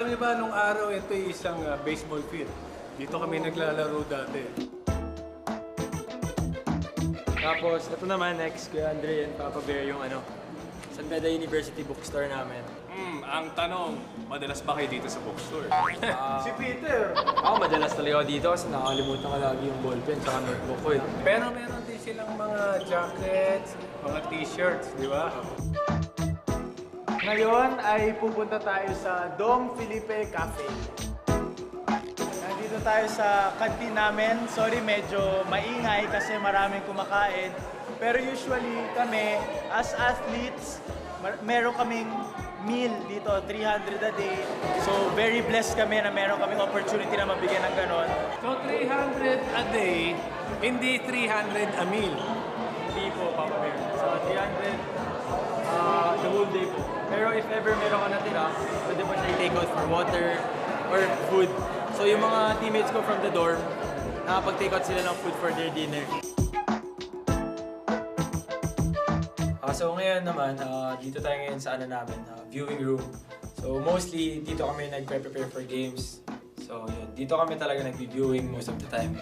Alam niyo ba, nung araw, ito ay isang baseball field. Dito kami naglalaro dati. Tapos, ito naman, next, Kuya Andre and Papa Bear, yung San Beda University bookstore namin. Ang tanong, madalas ba kayo dito sa bookstore? Si Peter! Ako, madalas talaga ako dito kasi nakakalimutan ko lagi yung ballpen tsaka notebook ko eh. Pero meron din silang mga jackets, mga t-shirts, di ba? Ngayon ay pupunta tayo sa Dom Felipe Cafe. Nandito tayo sa kantin namin. Sorry, medyo maingay kasi maraming kumakain. Pero usually kami, as athletes, meron kaming meal dito, 300 a day. So very blessed kami na meron kaming opportunity na mabigyan ng ganon. So 300 a day, hindi 300 a meal. Hindi po, Papa Bear. So, 300 the whole day po. Pero if ever meron ka natira, pwede mo siya i-take out for water or food. So, yung mga teammates ko from the dorm, nakapag-take out sila ng food for their dinner. So ngayon naman, dito tayo ngayon sa namin, viewing room. So mostly, dito kami nag-prepare for games. So yun, dito kami talaga nag-viewing most of the time.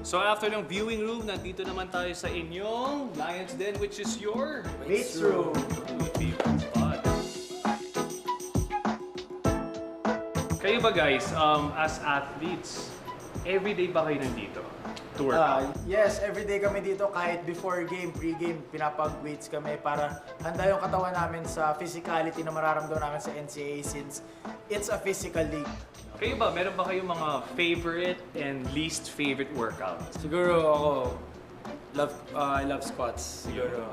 So after ng viewing room, nandito naman tayo sa inyong Lions Den, which is your Weights room. favorite spot. Kayo ba guys, as athletes, everyday ba kayo nandito to work out? Yes, everyday kami dito kahit before game, pre-game, pinapag-weights kami para handa yung katawan namin sa physicality na mararamdaman namin sa NCAA since it's a physical league. Kayo ba, meron ba kayong mga favorite and least favorite workouts? Siguro ako, I love squats. Siguro.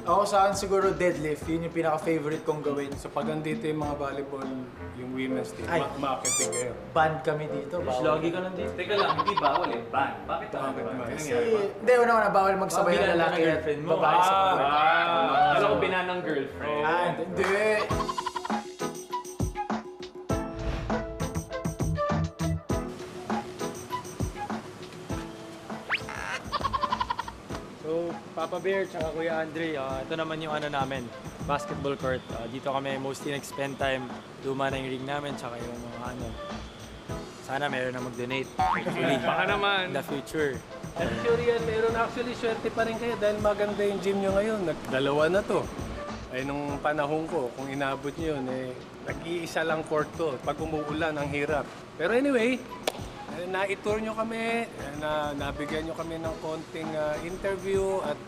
Ako saan siguro deadlift, yun yung pinaka-favorite kong gawin. So pag andito yung mga volleyball, yung women's team, Ay. marketing kayo. Band kami dito. Bawal. Lagi ka nandito. Teka lang, hindi bawal eh. Ban. Bakit bawal? Kasi, hindi, una bawal magsabay Bilan ng lalaki ng at girlfriend mo. babae sa court. Alam ko binanang girlfriend. Hindi. So, Papa Bear tsaka Kuya Andre, ito naman yung namin, basketball court. Dito kami mostly nag-spend time, luma na yung ring namin, tsaka yung mga sana meron na mag-donate. Hopefully, Baka naman. in the future. Actually yan, meron actually swerte pa rin kayo dahil maganda yung gym nyo ngayon. Dalawa na to. Ay nung panahon ko, kung inabot nyo yun, nag-iisa lang court to. Pag umuulan, ang hirap. Pero anyway, na-tour nyo kami, nabigyan nyo kami ng konting interview at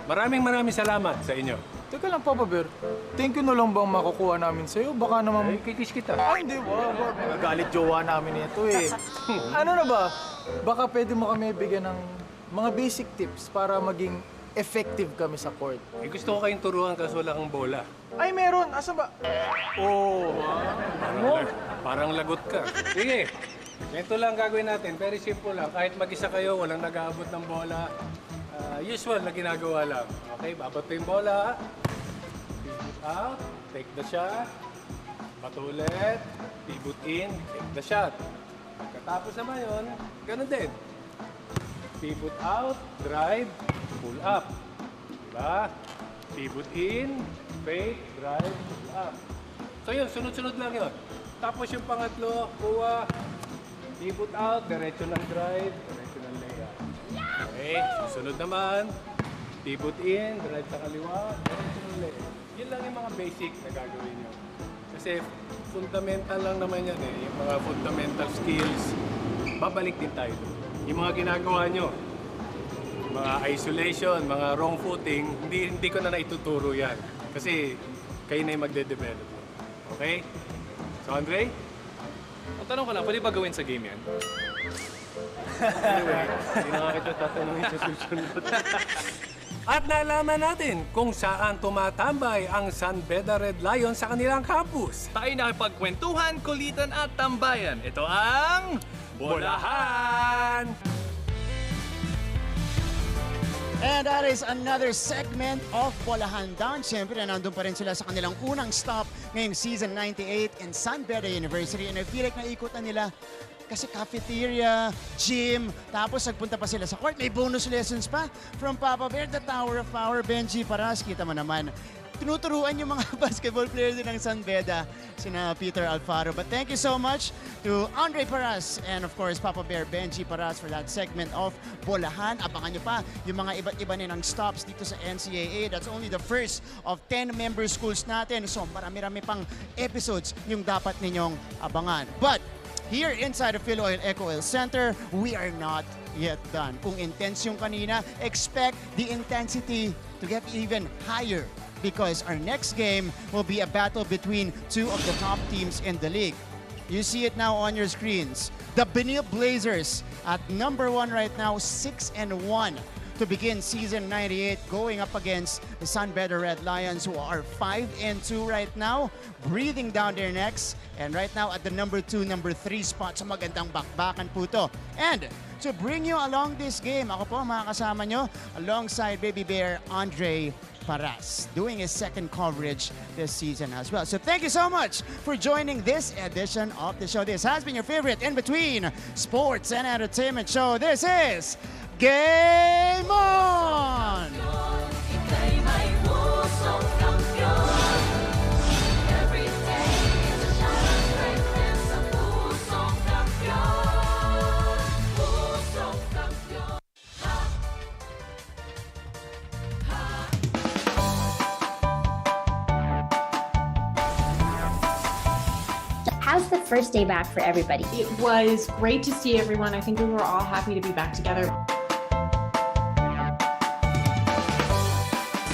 maraming salamat sa inyo. Teka lang, Papa Bear. Thank you na lang bang makukuha namin sa'yo? Baka naman... Kikis kita. Ay, hindi. Nagagalit jowa namin ito eh. Ano na ba? Baka pwede mo kami bigyan ng mga basic tips para maging effective kami sa court. Gusto ko kayong turuan kasi wala kang bola. Ay, meron. Asa ba? Oh. Parang lagot ka. Sige, ito lang gagawin natin. Very simple lang. Kahit mag-isa kayo, walang nag-aabot ng bola. Usual na ginagawa lang. Okay, babato yung bola. Pivot out, take the shot. Patulit, pivot in, take the shot. Pagkatapos naman yun, ganun din. Pivot out, drive, pull up. Diba? Pivot in, fake, drive, pull up. So yun, sunod-sunod lang yun. Tapos yung pangatlo, kuha, pivot out, diretso ng drive, diretso ng layup. Okay, susunod naman, pivot in, drive sa kaliwa, diretso ng layup. Yun lang yung mga basic na gagawin nyo. Kasi fundamental lang naman yan eh, yung mga fundamental skills, babalik din tayo doon. Yung mga ginagawa nyo, mga isolation, mga wrong footing, hindi ko na naituturo yan. Kasi kayo na yung magde-develop. Okay? So, Andre? Ang tanong ko lang, pwede ba gawin sa game yan? Anyway, hindi na nga kita tatanungin sa susunod. At nalaman natin kung saan tumatambay ang San Beda Red Lions sa kanilang campus. Tayo nakipagkwentuhan, kulitan at tambayan. Ito ang... Bolahan! And that is another segment of Bolahan Down. Siyempre, nandun pa rin sila sa kanilang unang stop ngayong season 98 in San Beda University. And I feel like naikutan nila kasi cafeteria, gym, tapos nagpunta pa sila sa court. May bonus lessons pa from Papa Bear, the Tower of Power, Benji Paras. Kita mo naman, tinuturuan yung mga basketball players din ng San Beda, sina Peter Alfaro. But thank you so much to Andre Paras and of course Papa Bear Benji Paras for that segment of Bolahan. Abangan nyo pa yung mga iba't iba nilang stops dito sa NCAA. That's only the first of 10 member schools natin. So marami-rami pang episodes yung dapat ninyong abangan. But here inside the Philoil Eco Oil Center, we are not yet done. Kung intense yung kanina, expect the intensity to get even higher because our next game will be a battle between two of the top teams in the league. You see it now on your screens. The Benilde Blazers at number 1 right now, 6-1 to begin season 98, going up against the San Beda Red Lions who are 5-2 right now, breathing down their necks. And right now at the number 2, number 3 spot, so magandang bakbakan po to. And to bring you along this game, ako po makakasama nyo alongside Baby Bear Andre Paras, doing his second coverage this season as well. So thank you so much for joining this edition of the show. This has been your favorite in-between sports and entertainment show. This is Game On! How's the first day back for everybody? It was great to see everyone. I think we were all happy to be back together.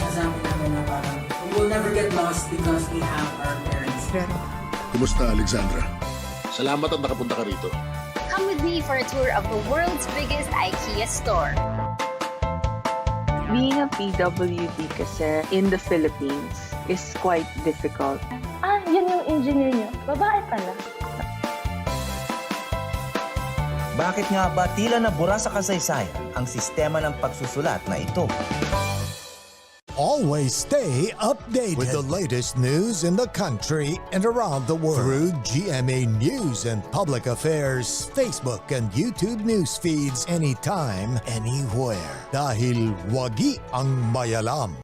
Nasabi namin na parang we will never get lost because we have our parents. Kumusta, Alexandra? Salamat at nakapunta ka rito. Come with me for a tour of the world's biggest IKEA store. Being a PWD kasi in the Philippines is quite difficult. Yan yung engineer niyo. Babae pala. Bakit nga ba tila nabura sa kasaysayan ang sistema ng pagsusulat na ito? Always stay updated with the latest news in the country and around the world through GMA News and Public Affairs, Facebook and YouTube news feeds anytime, anywhere. Dahil wagi ang mayalam.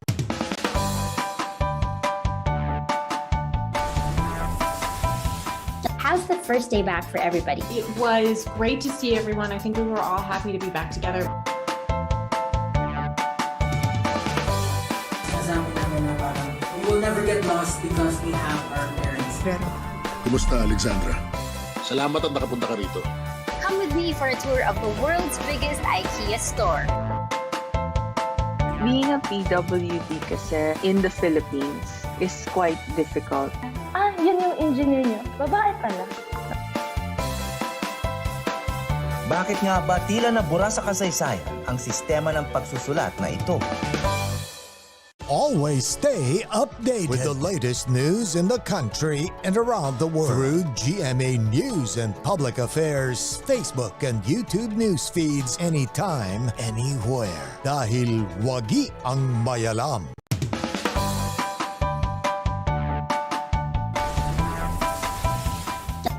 How's the first day back for everybody? It was great to see everyone. I think we were all happy to be back together. Nasabi namin na parang we will never get lost because we have our parents. Kumusta, Alexandra? Salamat at nakapunta ka rito. Come with me for a tour of the world's biggest IKEA store. Being a PWD kasi in the Philippines is quite difficult. Yan yung engineer niyo. Babae pala. Bakit nga ba tila nabura sa kasaysayan ang sistema ng pagsusulat na ito? Always stay updated with the latest news in the country and around the world through GMA News and Public Affairs, Facebook and YouTube news feeds anytime, anywhere. Dahil wagi ang mayalam.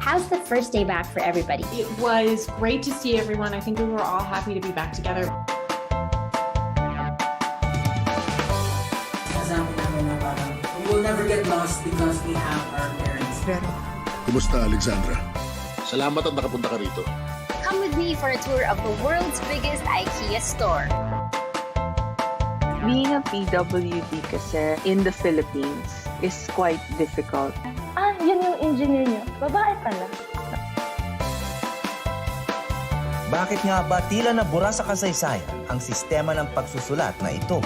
How's the first day back for everybody? It was great to see everyone. I think we were all happy to be back together. Nasabi namin na parang we will never get lost because we have our parents. Kumusta, Alexandra? Salamat at nakapunta ka rito. Come with me for a tour of the world's biggest IKEA store. Being a PWD kasi in the Philippines is quite difficult. Yan yung engineer niyo. Babae pala. Bakit nga ba tila nabura sa kasaysayan ang sistema ng pagsusulat na ito?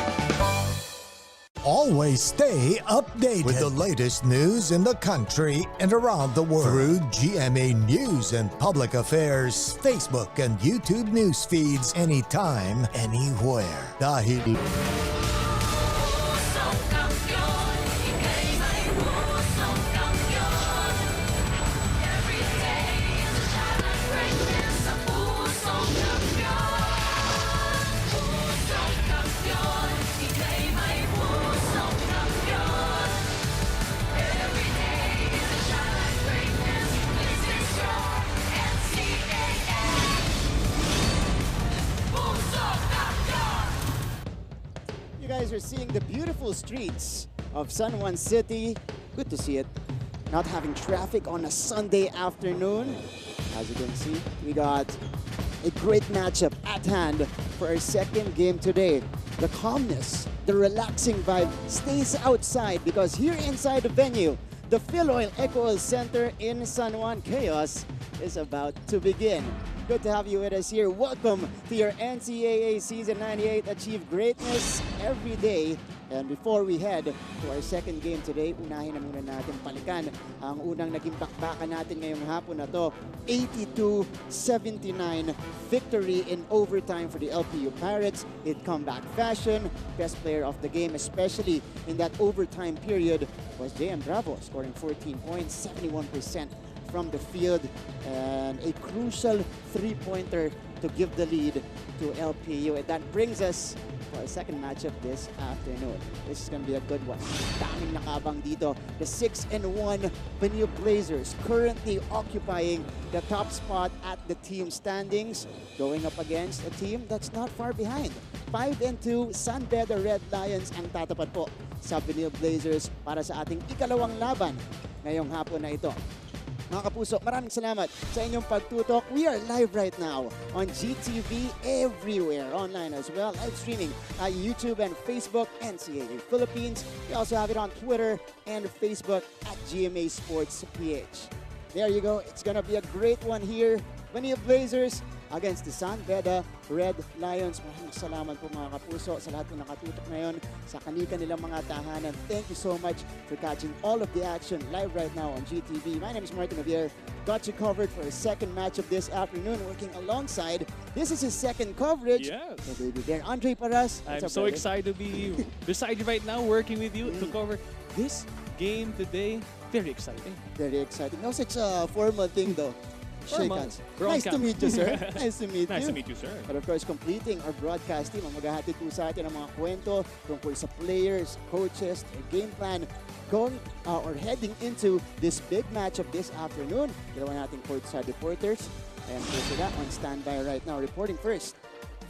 Always stay updated with the latest news in the country and around the world through GMA News and Public Affairs, Facebook and YouTube news feeds anytime, anywhere. Dahil you guys are seeing the beautiful streets of San Juan City. Good to see it. Not having traffic on a Sunday afternoon. As you can see, we got a great matchup at hand for our second game today. The calmness, the relaxing vibe stays outside because here inside the venue, the Philoil Eco Oil Center in San Juan, chaos is about to begin. Good to have you with us here. Welcome to your NCAA Season 98 Achieve Greatness every day. And before we head to our second game today, unahin na muna natin palikan ang unang naging bakbakan natin ngayong hapon na to. 82-79 victory in overtime for the LPU Pirates in comeback fashion. Best player of the game, especially in that overtime period, was JM Bravo, scoring 14 points, 71% from the field, and a crucial three-pointer to give the lead to LPU. And that brings us for our second matchup this afternoon. This is going to be a good one. Daming nakabang dito. The 6-1 Benilde Blazers currently occupying the top spot at the team standings, going up against a team that's not far behind. 5-2 San Beda Red Lions ang tatapat po sa Benilde Blazers para sa ating ikalawang laban ngayong hapon na ito. Mga kapuso, maraming salamat sa inyong pagtutok. We are live right now on GTV everywhere, online as well. Live streaming at YouTube and Facebook, NCAA Philippines. We also have it on Twitter and Facebook at GMA Sports PH. There you go. It's gonna be a great one here. Benilde Blazers against the San Beda Red Lions. Maraming salamat po mga kapuso sa lahat po nakatutok ngayon sa kanilang mga tahanan. Thank you so much for catching all of the action live right now on GTV. My name is Martin Javier. Got you covered for a second match of this afternoon, working alongside. This is his second coverage. Yes. So baby there, Andre Paras. I'm so excited to be beside you right now, working with you to cover this game today. Very exciting. Very exciting. No such formal thing though. Shake hands. Nice to meet you, sir. Nice to meet you. Nice to meet you, sir. But of course, completing our broadcast team, ang maghahatid po sa atin ng mga kwento tungkol sa players, coaches, their game plan, going or heading into this big match of this afternoon. Dalawa nating courtside reporters. Ayan po sila on standby right now. Reporting first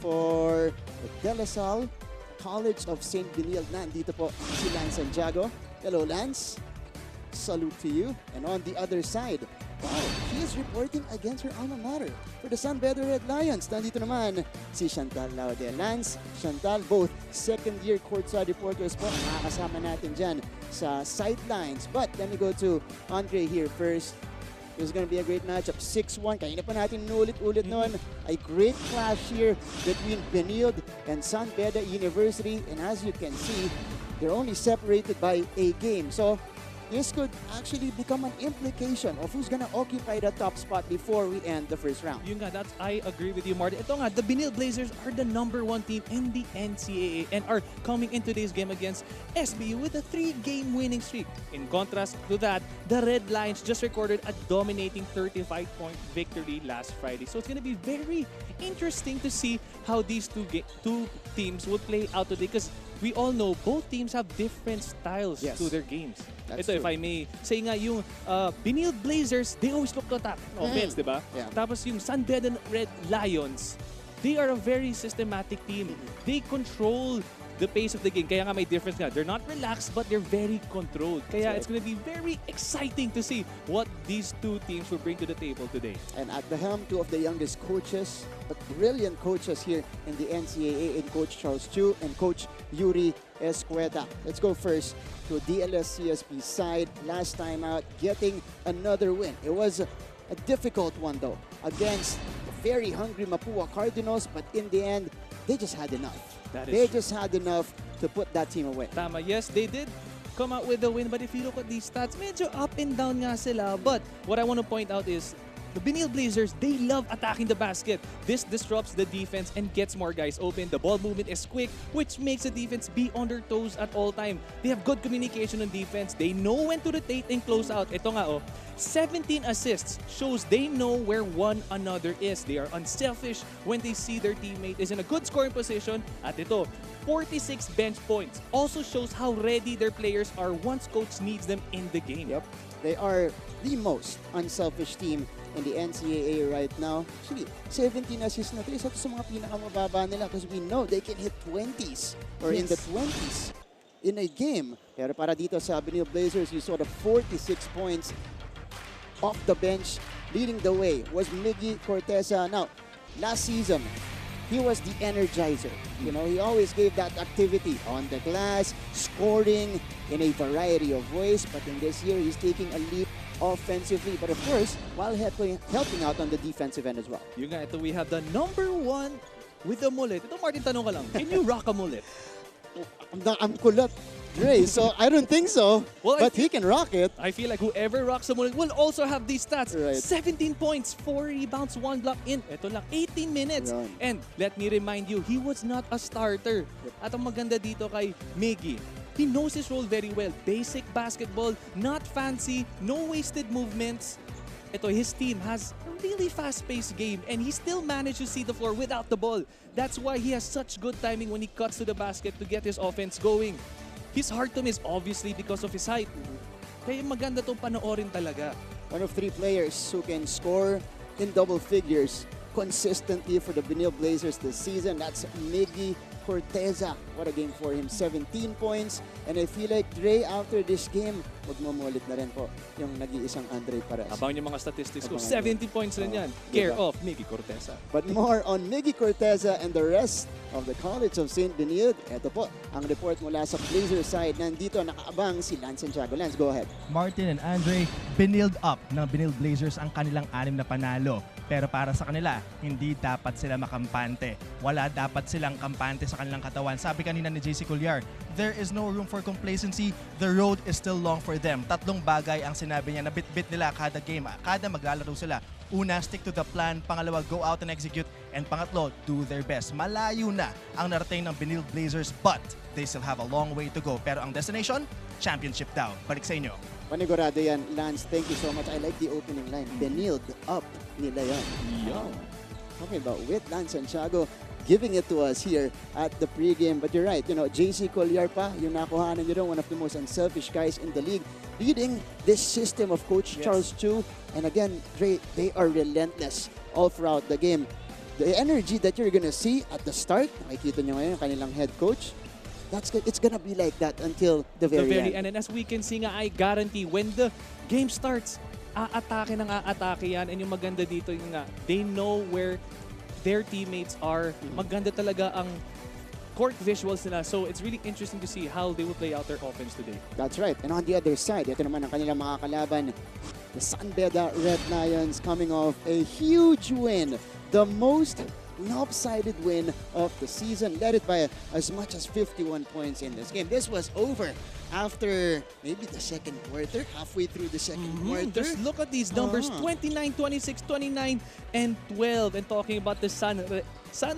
for De La Salle College of St. Benilde. Nandito po si Lance Santiago. Hello, Lance. Salute to you. And on the other side, wow, she is reporting against her alma mater for the San Beda Red Lions. Nandito naman si Chantal Laudel. Lance, Chantal, both second-year courtside reporters po. Makakasama natin dyan sa sidelines. But let me go to Andre here first. This is going to be a great matchup. 6-1. Kanina pa natin nulit-ulit noon. A great clash here between Benilde and San Beda University. And as you can see, they're only separated by a game. So this could actually become an implication of who's gonna occupy the top spot before we end the first round. Yun nga, I agree with you, Martin. Ito nga, the Benilde Blazers are the #1 team in the NCAA and are coming in today's game against SBU with a 3-game winning streak. In contrast to that, the Red Lions just recorded a dominating 35-point victory last Friday. So it's gonna be very interesting to see how these two teams would play out today because we all know both teams have different styles to their games. That's Ito, true. if I may say nga, yung Benilde Blazers, they always look to attack offense, di ba? Yeah. Tapos yung San Beda Red Lions, they are a very systematic team. They control the pace of the game. Kaya nga may difference nga. They're not relaxed, but they're very controlled. Kaya it's going to be very exciting to see what these two teams will bring to the table today. And at the helm, two of the youngest coaches, but brilliant coaches here in the NCAA, in Coach Charles Chu and Coach Yuri Escueta. Let's go first to DLS CSP side. Last time out, getting another win. It was a difficult one though, against the very hungry Mapua Cardinals, but in the end, they just had enough. They just had enough to put that team away. Tama, yes, they did come out with the win, but if you look at these stats, medyo up and down nga sila. But what I want to point out is the Benilde Blazers, they love attacking the basket. This disrupts the defense and gets more guys open. The ball movement is quick, which makes the defense be on their toes at all time. They have good communication on defense. They know when to rotate and close out. Ito nga, 17 assists shows they know where one another is. They are unselfish when they see their teammate is in a good scoring position. At ito, 46 bench points also shows how ready their players are once coach needs them in the game. Yep. They are the most unselfish team in the NCAA right now. Actually, 17 assists na ito. Isa ito sa mga pinakamababa nila because we know they can hit 20s or in the 20s. in a game. Pero para dito sa Benilde Blazers, you saw the 46 points off the bench. Leading the way was Miggy Corteza. Now, last season, he was the energizer. You know, he always gave that activity on the glass, scoring in a variety of ways. But in this year, he's taking a leap offensively, but of course, while helping out on the defensive end as well. Yun nga, ito we have the number 1 with the mullet. Ito, Martin, tanong ka lang. Can you rock a mullet? I'm kulot, Dre, so I don't think so, Well, but he can rock it. I feel like whoever rocks a mullet will also have these stats. Right. 17 points, 4 rebounds, 1 block in. Ito lang, 18 minutes. Yan. And let me remind you, he was not a starter. At ang maganda dito kay Miggy, he knows his role very well. Basic basketball, not fancy, no wasted movements. Ito, his team has a really fast-paced game and he still managed to see the floor without the ball. That's why he has such good timing when he cuts to the basket to get his offense going. He's hard to miss, obviously, because of his height. Kaya maganda itong panoorin talaga. One of 3 players who can score in double figures consistently for the Benilde Blazers this season. That's Miggy Corteza. What a game for him. 17 points. And I feel like Dre, after this game, magmumulit na rin po yung nag-iisang Andre Pares. Abang yung mga statistics ko, Abangan 70 points rin yan. Diba? Care of Miggy Corteza. But more on Miggy Corteza and the rest of the College of St. Benilde. Ito po, ang report mula sa Blazers side. Nandito nakaabang si Lance Santiago. Lance, go ahead. Martin and Andre, Benilde up ng Benilde Blazers ang kanilang 6 na panalo. Pero para sa kanila, hindi dapat sila makampante. Wala dapat silang kampante sa kanilang katawan. Sabi kanina ni JC Collier, there is no room for complacency. The road is still long for them. 3 bagay ang sinabi niya na bit-bit nila kada game. Kada maglalaro sila. Una, stick to the plan. Pangalawa, go out and execute. And pangatlo, do their best. Malayo na ang narating ng Benilde Blazers but they still have a long way to go. Pero ang destination, championship daw. Balik sa inyo. Panigurado yan. Lance, thank you so much. I like the opening line. Benilde up nila yan. Talking about with Lance Santiago giving it to us here at the pregame. But you're right, you know, JC Collier pa, yung nakuhanan nyo doon, one of the most unselfish guys in the league, leading this system of Coach Charles Chu. And again, they are relentless all throughout the game. The energy that you're gonna see at the start, nakikita nyo ngayon, kanilang head coach, it's gonna be like that until the very end. And as we can see nga, I guarantee when the game starts, aatake yan. And yung maganda dito yung nga, they know where their teammates are. Maganda talaga ang court visuals nila. So it's really interesting to see how they will play out their offense today. That's right. And on the other side, ito naman ang kanilang mga kalaban, the San Beda Red Lions coming off a huge win. The most lopsided win of the season, led it by as much as 51 points in this game. This was over after maybe the second quarter, halfway through the second quarter. Just look at these numbers, 29, 26, 29, and 12. And talking about the San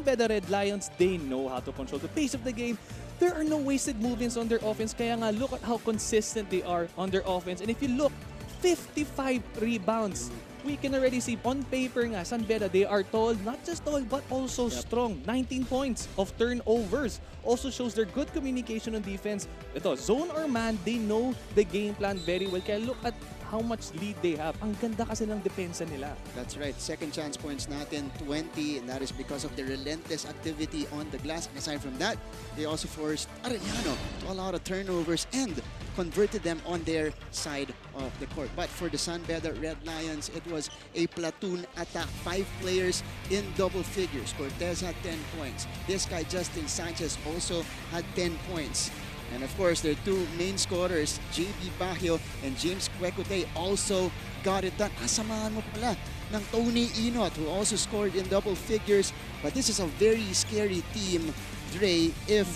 Beda Red Lions, they know how to control the pace of the game. There are no wasted movements on their offense. Kaya nga, look at how consistent they are on their offense. And if you look, 55 rebounds. We can already see on paper nga, San Beda, they are tall, not just tall, but also strong. 19 points of turnovers. Also shows their good communication on defense. Ito, zone or man, they know the game plan very well. Kaya look at how much lead they have. Ang ganda kasi ng depensa nila. That's right. Second chance points natin, 20. And that is because of the relentless activity on the glass. And aside from that, they also forced Arellano to a lot of turnovers and converted them on their side of the court. But for the San Beda Red Lions, it was a platoon attack. 5 players in double figures. Cortez had 10 points. This guy, Justin Sanchez, also had 10 points. And of course, their 2 main scorers, JB Baggio and James Kwekute, also got it done. Asamahan mo pala ng Tony Inot, who also scored in double figures. But this is a very scary team, Dre, if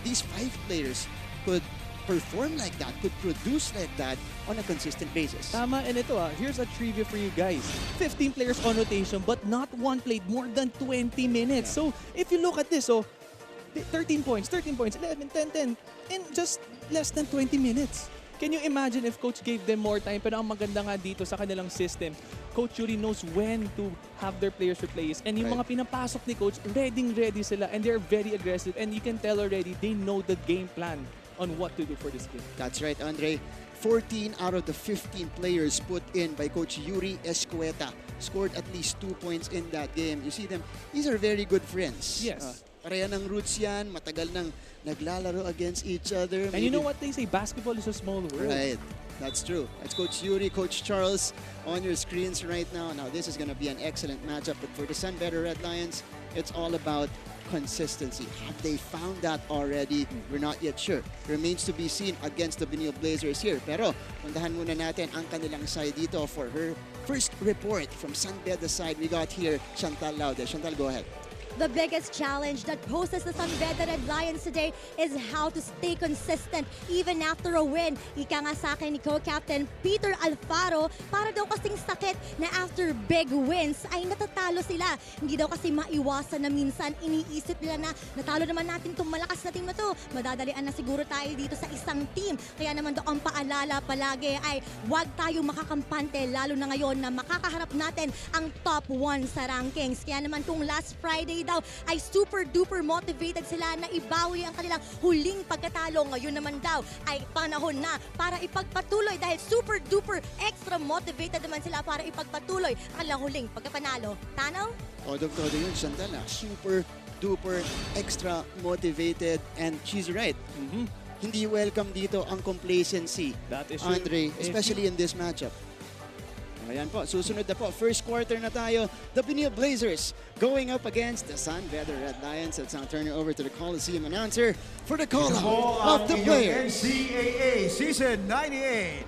these 5 players could perform like that, could produce like that on a consistent basis. Tama, and ito here's a trivia for you guys. 15 players on rotation, but not one played more than 20 minutes. So if you look at this, 13 points, 11, 10, 10, in just less than 20 minutes. Can you imagine if Coach gave them more time? Pero ang maganda nga dito sa kanilang system, Coach Yuri knows when to have their players replace. And yung mga pinapasok ni Coach, ready sila. And they're very aggressive. And you can tell already, they know the game plan on what to do for this game. That's right, Andre. 14 out of the 15 players put in by Coach Yuri Escueta scored at least 2 points in that game. You see them, these are very good friends. Yes. Pareha ng roots yan, matagal nang naglalaro against each other. And you know what they say, basketball is a small world. Right. That's true. That's Coach Yuri, Coach Charles on your screens right now. Now, this is going to be an excellent matchup. But for the San Beda Red Lions, it's all about consistency. Have they found that already? We're not yet sure. Remains to be seen against the Benilde Blazers here. Pero, puntahan muna natin ang kanilang side dito for her first report from San Beda side. We got here Chantal Laude. Chantal, go ahead. The biggest challenge that poses the San Beda Red Lions today is how to stay consistent even after a win. Ika nga sa akin ni co-captain Peter Alfaro, para daw kasing sakit na after big wins ay natatalo sila. Hindi daw kasi maiwasan na minsan iniisip nila na natalo naman natin itong malakas na team na to. Madadalian na siguro tayo dito sa isang team. Kaya naman daw ang paalala palagi ay huwag tayong makakampante lalo na ngayon na makakaharap natin ang top 1 sa rankings. Kaya naman kung last Friday daw ay super duper motivated sila na ibawi ang kanilang huling pagkatalo. Ngayon naman daw ay panahon na para ipagpatuloy dahil super duper extra motivated naman sila para ipagpatuloy ang kanilang huling pagkapanalo. Tanaw? Todo yun, Chantal. Super duper extra motivated, and she's right. Hindi welcome dito ang complacency, That is Andre, especially in this matchup. Ayan po, susunod na po. First quarter na tayo. The Benilde Blazers going up against the San Beda Red Lions. Let's now turn it over to the Coliseum announcer for the call of the players. NCAA Season 98.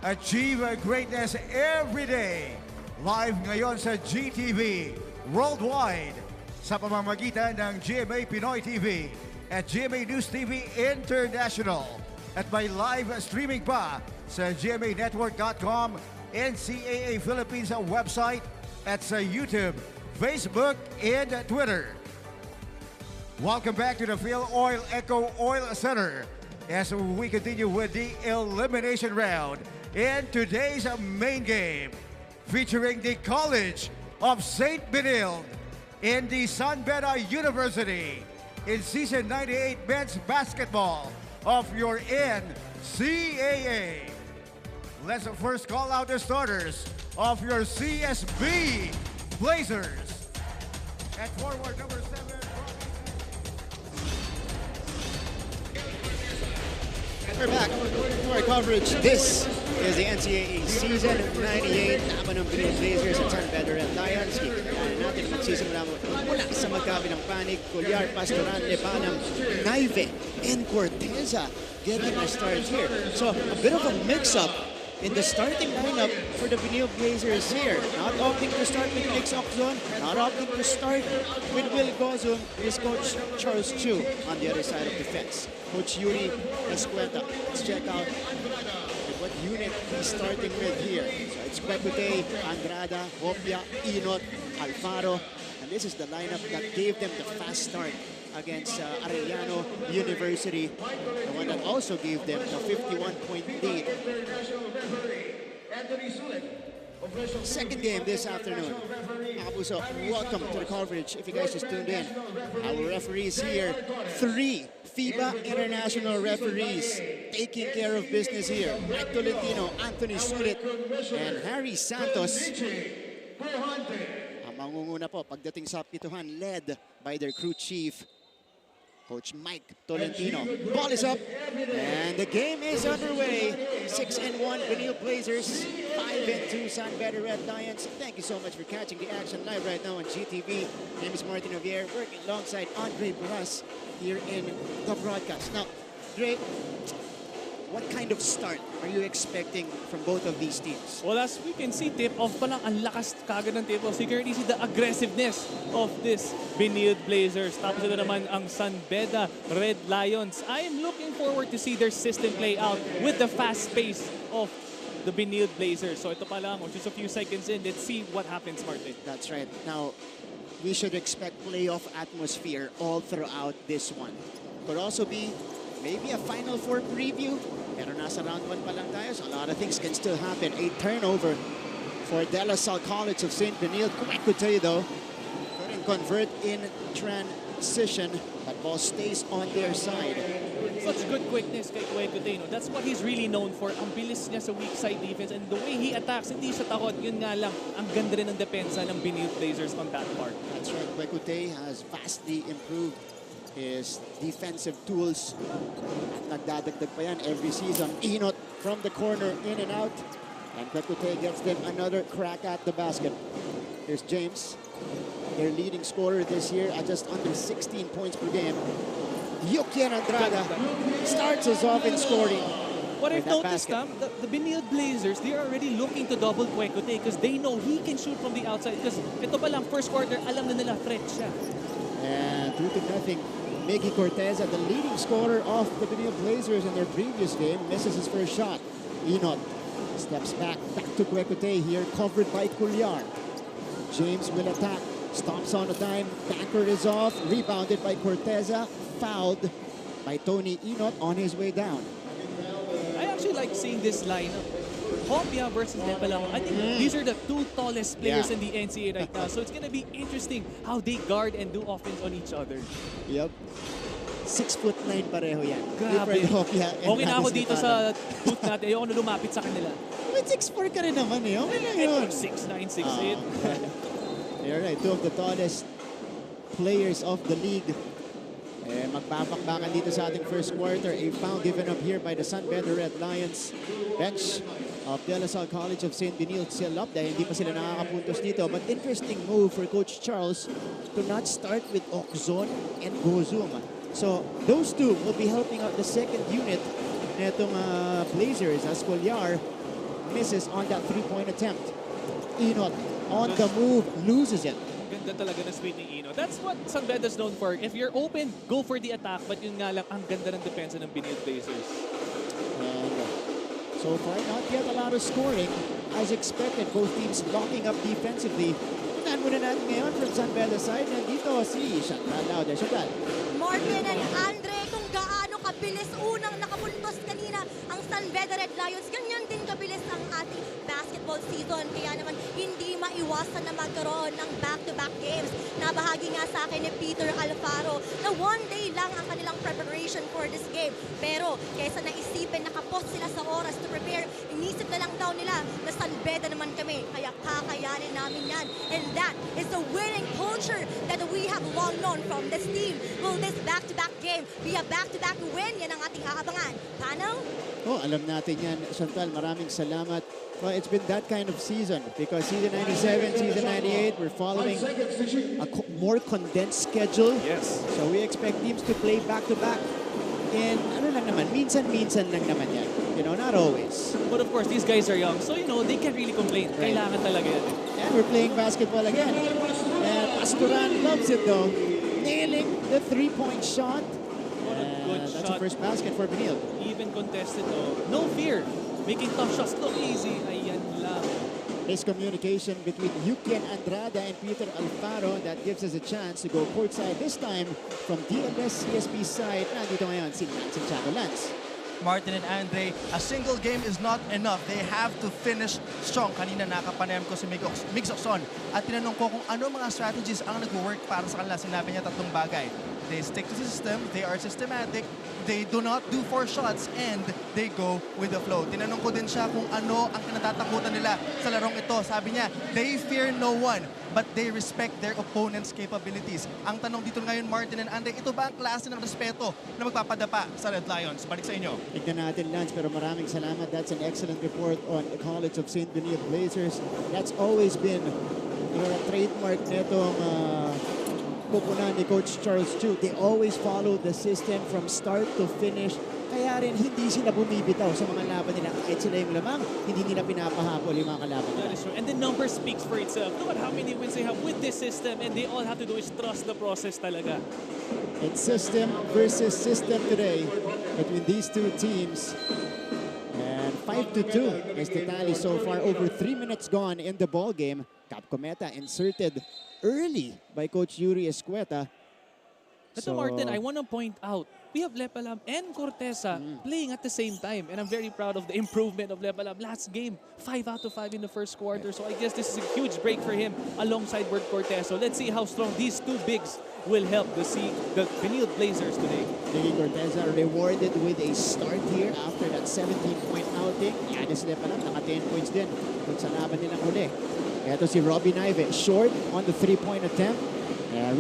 Achieve greatness every day. Live ngayon sa GTV worldwide sa pamamagitan ng GMA Pinoy TV at GMA News TV International. At may live streaming pa sa gmanetwork.com, NCAA Philippines website, at sa YouTube, Facebook, and Twitter. Welcome back to the Phil Oil Eco Oil Center as we continue with the elimination round in today's main game, featuring the College of St. Benilde in the San Beda University in Season 98 Men's Basketball of your NCAA. Let's first call out the starters of your CSB Blazers. At forward number 7. We're back to our coverage. This is the NCAA Season 98. Laban ng Benilde Blazers at San Beda Red Lions. Kikikayanan natin ang magsisimula mula sa magkabilang panig. Culiar, Pastorante, Panam, Naive, and Corteza getting a start here. So a bit of a mix-up in the starting lineup for the Benilde Blazers here. Not opting to start with Nick Oxon, not opting to start with Will Gozum, is Coach Charles Chu on the other side of the fence. Coach Yuri Escueta. Let's check out what unit he's starting with here. So it's Kwekute, Andrada, Hopia, Inot, Alfaro. And this is the lineup that gave them the fast start against Arellano University, the one that also gave them the 51-point lead. Second game this afternoon. Abuso, welcome to the coverage. If you guys just tuned in, our referees here, 3 FIBA international referees taking care of business here. Mike Tolentino, Anthony Sulit, and Harry Santos. Ang mangunguna po pagdating sa pituhan, led by their crew chief, Coach Mike Tolentino. Ball is up, and the game is underway. 6-1 Benilde Blazers, 5-2 San Beda Red Lions. Thank you so much for catching the action live right now on GTV. My name is Martin Javier, working alongside Andre Buras here in the broadcast. Now, Dre, what kind of start are you expecting from both of these teams? Well, as we can see, tip-off pa lang, ang lakas kagad ng tip-off. So you can already see the aggressiveness of this Benilde Blazers. Tapos ito naman ang San Beda Red Lions. I am looking forward to see their system play out with the fast pace of the Benilde Blazers. So ito pa lang, just a few seconds in, let's see what happens, Martin. That's right. Now, we should expect playoff atmosphere all throughout this one. Could also be maybe a Final Four preview. Pero nasa round 1 pa lang tayo, so a lot of things can still happen. A turnover for De La Salle College of St. Benilde. Kwekute, though, couldn't convert in transition. That ball stays on their side. Such good quickness kay Kwekute, no? That's what he's really known for. Ang bilis niya sa weak side defense and the way he attacks, hindi siya takot. Yun nga lang, ang ganda rin ng depensa ng Benilde Blazers on that part. That's right. Kwekute has vastly improved his defensive tools. At nagdadagdag pa yan every season. Inot from the corner, in and out. And Kwekutey gets them another crack at the basket. Here's James, their leading scorer this year at just under 16 points per game. Yukian Andrada starts us off in scoring. What I've noticed, the Benilde Blazers, they're already looking to double Kwekutey because they know he can shoot from the outside. Because ito pa lang, first quarter, alam na nila threat siya. And 2-0, Miggy Corteza, the leading scorer of the Benilde Blazers in their previous game, misses his first shot. Inot steps back to Kwekutey here, covered by Cuellar. James will attack, stops on a dime, banker is off, rebounded by Corteza, fouled by Tony Inot on his way down. I actually like seeing this lineup. Hopia versus Lepalam. I think these are the two tallest players in the NCAA right now. So it's going to be interesting how they guard and do offense on each other. Yep. 6'9" pareho yan. Grabe. Hopia and Okay na ako Addis dito Nicala. sa booth natin. Ayoko na lumapit sa kanila. But 6'4" ka rin naman eh. Okay na yun. 6'9", 6'8". You're right. Two of the tallest players of the league. Magpapakbakan dito sa ating first quarter. A foul given up here by the San Beda Red Lions. Bench of De La Salle College of St. Benilde still up dahil hindi pa sila nakakapuntos dito. But interesting move for Coach Charles to not start with Okzon and Gozum. So those two will be helping out the second unit netong Blazers as Cuellar misses on that three-point attempt. Inot on the move, loses it. Ganda talaga ng speed ni Ino. That's what San Beda's known for. If you're open, go for the attack. But yun nga lang, ang ganda ng depensa ng Benilde Blazers. And so far, not yet a lot of scoring. As expected, both teams locking up defensively. Tignan muna natin ngayon from San Beda side. Nandito si Chantal Lauder. Chantal. Martin and Andre, kung gaano kabilis unang nakapuntos kanina ang San Beda Red Lions, ganyan din kabilis ang ating basketball season. Kaya naman hindi maiwasan na magkaroon ng back-to-back games. Nabahagi nga sa akin ni Peter Alfaro na one day lang ang kanilang preparation for this game. Pero kaysa naisipin nakapos sila sa oras to prepare, inisip na lang daw nila na San Beda naman kami. Kaya kakayanin namin yan. And that is the winning culture that we have long known from this team. Will this back-to-back game be a back-to-back win? Yan ang ating aabangan. Panel? Oh, alam natin yan. Chantal, maraming salamat. Well, it's been that kind of season because season 97, season 98, we're following a more condensed schedule. Yes. So we expect teams to play back-to-back. And ano lang naman, minsan-minsan lang naman yan. You know, not always. But of course, these guys are young. So, you know, they can't really complain. Right. Kailangan talaga yan. And we're playing basketball again. And Pastoran loves it though. Nailing the three-point shot. What a good That's shot. the first basket for Benilde. Even contested though. No fear. Making tough shots look easy. Ayan lang. Miscommunication between Yukian Andrada and Peter Alfaro that gives us a chance to go courtside. This time from DLS CSP side. Nandito ngayon si Lance Santiago. Lance. Martin and Andre, a single game is not enough. They have to finish strong. Kanina nakapanayam ko si Migs Oxon at tinanong ko kung ano mga strategies ang nag-work para sa kanila. Sinabi niya tatlong bagay. They stick to the system, they are systematic, they do not do four shots, and they go with the flow. Tinanong ko din siya kung ano ang kinatatakutan nila sa larong ito. Sabi niya, they fear no one, but they respect their opponent's capabilities. Ang tanong dito ngayon, Martin and Andre, ito ba ang klase ng respeto na magpapadapa sa Red Lions? Balik sa inyo. Tignan natin, Lance, pero maraming salamat. That's an excellent report on the College of St. Benilde Blazers. That's always been a trademark netong pupunan ni Coach Charles Chu. They always follow the system from start to finish. Kaya rin hindi sila bumibitaw sa mga laban nila. Kahit sila yung lamang, hindi nila pinapahabol yung mga kalaban nila. That is true. And the number speaks for itself. Look at how many wins they have with this system, and they all have to do is trust the process talaga. It's system versus system today between these two teams. And 5-2 is the tally so far. Over 3 minutes gone in the ball game. Cap Cometa inserted early by Coach Yuri Escueta. Ito, Martin, I want to point out, we have Lepalam and Corteza playing at the same time. And I'm very proud of the improvement of Lepalam. Last game, 5 out of 5 in the first quarter. So I guess this is a huge break for him alongside Bert Cortez. So let's see how strong these two bigs will help the Benilde Blazers today. Ricky Corteza rewarded with a start here after that 17-point outing. Yanis Lepalam, naka 10 points din kung sa laban nilang huli. Ito si Robbie Naive, short on the 3-point attempt.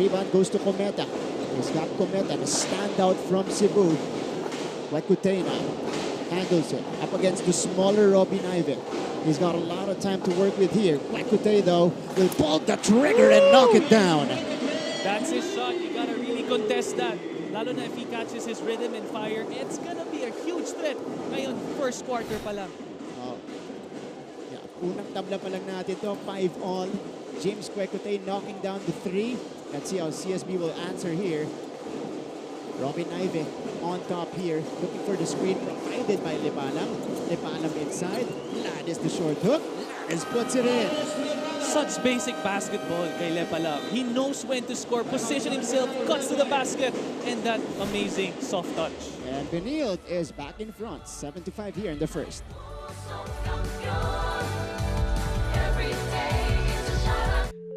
Rebound goes to Cometa. He's got Cometa, the standout from Cebu. Wakutena handles it up against the smaller Robin Ive. He's got a lot of time to work with here. Wakute, though, will pull the trigger and knock it down. That's his shot. You gotta really contest that. Lalo na if he catches his rhythm and fire, it's gonna be a huge threat. Ngayon, first quarter pa lang. Yeah, unang tabla pa lang natin to, 5-all. James Kwekute knocking down the 3. Let's see how CSB will answer here. Robin Ive on top here, looking for the screen provided by Lepalam. Lepalam inside. Ladis the short hook. Ladis puts it in. Such basic basketball kay Lepalam. He knows when to score, position himself, cuts to the basket, and that amazing soft touch. And Benilde is back in front, 7-5 here in the first.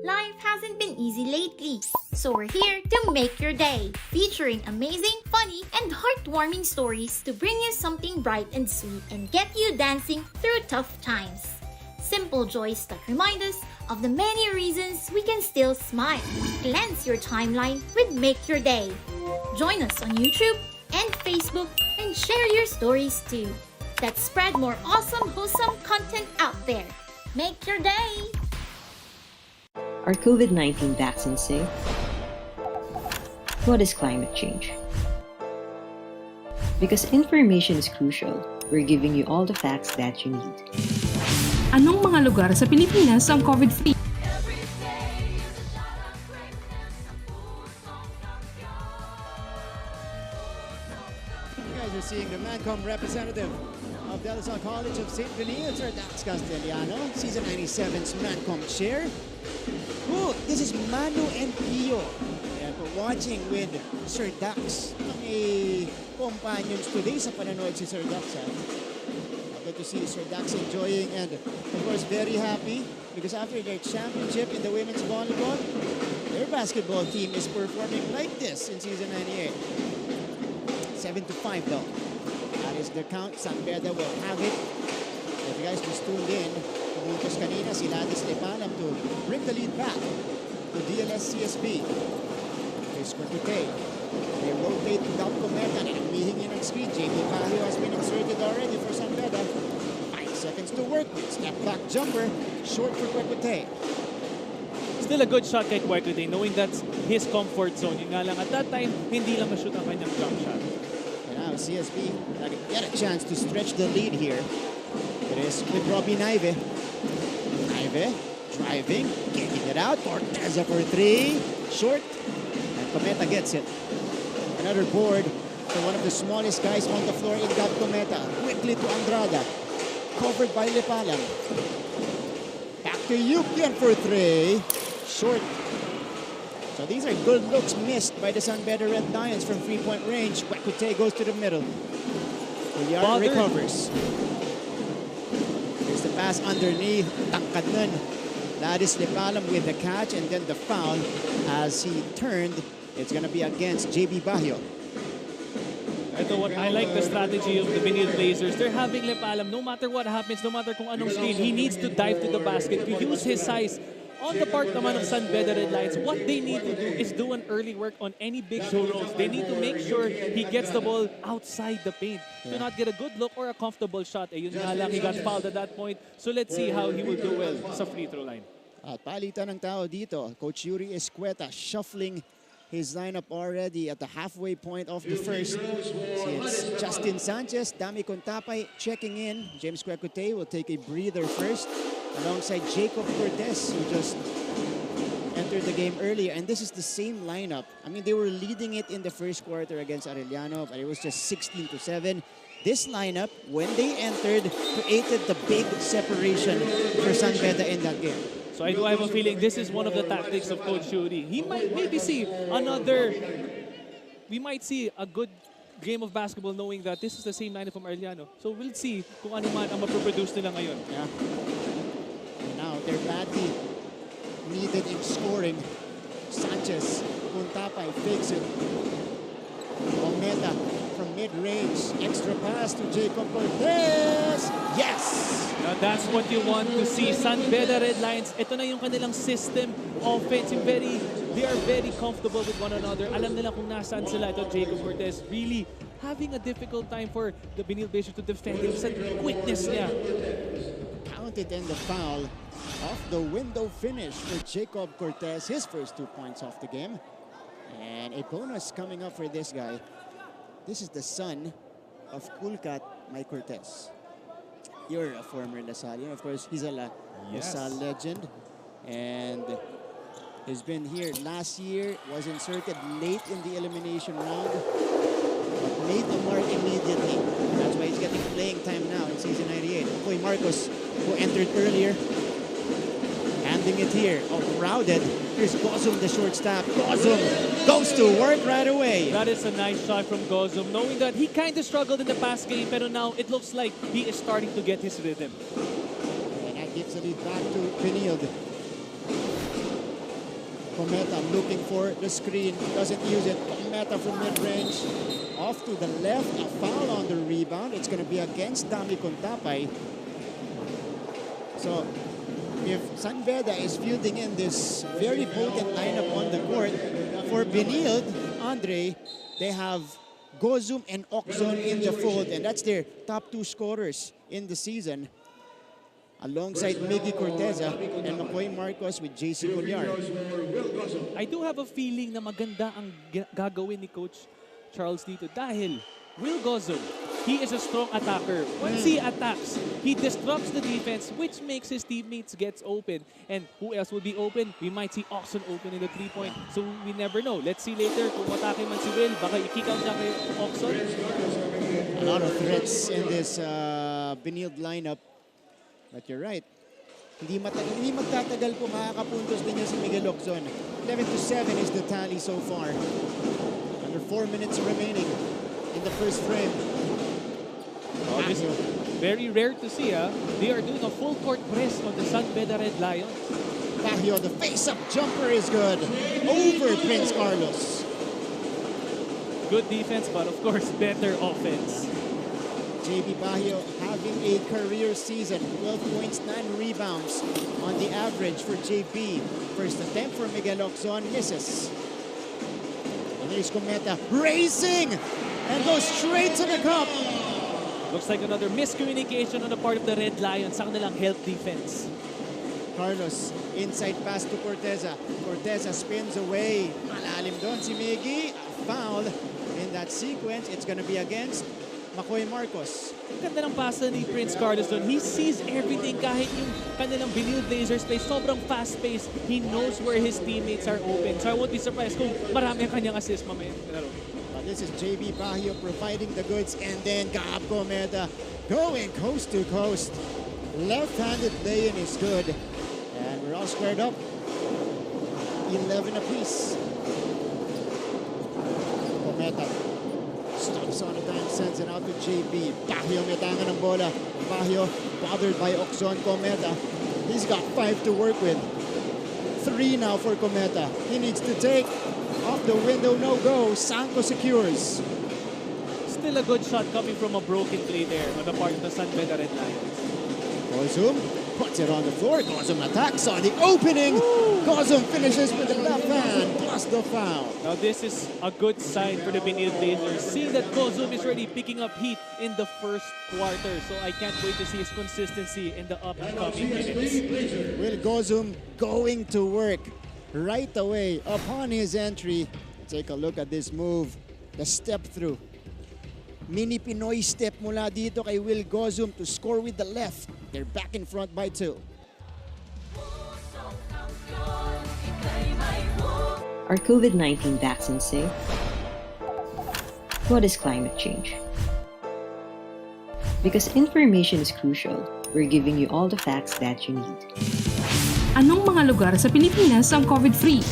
Life hasn't been easy lately, so we're here to make your day, featuring amazing, funny, and heartwarming stories to bring you something bright and sweet and get you dancing through tough times. Simple joys that remind us of the many reasons we can still smile. Cleanse your timeline with Make Your Day. Join us on YouTube and Facebook and share your stories too. Let's spread more awesome, wholesome content out there. Make your day! Are COVID-19 vaccines safe? What is climate change? Because information is crucial, we're giving you all the facts that you need. Anong mga lugar sa Pilipinas ang COVID-free? You guys are seeing the Mancom representative of De La Salle College of St. Benilde, Sir Dax Castellano, Season 97's Mancom chair. Oh, this is Manu and Pio. Ayan po, watching with Sir Dax. May companions today sa panonood si Sir Dax. Good to see Sir Dax enjoying and of course very happy because after their championship in the women's volleyball, their basketball team is performing like this in season 98. 7-5 though. That is their count. San Beda will have it. If you guys just tuned in, pumuntos kanina si Ladis Lepalam to bring the lead back to DLS CSB. Here's Cortute. They rotate to Gab Cometa and humihingi ng screen. JB Bahio has been inserted already for San Beda. 5 seconds to work with. Step back jumper. Short for Cortute. Still a good shot kay Kwekute, knowing that's his comfort zone. Yun nga lang, at that time, hindi lang ma-shoot ang kanyang jump shot. And now CSB get a chance to stretch the lead here. It is with Robin Ive. Ive driving, getting it out. Corteza for 3. Short. And Cometa gets it. Another board for one of the smallest guys on the floor in Gab Cometa. Quickly to Andrada. Covered by Lepalam. Back to Yukian for 3. Short. So these are good looks missed by the San Beda Red Lions from 3-point range. Kwekute goes to the middle. Villar recovers. Here's the pass underneath. Tangkad nun. Ladis Lepalam with the catch and then the foul as he turned. It's going to be against JB Bahio. Ito what I like the strategy of the Benilde Blazers. They're having Lepalam, no matter what happens, no matter kung anong screen, he needs to dive to the basket, to use his size. On the part naman of San Beda Red Lions, what they need to do is do an early work on any big show rolls. They need to make sure he gets the ball outside the paint to not get a good look or a comfortable shot. Eh, yun nga lang, he got fouled at that point. So let's see how he will do well sa free throw line. At palitan ng tao dito, Coach Yuri Escueta shuffling his lineup already at the halfway point of the first. See, it's Justin Sanchez, Dami Contapay checking in. James Kwekute will take a breather first alongside Jacob Cortez, who just entered the game earlier. And this is the same lineup. I mean, they were leading it in the first quarter against Arellano, but it was just 16-7. This lineup, when they entered, created the big separation for San Beda in that game. So I do have a feeling this is one of the tactics of Coach Yuri. He might maybe see we might see a good game of basketball knowing that this is the same lineup from Arellano. So we'll see kung ano man ang maproproduce nila ngayon. Yeah. And now they're badly needed in scoring. Sanchez, Contapay fakes it. Ometa from mid-range. Extra pass to Jacob Cortez. Yes! Now that's what you want to see. San Beda Red Lions, ito na yung kanilang system offense, yung very They are very comfortable with one another. Alam nila kung nasaan sila. Ito, Jacob Cortez really having a difficult time for the Benilde Blazers to defend him sa quickness niya. Counted in the foul off the window finish for Jacob Cortez, his first 2 points off the game. And a bonus coming up for this guy. This is the son of Kulkat, Mike Cortez. You're a former LaSalle. Of course, he's a LaSalle legend. And he's been here last year, was inserted late in the elimination round, but made the mark immediately. That's why he's getting playing time now in season 98. Koy Marcos, who entered earlier, handing it here. Oh, crowded. Here's Gozum, the shortstop. Gozum goes to work right away. That is a nice shot from Gozum, knowing that he kind of struggled in the past game, but now it looks like he is starting to get his rhythm. And that gives the lead back to Benilde. Cometa looking for the screen, doesn't use it. Cometa from mid-range, off to the left, a foul on the rebound. It's going to be against Dami Contapay. So if San Beda is fielding in this very potent lineup on the court, for Benilde, Andre, they have Gozum and Oxon in the fold, and that's their top 2 scorers in the season, alongside Miggy Corteza and Makoy Marcos with JC Colliar. I do have a feeling na maganda ang gagawin ni Coach Charles dito dahil Will Gozum, he is a strong attacker. Once he attacks, he disrupts the defense, which makes his teammates gets open. And who else will be open? We might see Oxon open in the 3-point. So we never know. Let's see later kung atake man si Will, baka i-kick out niya kay Oxon. A lot of threats in this Benilde lineup. But you're right. Hindi magtatagal po, makakapuntos din niya si Miguel Oxon. 11-7 is the tally so far. Under 4 minutes remaining in the first frame. Oh, this is very rare to see. They are doing a full court press on the San Beda Red Lions. Baggio, the face-up jumper is good. Over Prince Carlos. Good defense, but of course, better offense. JB Baggio having a career season. 12 points, 9 rebounds on the average for JB. First attempt for Miguel Oxon, misses. And here's Cometa racing and goes straight to the cup. Looks like another miscommunication on the part of the Red Lions sa kanilang health defense. Carlos, inside pass to Corteza. Corteza spins away. Malalim doon si Miggy. A foul in that sequence. It's gonna be against Makoy Marcos. Ang ganda ng pasa ni Prince Carlos doon. He sees everything kahit yung kanilang Benilde Blazers play. Sobrang fast-paced. He knows where his teammates are open. So I won't be surprised kung marami ang kanyang assist mamaya. This is JB Baggio providing the goods, and then Gab Cometa going coast to coast. Left-handed lay-in is good. And we're all squared up. 11 apiece. Cometa stops on a dime, sends it out to JB. Baggio may tangan ng bola. Baggio bothered by Oxon. Cometa, he's got 5 to work with. 3 now for Cometa. He needs to take off the window, no go. Sanko secures. Still a good shot coming from a broken play there on the part of the San Beda Red Lions. Gozum puts it on the floor. Gozum attacks on the opening. Gozum finishes with the left hand, plus the foul. Now this is a good sign for the Benilde Blazers. Seeing that Gozum is already picking up heat in the first quarter. So I can't wait to see his consistency in the upcoming minutes. Will Gozum going to work right away upon his entry. Take a look at this move. The step through. Mini Pinoy step mula dito kay Will Gozum to score with the left. They're back in front by 2. Are COVID-19 vaccines safe? What is climate change? Because information is crucial, we're giving you all the facts that you need. Anong mga lugar sa Pilipinas ang COVID-free?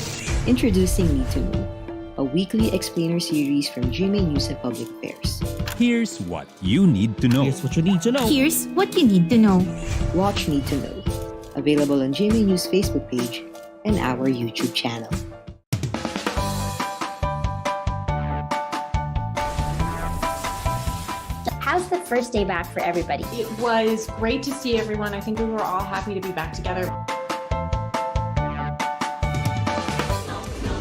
Introducing Need to Know, a weekly explainer series from GMA News and Public Affairs. Here's what you need to know. Here's what you need to know. Here's what you need to know. Watch Need to Know, available on GMA News Facebook page and our YouTube channel. How's the first day back for everybody? It was great to see everyone. I think we were all happy to be back together.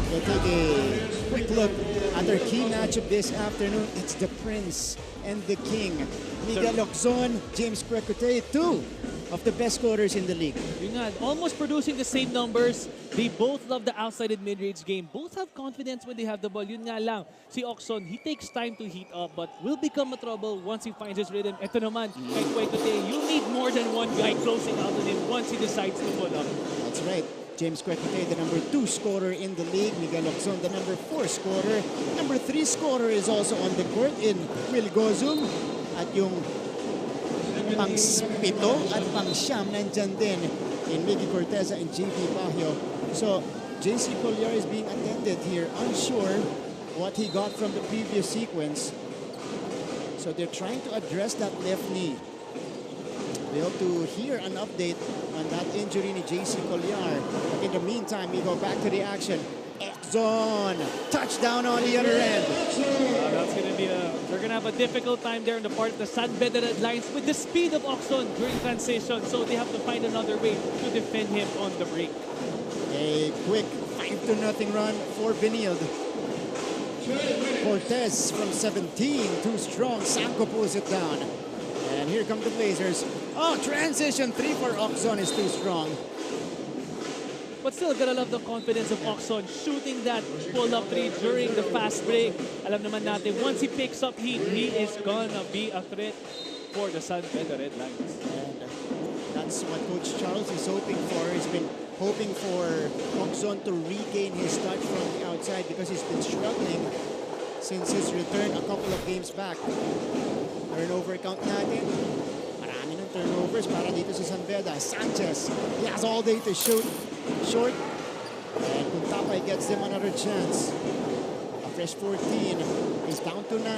We'll take a quick look at our key matchup this afternoon. It's the Prince and the King. Miguel Loczon, James Quecote, two of the best scorers in the league. Yun nga, almost producing the same numbers. They both love the outside and mid-range game. Both have confidence when they have the ball. Yun nga lang, si Oxon, he takes time to heat up but will become a trouble once he finds his rhythm. Ito naman, kay Quecote, you need more than one guy closing out on him once he decides to pull up. That's right. James Quecote, the number 2 scorer in the league. Miguel Loczon, the number 4 scorer. Number 3 scorer is also on the court in Will Gozum. At yung pang-pito at pang-siyam nandyan din in Miggy Corteza and JP Bahio. So, JC Collier is being attended here. Unsure what he got from the previous sequence. So they're trying to address that left knee. We hope to hear an update on that injury ni JC Collier. But in the meantime, we go back to the action. Oxon, touchdown on the other end. That's gonna be they're gonna have a difficult time there on the part of the San Beda Red Lions with the speed of Oxon during transition. So they have to find another way to defend him on the break. A quick 5-0 run for Benilde. Cortez from 17, too strong. Sanko pulls it down. And here come the Blazers. Oh, transition 3 for Oxon is too strong. But still, gotta love the confidence of Oxon shooting that pull-up 3 during the fast break. Alam naman natin, once he picks up heat, he is gonna be a threat for the San Beda Red Lions. And that's what Coach Charles is hoping for. He's been hoping for Oxon to regain his touch from the outside because he's been struggling since his return a couple of games back. Turnover count natin. Marami ng turnovers para dito sa San Beda. Sanchez, he has all day to shoot. Short. And Kuntapay gets them another chance. A fresh 14 is down to 9.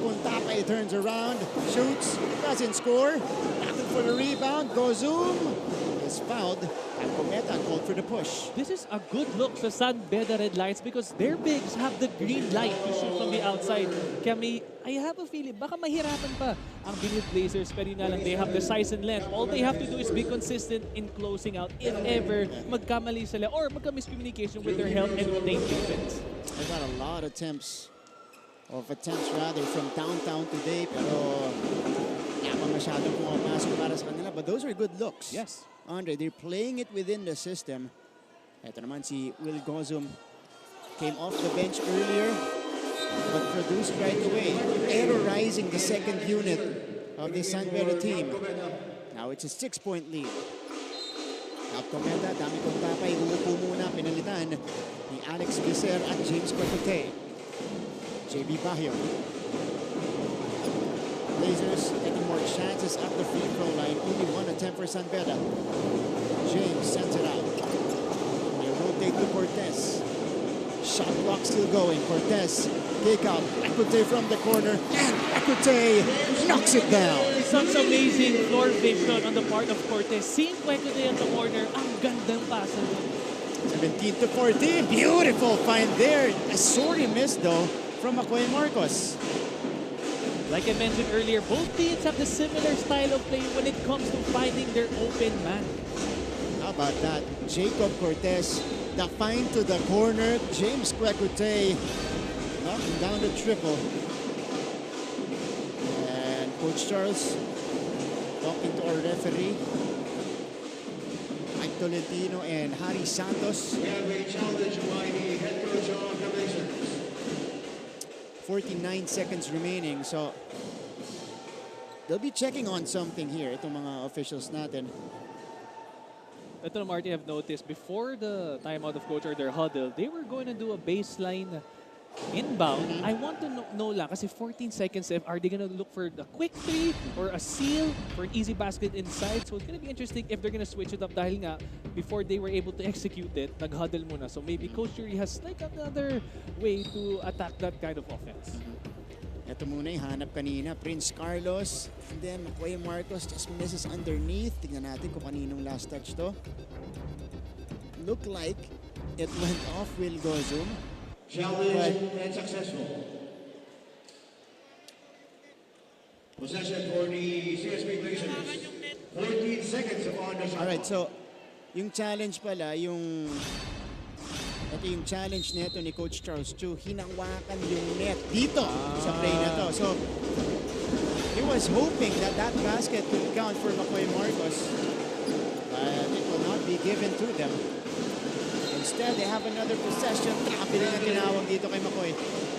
Kuntapay turns around, shoots, doesn't score. Battle for the rebound. Gozum is fouled. And Cometa called for the push. This is a good look sa San Beda Red Lions because their bigs have the green light to shoot from the outside. Kaya I have a feeling, baka mahirapan pa ang Benilde Blazers, pero yun nga lang, they have the size and length. All they have to do is be consistent in closing out if ever magkamali sila or magka-miscommunication with their help and rotate defense. They've got a lot of attempts from downtown today, pero wala pa masyadong pumapasok para sa kanila. But those are good looks. Yes. Andre, they're playing it within the system. Ito naman si Will Gozum. Came off the bench earlier, but produced right away, terrorizing the second unit of the San Beda team. Now it's a 6-point lead. Out Cometa, dami kong tapay, umupo muna, pinalitan ni Alex Vicer at James Quecote. JB Bahio. Blazers taking more chances at the free throw line. Only one attempt for San Beda. James sends it out. They rotate to Cortez. Shot clock still going. Cortez, kick out. Quecote from the corner. And Quecote knocks it down. Such amazing floor vision on the part of Cortez. Seeing Quecote at the corner, ang gandang pasa. 17-14. Beautiful find there. A sorry miss though from Makoy Marcos. Like I mentioned earlier, both teams have the similar style of play when it comes to finding their open man. How about that? Jacob Cortez, the find to the corner. James Quecote knocking down the triple. And Coach Charles talking to our referee, Mike Tolentino and Harry Santos. We have a challenge by the head coach of the Blazers. 49 seconds remaining, so they'll be checking on something here, itong mga officials natin. Ito na, Marty, I've noticed before the timeout of coach or their huddle, they were going to do a baseline inbound. I want to know lang, kasi 14 seconds left, are they going to look for the quick 3 or a seal for an easy basket inside? So it's going to be interesting if they're going to switch it up dahil nga, before they were able to execute it, nag-huddle muna. So maybe Coach Yuri has like another way to attack that kind of offense. Ito muna yung hanap kanina, Prince Carlos. And then Makoy Marcos just misses underneath. Tignan natin kung kaninong last touch to. Looked like it went off Will Gozum. Challenge and successful. Possession for the CSB Blazers. 14 seconds upon the shot. Alright, so yung challenge pala, yung Ito yung challenge neto ni Coach Charles Chu. Hinawakan yung net dito sa play na to. So, he was hoping that that basket could count for McCoy Marcos. But it will not be given to them. Instead, they have another possession. Grabe rin ang tinawag dito kay McCoy.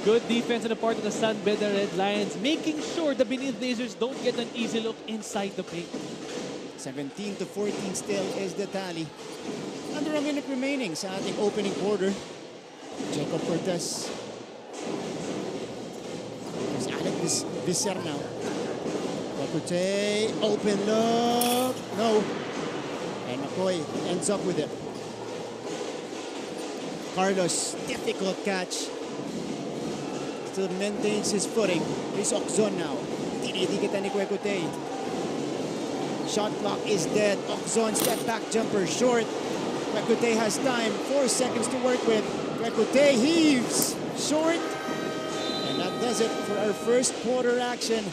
Good defense on the part of the San Beda Red Lions, making sure the Benilde Blazers don't get an easy look inside the paint. 17-14 still is the tally. Under a minute remaining sa ating opening quarter. Jacob Cortez. There's Alec Visser now. Bakute, open look. No. And McCoy ends up with it. Carlos, difficult catch. Still maintains his footing. Chris Oxon now. Tinidikitan ni Kwekute. Shot clock is dead. Oxon step back jumper short. Kwekute has time. 4 seconds to work with. Kwekute heaves. Short. And that does it for our first quarter action.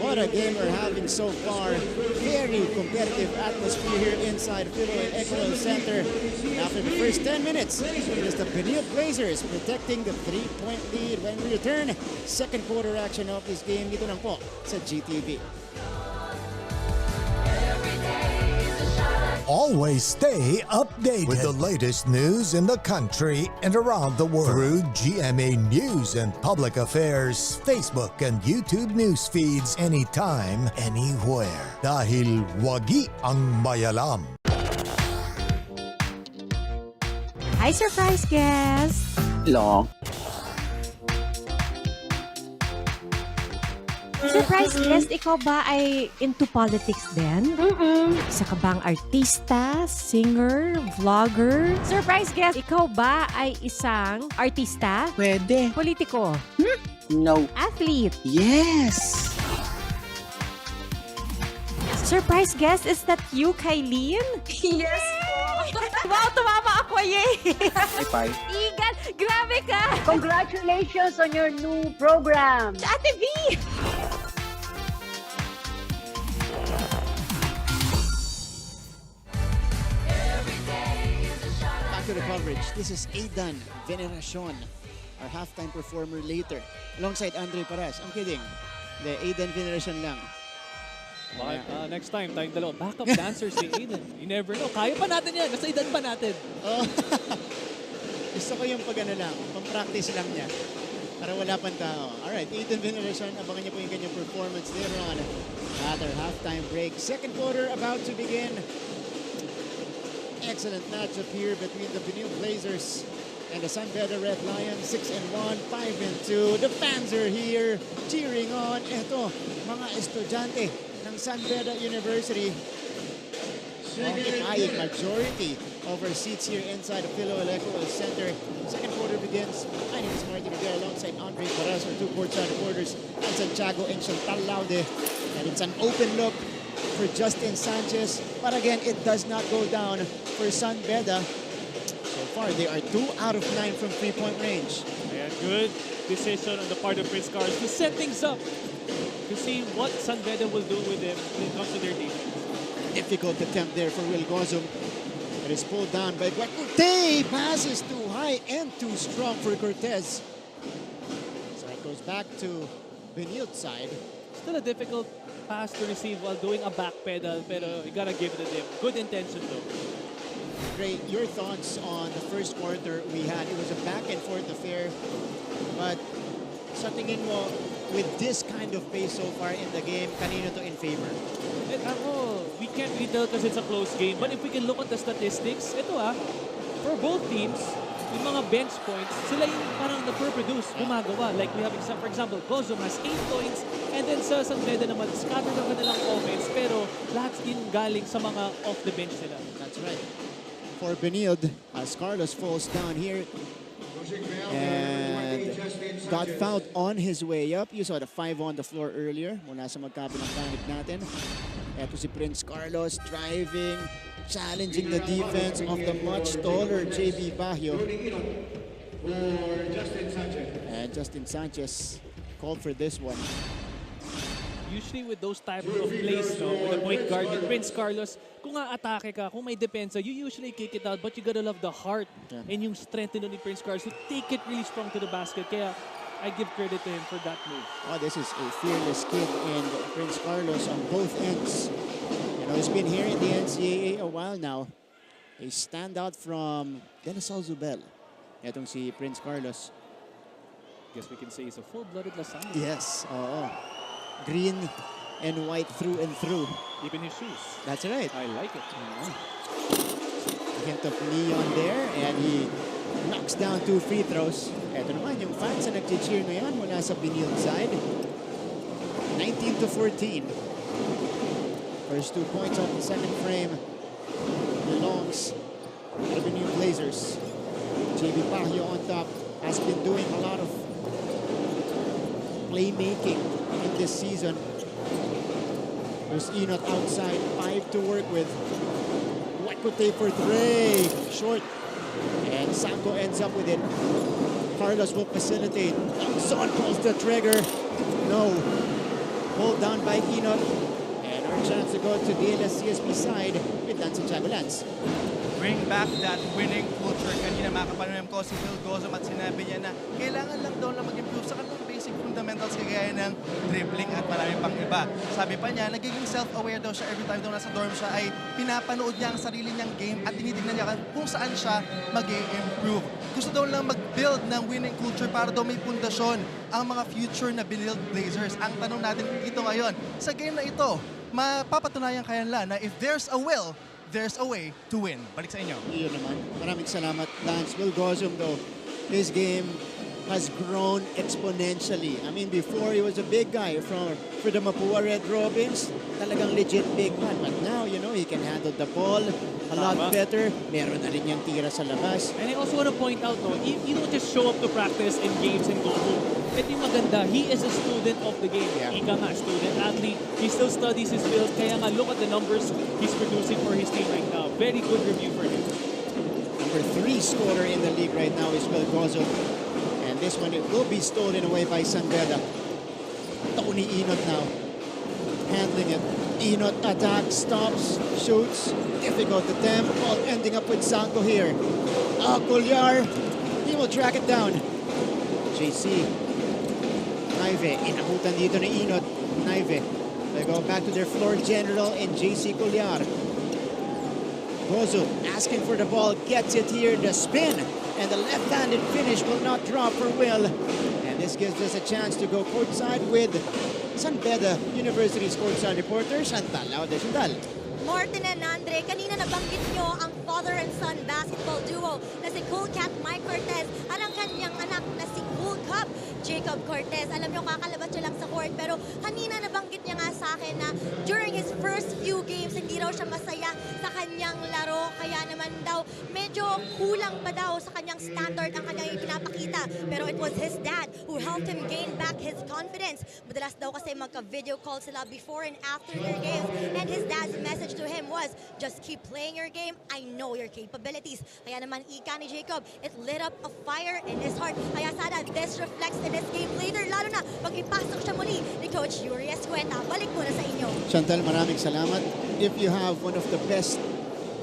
What a game we're having so far. Very competitive atmosphere here inside Philadelphia Equal Center. After the first 10 minutes, it is the Benilde Blazers protecting the 3-point lead. When we return, second quarter action of this game dito lang po sa GTV. Always stay updated with the latest news in the country and around the world through GMA News and Public Affairs Facebook and YouTube news feeds anytime, anywhere. Dahil wagi ang mayalam. Hi, surprise guest! Long. Surprise guest, ikaw ba ay into politics din? Isa ka bang artista, singer, vlogger? Surprise guest, ikaw ba ay isang artista? Pwede. Politiko? No. Athlete? Yes! Surprise guest, is that you, Kylene? Yes po! Wow, tumama ako, yay! Bye. Igan, grabe ka! Congratulations on your new program! Ate V! Back to the coverage. This is Aidan Veneracion, our halftime performer later, alongside Andre Paras. I'm kidding. The Aidan Veneracion lang. Next time, tayong dalawa. Backup dancers si Aiden. You never know. Kaya pa natin yan. Nasa edad pa natin. Oh. Gusto ko yung pag-ano lang, pang-practice lang niya. Para wala pang tao. Alright, Aiden Veneracion, abangan niyo po yung kanyang performance later on at our halftime break. Second quarter about to begin. Excellent matchup here between the Benilde Blazers and the San Beda Red Lions. 6-1, 5-2. The fans are here cheering on. Ito, mga estudyante ng San Beda University. Occupying majority of our seats here inside the Philadelphia Equal Center. Second quarter begins. My name is Martin Rivera alongside Andre Paras, our two courtside reporters, and Santiago and Chantal Laude. And it's an open look for Justin Sanchez. But again, it does not go down for San Beda. So far, they are 2 out of 9 from 3-point range. Ayan, good decision on the part of Prince Carlos to set things up to see what San Beda will do with them when it comes to their defense. Difficult attempt there for Will Gozum. It is pulled down by Cortez. Pass is too high and too strong for Cortez. So it goes back to Benilde side. Still a difficult pass to receive while doing a back pedal, pero you gotta give it to them. Good intention though. Great. Your thoughts on the first quarter we had? It was a back and forth affair. But sa tingin mo, with this kind of pace so far in the game, kanino to in favor? We can't really tell because it's a close game. But if we can look at the statistics, ito for both teams, yung mga bench points, sila yung parang na-produce, gumagawa. Like we have, for example, Gozum has 8 points, and then sa San Beda naman, scattered ang kanilang offense, pero lahat din galing sa mga off-the-bench nila. That's right. For Benilde, as Carlos falls down here, and got fouled on his way up. You saw the 5 on the floor earlier mula sa magkabilang panig natin. Eto si Prince Carlos driving, challenging the defense of the much taller JB Bajo. And Justin Sanchez called for this one. Usually with those type of plays, no, with the point guard, with Prince Carlos, kung aatake ka, kung may depensa, you usually kick it out, but you gotta love the heart and yung strength ni Prince Carlos to take it really strong to the basket. Kaya I give credit to him for that move. Oh, this is a fearless kid, and Prince Carlos on both ends. You know, he's been here in the NCAA a while now. A standout from Denisol Zubel. Itong si Prince Carlos. Guess we can say he's a full-blooded Lasano. Yes, oo. Green and white through and through. Even his shoes. That's right. I like it. Hint of neon there, and he knocks down 2 free throws. Ito naman yung fans na nag-cheer ngayon mula sa Benilde side. 19-14. First 2 points of the second frame belongs to the Benilde Blazers. JB Pahio on top has been doing a lot of playmaking in this season. There's Enot outside, 5 to work with. Wakote for 3, short. And Sanko ends up with it. Carlos will facilitate. Son pulls the trigger. No. Pulled down by Enot. And our chance to go to the LSCSB side with Dancing Chamberlains. Bring back that winning culture. Kanina makapanood ko si Phil Gozum at sinabi niya na kailangan lang daw na mag-improve sa kanilang basic fundamentals kagaya ng dribbling at marami pang iba. Sabi pa niya, nagiging self-aware daw siya every time daw nasa dorm siya ay pinapanood niya ang sarili niyang game at tinitignan niya kung saan siya mag-improve. Gusto daw lang mag-build ng winning culture para daw may pundasyon ang mga future na Benilde Blazers. Ang tanong natin dito ngayon, sa game na ito, mapapatunayan kaya nila na if there's a will, there's a way to win. Balik sa inyo. Iyon naman. Maraming salamat, Lance. Will Gozum, though, his game has grown exponentially. I mean, before he was a big guy for the Mapua Red Robins, talagang legit big man. But now, you know, he can handle the ball a lot better. Meron na rin niyang tira sa labas. And I also want to point out, no, you don't just show up to practice in games and go home. Ito yung maganda, he is a student of the game. Ika nga, student athlete. He still studies his field. Kaya nga, look at the numbers he's producing for his team right now. Very good review for him. Number 3 scorer in the league right now is Will Gozum. And this one, it will be stolen away by San Beda. Tony Enot now. Handling it. Enot attacks, stops, shoots. Difficult attempt. All ending up with Sanko here. Cuellar. He will track it down. JC. Naive. Inabutan dito ni Enot. Naive. They go back to their floor general in JC Cuellar. Gozum asking for the ball. Gets it here. The spin. And the left-handed finish will not drop for Will. And this gives us a chance to go courtside with San Beda University's courtside reporter, Chantal Laudesundal. Martin and Andre, kanina nabanggit nyo ang father and son basketball duo na si Cool Cat Mike Cortez at ang kanyang anak na si Cool Cup Jacob Cortez. Alam nyo, kakalabat siya lang sa court, pero kanina nabanggit niya nga sa akin na during his first few games, hindi raw siya masaya sa kanyang laro. Kaya naman daw, medyo kulang pa daw sa kanyang standard ang kanyang ipinapakita. Pero it was his dad who helped him gain back his confidence. Madalas daw kasi magka-video call sila before and after their games. And his dad's message to him was, just keep playing your game. I know your capabilities. Kaya naman, ika ni Jacob, it lit up a fire in his heart. Kaya sana this reflects in this game later, lalo na pag ipasok siya muli ni Coach Yuri Escueta. Balik muna sa inyo. Chantal, maraming salamat. If you have one of the best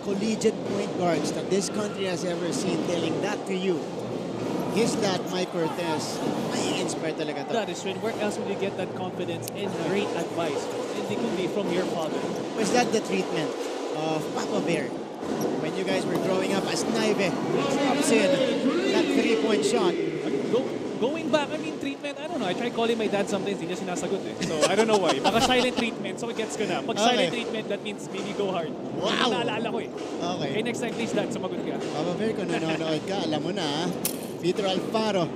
collegiate point guards that this country has ever seen telling that to you, his dad, Mike Cortez, ay inspired talaga to. That is right. Where else would you get that confidence and great advice? And it could be from your father. Was that the treatment of Papa Bear when you guys were growing up as Naive drops in that 3-point shot? Going back, I mean, treatment, I don't know. I try calling my dad sometimes, hindi niya sinasagot eh. So, I don't know why. Baka silent treatment, so gets ko na. Pag silent treatment, that means maybe go hard. Wow! Naalala ko eh. Okay. Okay, next time please, dad, sumagot ka. Papa Bear, kung nanonood ka, alam mo na, Peter Alfaro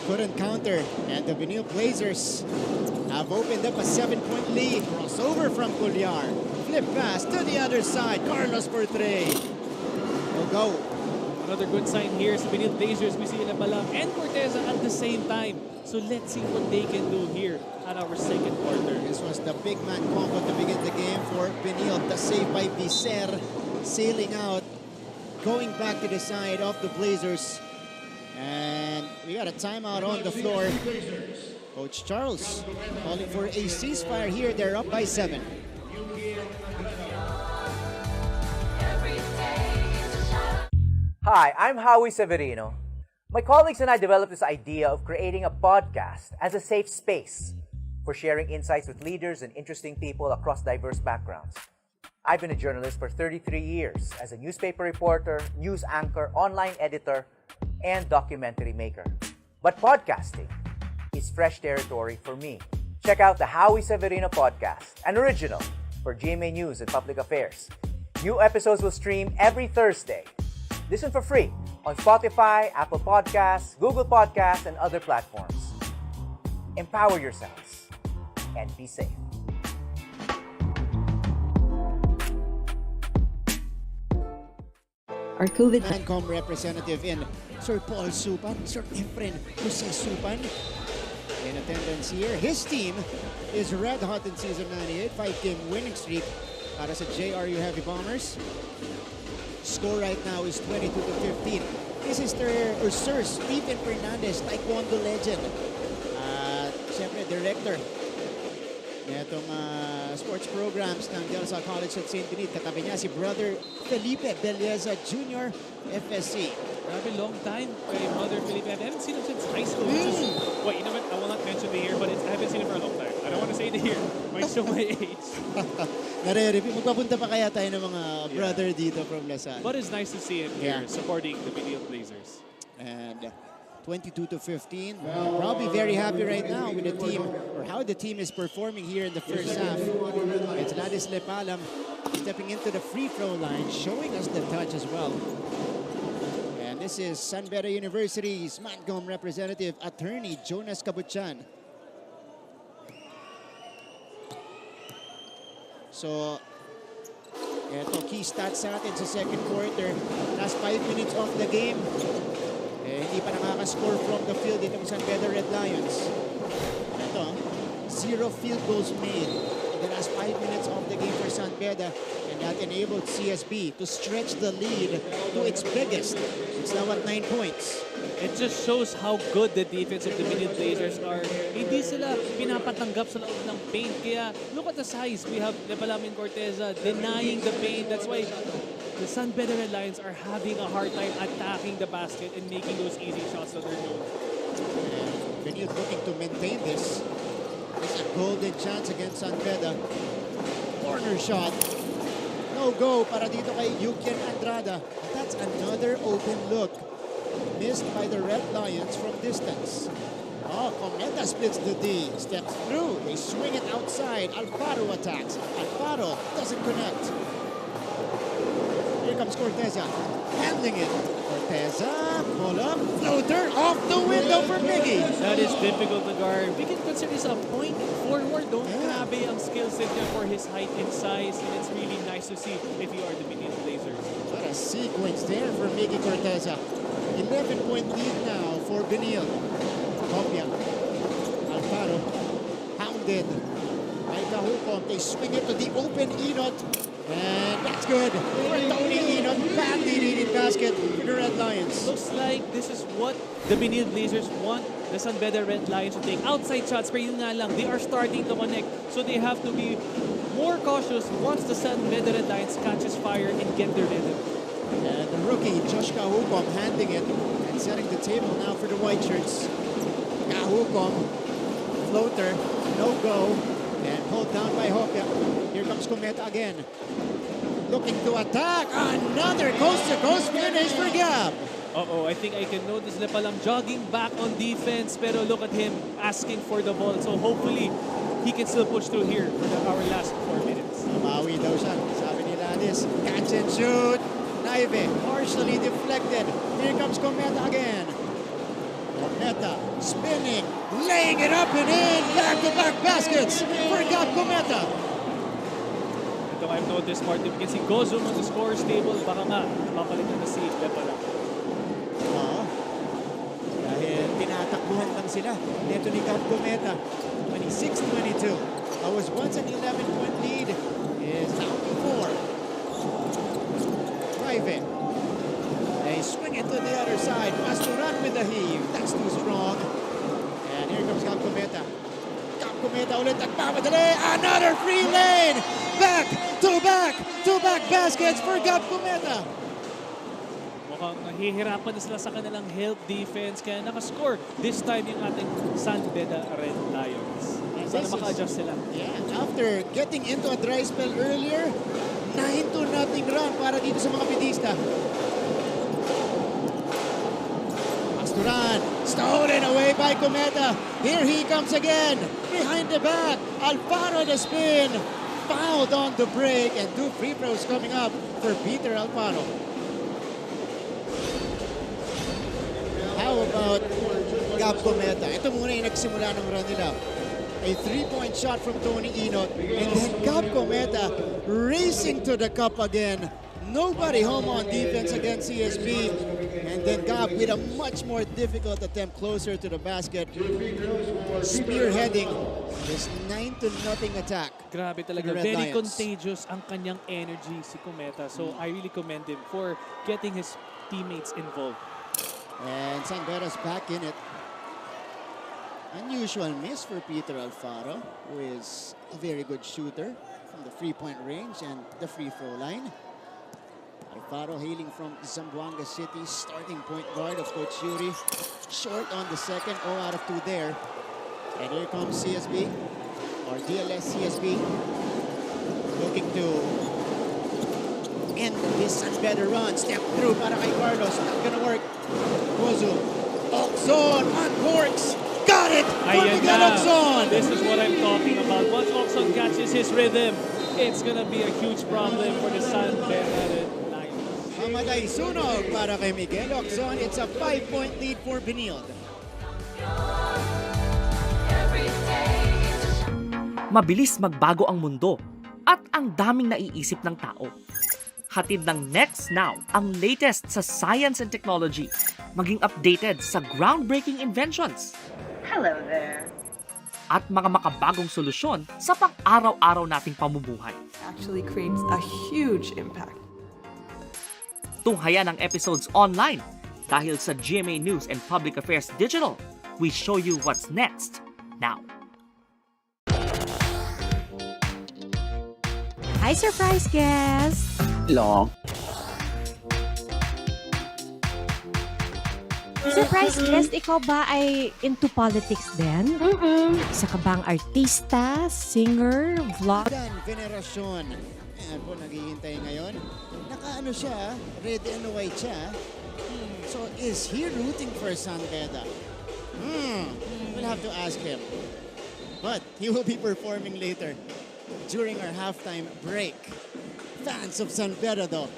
couldn't counter. And the Benilde Blazers have opened up a 7-point lead. Crossover from Cuellar. Flip pass to the other side. Carlos for 3. We'll go. Another good sign here sa Benilde Blazers. We see Balam and Cortez at the same time. So let's see what they can do here at our second quarter. This was the big man combo to begin the game for Benilde. The save by Vicer, sailing out, going back to the side of the Blazers. And we got a timeout on the floor. Coach Charles calling for a ceasefire here. They're up by 7. Hi, I'm Howie Severino. My colleagues and I developed this idea of creating a podcast as a safe space for sharing insights with leaders and interesting people across diverse backgrounds. I've been a journalist for 33 years as a newspaper reporter, news anchor, online editor, and documentary maker. But podcasting is fresh territory for me. Check out the Howie Severino podcast, an original for GMA News and Public Affairs. New episodes will stream every Thursday. Listen for free on Spotify, Apple Podcasts, Google Podcasts, and other platforms. Empower yourselves and be safe. Our COVID NCAA representative in Sir Paul Supan, Sir Efren Jose Supan. In attendance here, his team is red hot in season 98, 5-game winning streak para sa JRU Heavy Bombers. Score right now is 22-15. This is Sir Stephen Fernandez, Taekwondo legend. Siyempre, director itong sports programs ng Del Salle College of St. Benilde. Katabi niya si Brother Felipe Beleza Jr., FSC. Grabe, long time kay Brother Felipe. I haven't seen him since high school. Wait, you know what? I will not mention the year, but I haven't seen him for a long time. I don't want to say the year. Might show my age. Nare-review. Magpapunta pa kaya tayo ng mga brother dito from Lasal. But it's nice to see him here supporting the Benilde Blazers. And 22-15. Probably very happy right now with the team or how the team is performing here in the first half. It's Ladis Lepalam stepping into the free throw line, showing us the touch as well. And this is San Beda University's Mangom representative, attorney Jonas Cabuchan. So, eto key stats sa atin sa second quarter. Last 5 minutes of the game. Hindi pa nakaka-score from the field itong San Beda Red Lions. Ito, 0 field goals made in the last 5 minutes of the game for San Beda, and that enabled CSB to stretch the lead to its biggest. It's now at 9 points. It just shows how good the defense of the Benilde Blazers are. Hindi sila pinapatanggap sa loob ng paint. Kaya look at the size. We have Lebalamin Corteza denying the paint. That's why the San Beda Red Lions are having a hard time attacking the basket and making those easy shots that they're doing. Benilde looking to maintain this. It's a golden chance against San Beda. Corner shot. No go para dito kay Yukian Andrada. That's another open look. Missed by the Red Lions from distance. Oh, Cometa splits the D. Steps through. They swing it outside. Alfaro attacks. Alfaro doesn't connect. Here comes Corteza, handling it. Corteza, pull up, floater, off the window for Miggy. That is difficult to guard. We can consider this a point forward, though. Grabe ang skill set niya for his height and size, and it's really nice to see if you are the Benilde Blazers. What a sequence there for Miggy Corteza. 11-point lead now for Benilde. Kopia, Alfaro, hounded by Kahukom. They swing it to the open Enot. And that's good for Tony Enot. Badly needed basket for the Red Lions. Looks like this is what the Benilde Blazers want the San Beda Red Lions to take. Outside shots, pero yun nga lang, they are starting to connect. So they have to be more cautious once the San Beda Red Lions catches fire and get their rhythm. And the rookie, Josh Kahukom, handling it and setting the table now for the white shirts. Kahukom, floater, no go, and pulled down by Hopia. Here comes Cometa again. Looking to attack. Another coast-to-coast finish for Gab. Uh-oh, I think I can notice Lepalam jogging back on defense, pero look at him asking for the ball. So hopefully, he can still push through here for our last 4 minutes. Maui daw siya. Sabi ni Ladis, catch and shoot. Naive, partially deflected. Here comes Cometa again. Cometa spinning, laying it up and in. Back-to-back baskets for Gab Cometa. Ito I've noticed, Martin, we can see Gozum on the scorer's table. Baka nga, mapalit na si Lepalam. Oo. Dahil tinatakbuhan lang sila. Dito ni Gab Cometa. 26-22. That was once an 11-point lead. Is now 4. Private. They swing it to the other side. Wants to run with the heave. That's too strong. And here comes Gab Cometa. Gab Cometa ulit nagpapadali. Another free lane. Back-to-back baskets for Gab Cometa. Mukhang nahihirapan na sila sa kanilang help defense kaya nakascore this time yung ating San Beda Red Lions. Sana maka-adjust sila. Yeah, after getting into a dry spell earlier, 9-0 run para dito sa mga Bedista. Pasturan, stolen away by Cometa. Here he comes again, behind the back. Alfaro the spin, fouled on the break, and 2 free throws coming up for Peter Alfaro. How about Gab Cometa? Ito muna yung nagsimula ng run nila. A 3-point shot from Tony Inot, and then Gab Cometa racing to the cup again. Nobody home on defense against CSB, and then Gab with a much more difficult attempt closer to the basket, spearheading this 9-0 attack. Grabe talaga, very contagious ang kanyang energy si Cometa. So I really commend him for getting his teammates involved. And San Beda's back in it. Unusual miss for Peter Alfaro, who is a very good shooter from the three-point range and the free throw line. Alfaro hailing from Zamboanga City, starting point guard of Coach Yuri. Short on the second, 0 out of 2 there. And here comes CSB, or DLS CSB, looking to end this San Beda run. Step through para kay Carlos, not gonna work. Kozu, Oxon on Corks. Got it! Ayan na. Oxon. This is what I'm talking about. Once Oxon catches his rhythm, it's gonna be a huge problem for the San Beda Red Lions. Mamatay sunog para kay Miguel Oxon. It's a 5-point lead for Benilde. Mabilis magbago ang mundo at ang daming naiisip ng tao. Hatid ng Next Now ang latest sa science and technology, maging updated sa groundbreaking inventions. Hello there. At mga makabagong solusyon sa pang-araw-araw nating pamumuhay. Actually creates a huge impact. Tunghayan ang episodes online dahil sa GMA News and Public Affairs Digital. We show you what's next now. Hi, surprise guest! Long. Surprise guest, ikaw ba ay into politics din? Isa ka bang artista, singer, vlog? Venerasyon. Ayan po, naghihintay ngayon. Nakaano siya, red and white siya. So is he rooting for San Beda? We'll have to ask him. But he will be performing later during our halftime break. Fans of San Beda though,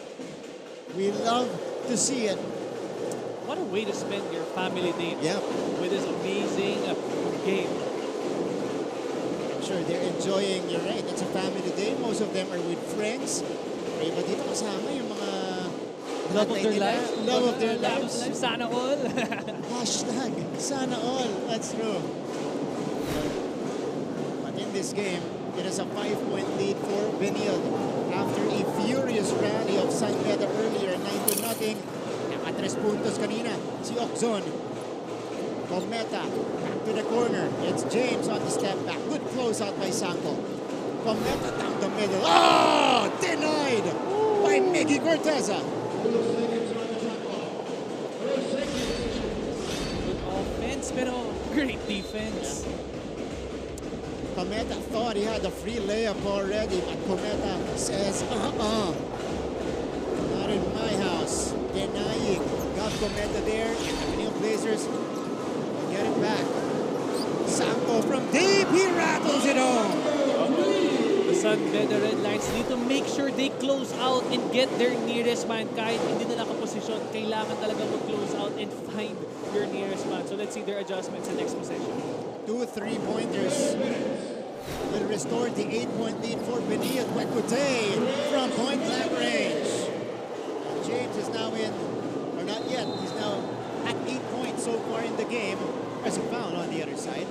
we love to see it. What a way to spend your family day with this amazing game. I'm sure they're enjoying, you're right, it's a family day. Most of them are with friends. May iba dito kasama yung mga love of their lives. Love of their lives. Sana all. Hashtag, sana all. That's true. But in this game, it is a 5-point lead for Benilde. After a furious rally of San Beda earlier, 9-0. Naka-3 puntos kanina, si Oxon. Cometa, back to the corner. It's James on the step back. Good closeout by Sanko. Cometa down the middle. Oh! Denied by Miggy Corteza. Good offense, pero great defense. Cometa thought he had a free layup already, but Cometa says, not in my house. Denying. Got Cometa there, and the Benilde Blazers will get it back. Sanko from deep, he rattles it home. The San Beda Red Lions need to make sure they close out and get their nearest man. Kahit hindi na nakaposisyon, kailangan talaga mag-close out and find your nearest man. So let's see their adjustments in next possession. 2 3-pointers will restore the 8-point lead for Benilde. Kwekute from point-blank range. James is now in, or not yet, he's now at 8 points so far in the game. There's a foul on the other side.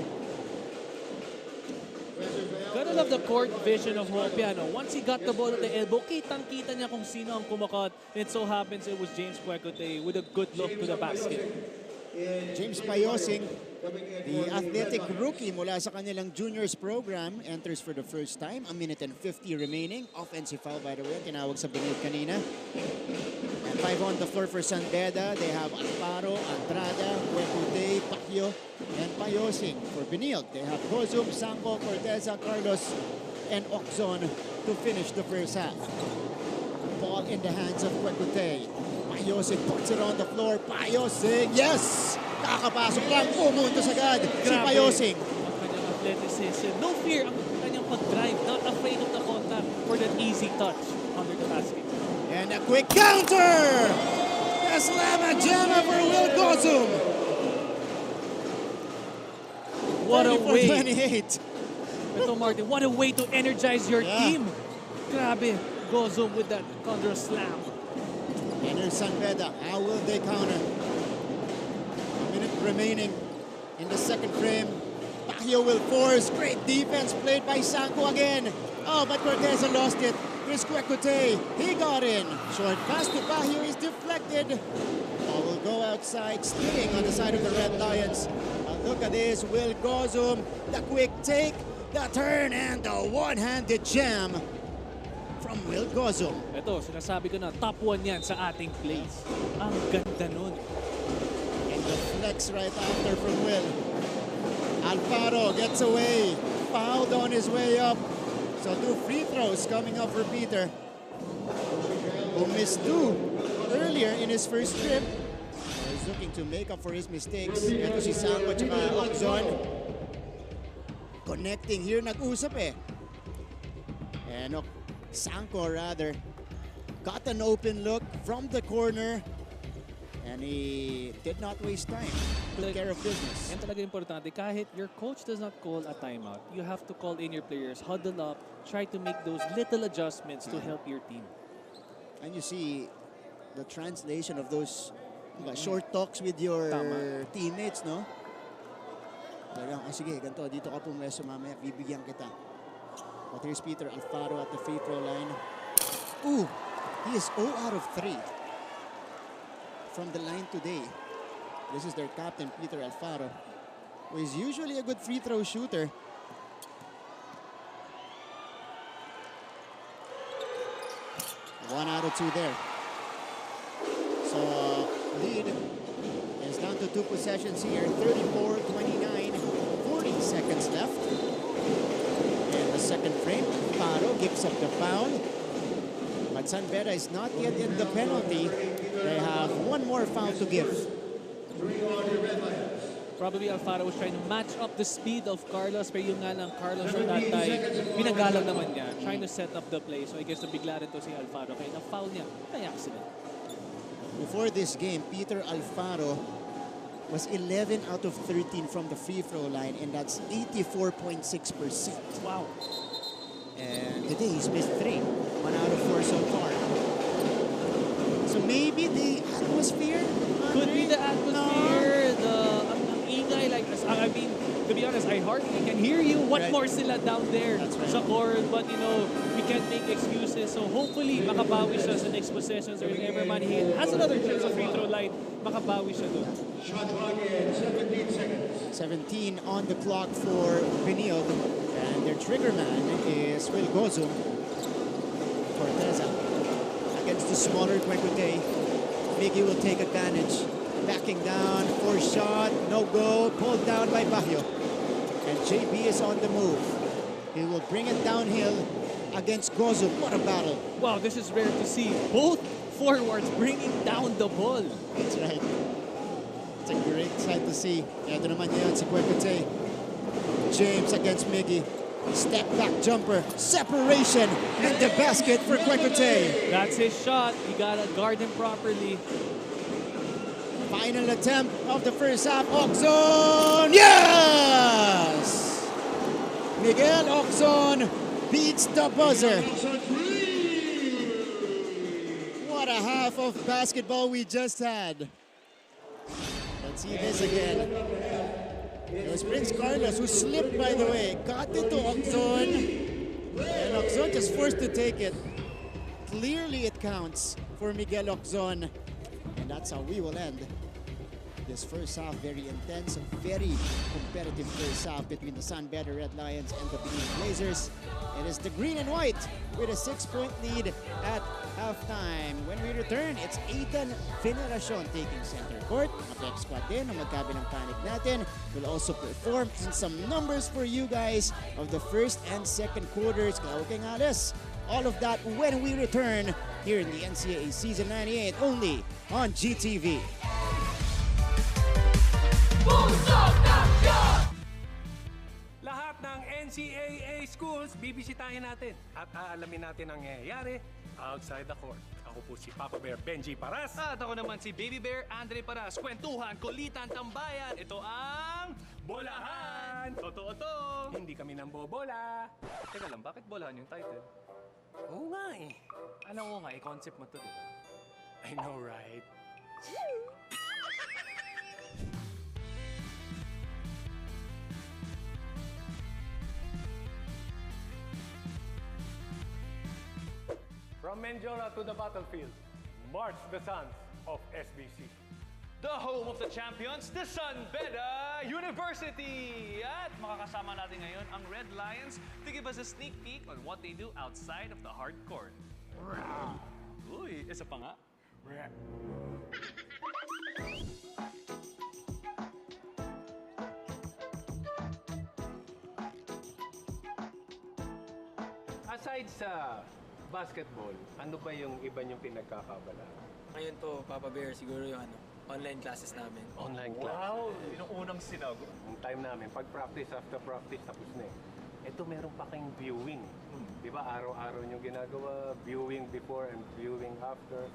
Gotta love the court vision of Hopiano. Once he got the ball at the elbow, kitang-kita niya kung sino ang kumakat. It so happens it was James Kwekute with a good look to the basket. James Payosing The athletic rookie mula sa kanilang juniors program enters for the first time. 1 minute and 50 remaining. Offensive foul, by the way, tinawag sa Benilde kanina. And 5 on the floor for San Beda. They have Alfaro, Andrada, Huepude, Pacquiao, and Payosing. For Benilde, they have Gozum, Sanko, Corteza, Carlos, and Oxon to finish the first half. Ball in the hands of Huepude. Payosing puts it on the floor. Payosing, yes! Kakapasok lang, pumuntos agad si Payosing. Ang kanyang athleticism. No fear ang kanyang pag-drive. Not afraid of the contact for that easy touch under the basket. And a quick counter! The slamma jamma for Will Gozum. What a way. 28. Ito, Martin, what a way to energize your team. Grabe, Gozum with that counter slam. And here's San Beda. How will they counter? Remaining in the second frame. Pacquiao will force. Great defense played by Sanko again. Oh, but Corteza lost it. Here's Huepude. He got in. Short pass to Pacquiao is deflected. Ball will go outside, staying on the side of the Red Lions. Look at this. Will Gozum. The quick take, the turn, and the one-handed jam from Will Gozum. Ito, sinasabi ko na, top 1 yan sa ating plays. Ang ganda nun. The flex right after from Will. Alfaro gets away. Fouled on his way up. So 2 free throws coming up for Peter, who missed 2 earlier in his first trip. He's looking to make up for his mistakes. Ito si Sanko at Oxon. Connecting here, nag-usap eh. And Sanko rather got an open look from the corner. And he did not waste time. Took care of business. Yan talaga importante. Kahit your coach does not call a timeout, you have to call in your players, huddle up, try to make those little adjustments to help your team. And you see the translation of those short talks with your teammates, no? Talagang, sige, ganito, dito ka pumweso mamaya, bibigyan kita. But here's Peter Alfaro at the free throw line. Ooh, he is 0 out of 3. From the line today. This is their captain, Peter Alfaro, who is usually a good free throw shooter. One out of 2 there. So lead is down to 2 possessions here. 34-29, 40 seconds left. And the second frame, Alfaro gives up the foul. But San Beda is not yet in the penalty. They have 1 more foul to give. Probably Alfaro was trying to match up the speed of Carlos, pero yung nga lang Carlos at that time, pinagalang naman niya, trying to set up the play. So I guess nabigla rin to si Alfaro, kaya na-foul niya by accident. Before this game, Peter Alfaro was 11 out of 13 from the free throw line, and that's 84.6%. Wow. And today he's missed 3. 1 out of 4 so far. So maybe the atmosphere? Could be the atmosphere, ang ingay, like, I mean, to be honest, I hardly can hear you. What more sila down there sa court? But, you know, we can't make excuses. So hopefully, makabawi siya sa next possessions or if ever man he has another chance sa free throw line, makabawi siya doon. Shot clock in 17 seconds. 17 on the clock for Benilde. And their trigger man is Will Gozum. Corteza against the smaller Huepude. Miggy will take advantage. Backing down, 4 shot, no go, pulled down by Pacquiao. And JB is on the move. He will bring it downhill against Gozum. What a battle. Wow, this is rare to see. Both forwards bringing down the ball. That's right. It's a great sight to see. Ito naman yan si Huepude. James against Miggy. Step back jumper, separation, and the basket for Huepude. That's his shot. You gotta guard him properly. Final attempt of the first half. Oxon, yes! Miguel Oxon beats the buzzer. What a half of basketball we just had. Let's see this again. It was Prince Carlos who slipped, by the way. Got it to Oxon. And Oxon just forced to take it. Clearly it counts for Miguel Oxon. And that's how we will end this first half. Very intense, very competitive first half between the San Beda Red Lions and the Benilde Blazers. It is the green and white with a 6-point lead at halftime. When we return, it's Aidan Veneracion taking center court. Mga Pep Squad din ang magkabilang panig natin will also perform and some numbers for you guys of the first and second quarters. Kaya huwag kayong alis. All of that when we return here in the NCAA Season 98 only on GTV. Lahat ng NCAA schools bibisitahin natin at aalamin natin ang nangyayari outside the court. Ako po si Papa Bear Benji Paras. At ako naman si Baby Bear Andre Paras. Kwentuhan, kulitan, tambayan. Ito ang Bolahan! Totoo to! Hindi kami nang bobola. Teka lang, bakit Bolahan yung title? Oo nga eh. Ano nga, concept mo to, di ba? I know, right? From Menjola to the battlefield, march the sons of SBC. The home of the champions, the San Beda University! At makakasama natin ngayon ang Red Lions to give us a sneak peek on what they do outside of the hard court. Uy, isa pa nga. Aside sa basketball, ano ba yung iba niyong pinagkakabala? Ngayon po, Papa Bear, siguro yung online classes namin. Online class? Wow! Yun ang unang sinago. Yung time namin, pag practice, after practice, tapos na eh. Ito meron pa kayong viewing. Di ba araw-araw nyo ginagawa, viewing before and viewing after.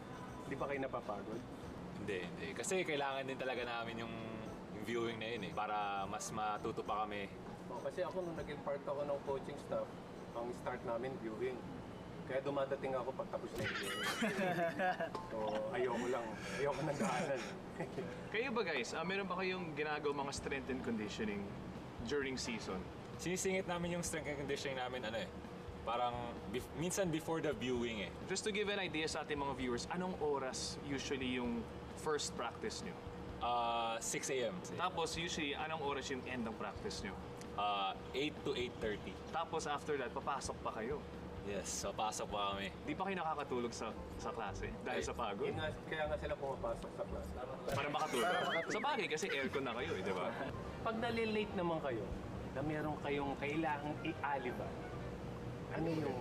Di ba kayo napapagod? Hindi. Kasi kailangan din talaga namin yung viewing na yun eh. Para mas matuto pa kami. Kasi ako nung naging part ako ng coaching staff, ang start namin viewing. Kaya dumadating ako pagtapos na yung viewing. So ayoko nang daanan. Kayo ba guys, meron ba kayong ginagawa mga strength and conditioning during season? Sinisingit namin yung strength and conditioning namin parang minsan before the viewing eh. Just to give an idea sa ating mga viewers, anong oras usually yung first practice nyo? 6 a.m. Tapos usually, anong oras yung end ng practice nyo? 8 to 8:30. Tapos after that, papasok pa kayo? Yes, papasok pa kami. Di pa kayo nakakatulog sa klase dahil sa pagod? Kaya nga sila pumapasok sa class. Para makatulog? Sa bagay, kasi aircon na kayo, di ba? Pag nalilate naman kayo, na meron kayong kailangang i-aliba, ano yung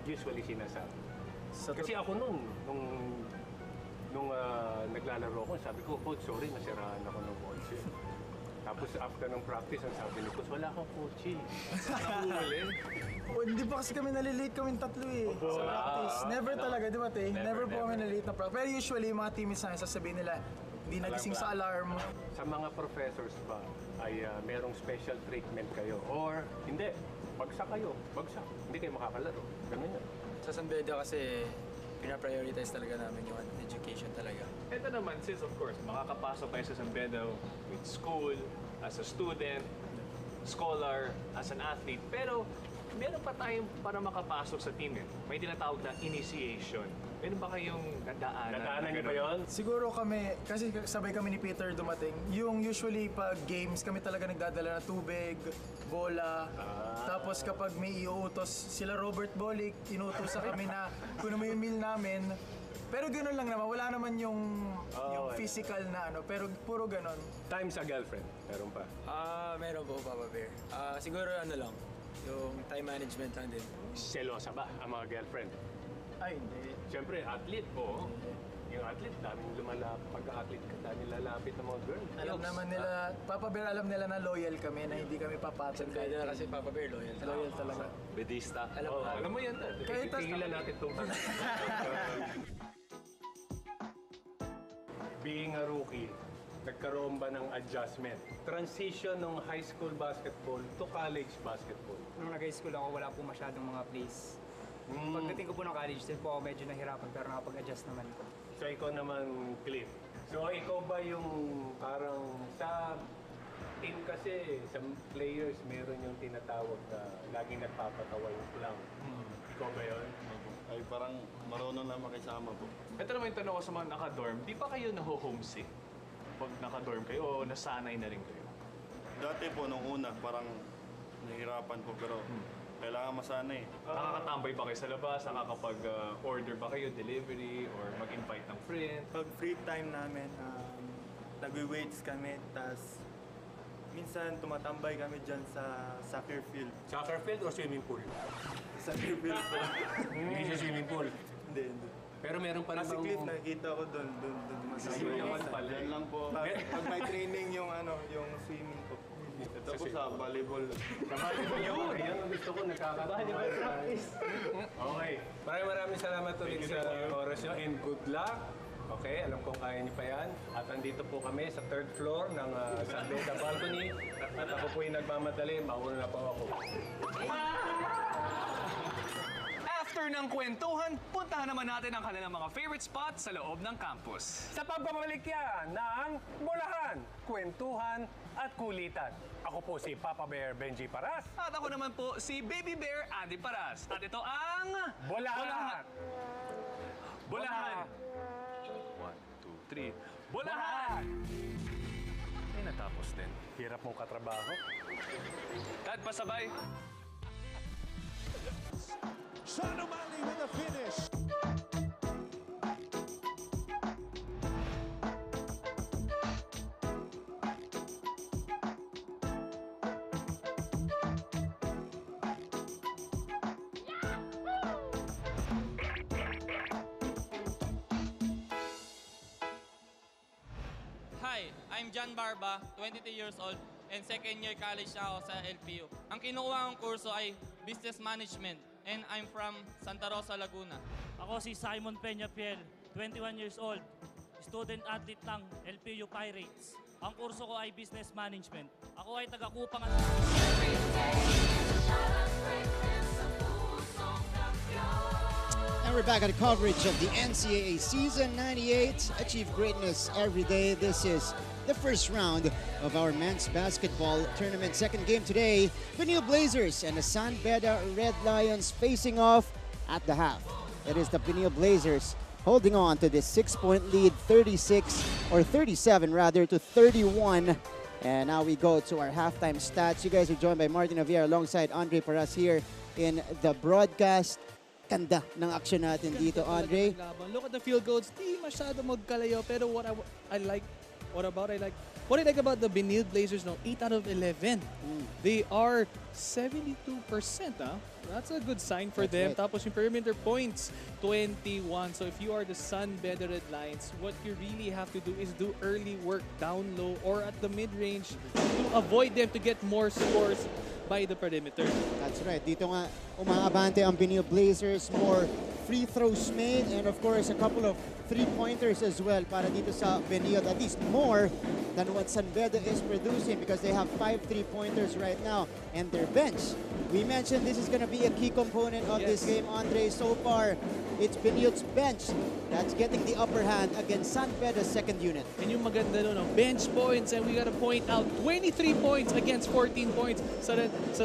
usually sinasabi? Kasi ako nung naglalaro ko, sabi ko, Coach, sorry, nasiraan ako ng kotse. Tapos after ng practice, ang sabi ni Coach, wala kang kotse. Hindi pa kasi kami nalilate kaming tatlo eh sa practice. Never talaga, di ba, Te? Never po kami nalilate na practice. Pero usually, yung mga teammates namin sasabihin nila, hindi nagising sa alarm. Sa mga professors ba, ay merong special treatment kayo? Or hindi, bagsak kayo, bagsak. Hindi kayo makakalaro. Ganun yan. Sa San Beda kasi, pina-prioritize talaga namin yung education talaga. Ito naman, since of course, makakapasok kayo sa San Beda with school, as a student, scholar, as an athlete, pero meron pa tayong para makapasok sa team eh. May tinatawag na initiation. Meron ba kayong nadaanan? Nadaanan niyo ba yun? Siguro kami, kasi sabay kami ni Peter dumating, yung usually pag games, kami talaga nagdadala ng tubig, bola, tapos kapag may iuutos, sila Robert Bolick, inuutos sa kami na kuno mo yung meal namin. Pero gano'n lang naman, wala naman yung physical na pero puro gano'n. Time sa girlfriend, meron pa? Meron po, Papa Bear. Siguro lang, yung time management lang din. Selosa ba ang mga girlfriend? Ay, hindi. Siyempre, athlete po. Yung athlete, daming pag-athlete ka, daming lalapit ng mga girl. Alam naman nila, Papa Bear, alam nila na loyal kami, na hindi kami papatol. Kaya kasi Papa Bear, loyal. Loyal talaga. Bedista. Alam mo yan, tigilan natin itong Being a rookie, nagkaroon ba ng adjustment? Transition ng high school basketball to college basketball? Nung nag-high school ako, wala po masyadong mga plays. Pagdating ko po ng college, din po ako medyo nahirapan pero nakapag-adjust naman ko. So ikaw naman, Cliff. So ikaw ba yung parang sa team kasi, sa players, meron yung tinatawag na laging nagpapatawa yung clown. Ikaw ba yun? Ay parang marunong lang makisama po. Ito naman yung tanong ko sa mga naka-dorm, di ba kayo naho-homesick? pag naka-dorm kayo o nasanay na rin kayo? Dati po, nung una, parang nahihirapan po, pero kailangan masanay. Nakakatambay ba kayo sa labas? Nakakapag-order ba kayo, delivery, or mag-invite ng friend? Pag free time namin, nagwi-weights kami, tas minsan tumatambay kami dyan sa soccer field. Soccer field o swimming pool? Soccer field po. Hindi sa swimming pool. Hindi. Pero meron pa rin Kasi cliff, nakikita ko doon Yan lang po. Pag may training yung swimming po. Ito po sa volleyball. Sa volleyball yun. Yan ang gusto ko, nakakatawa. Okay. Maraming salamat ulit sa oras nyo and good luck. Okay, alam kong kaya niyo pa yan. At andito po kami sa 3rd floor ng San Beda balcony. At ako po yung nagmamadali. Mauna na po ako. After ng kwentuhan, puntahan naman natin ang kanilang mga favorite spots sa loob ng campus. Sa pagbabalik yan ng Bolahan, Kwentuhan at Kulitan. Ako po si Papa Bear Benji Paras. At ako naman po si Baby Bear Andy Paras. At ito ang... Bolahan! Bolahan! 1, 2, 3. Bolahan! Ay, natapos din. Hirap mong katrabaho. Dad, pasabay. Sean O'Malley with the finish. Hi, I'm John Barba, 22 years old, and second year college na ako sa LPU. Ang kinukuha kong kurso ay Business Management, and I'm from Santa Rosa, Laguna. Ako si Simon Peña Piel, 21 years old, student athlete ng LPU Pirates. Ang kurso ko ay Business Management. Ako ay taga-Kupang at... And we're back at the coverage of the NCAA Season 98. Achieve greatness every day. This is the first round of our men's basketball tournament. Second game today, Benilde Blazers and the San Beda Red Lions facing off at the half. It is the Benilde Blazers holding on to this 6-point lead, 37 rather, to 31. And now we go to our halftime stats. You guys are joined by Martin Javier alongside Andre Paras here in the broadcast. Ganda ng action natin dito, Andre. Look at the field goals. Di masyado magkalayo. Pero what I like about the Benilde Blazers, no, 8 out of 11. They are 72%. That's a good sign for them. Right. Tapos yung perimeter points, 21. So if you are the San Beda Red Lions, what you really have to do is do early work down low or at the mid-range to avoid them to get more scores by the perimeter. That's right. Dito nga umaabante ang Benilde Blazers. More free throws made and of course a couple of three-pointers as well para dito sa Benilde. At least more than what San Beda is producing because they have 5 three-pointers right now. And their bench, we mentioned this is going to be a key component of this game, Andre. So far, it's Benilde's bench that's getting the upper hand against San Beda's second unit. And yung maganda no, bench points, and we gotta point out 23 points against 14 points sa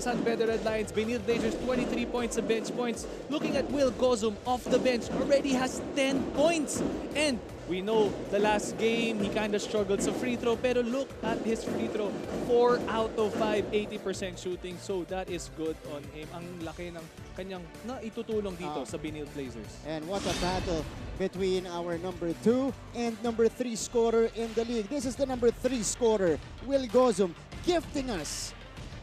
San Beda Red Lions. Benilde Blazers 23 points sa bench points. Looking at Will Gozum off the bench, already has 10 points. And we know the last game, he kind of struggled sa free throw, pero look at his free throw. 4 out of 5, 80% shooting. So that is good on him. Ang laki ng kanyang naitutulong dito sa Benilde Blazers. And what a battle between our number 2 and number 3 scorer in the league. This is the number 3 scorer, Will Gozum, gifting us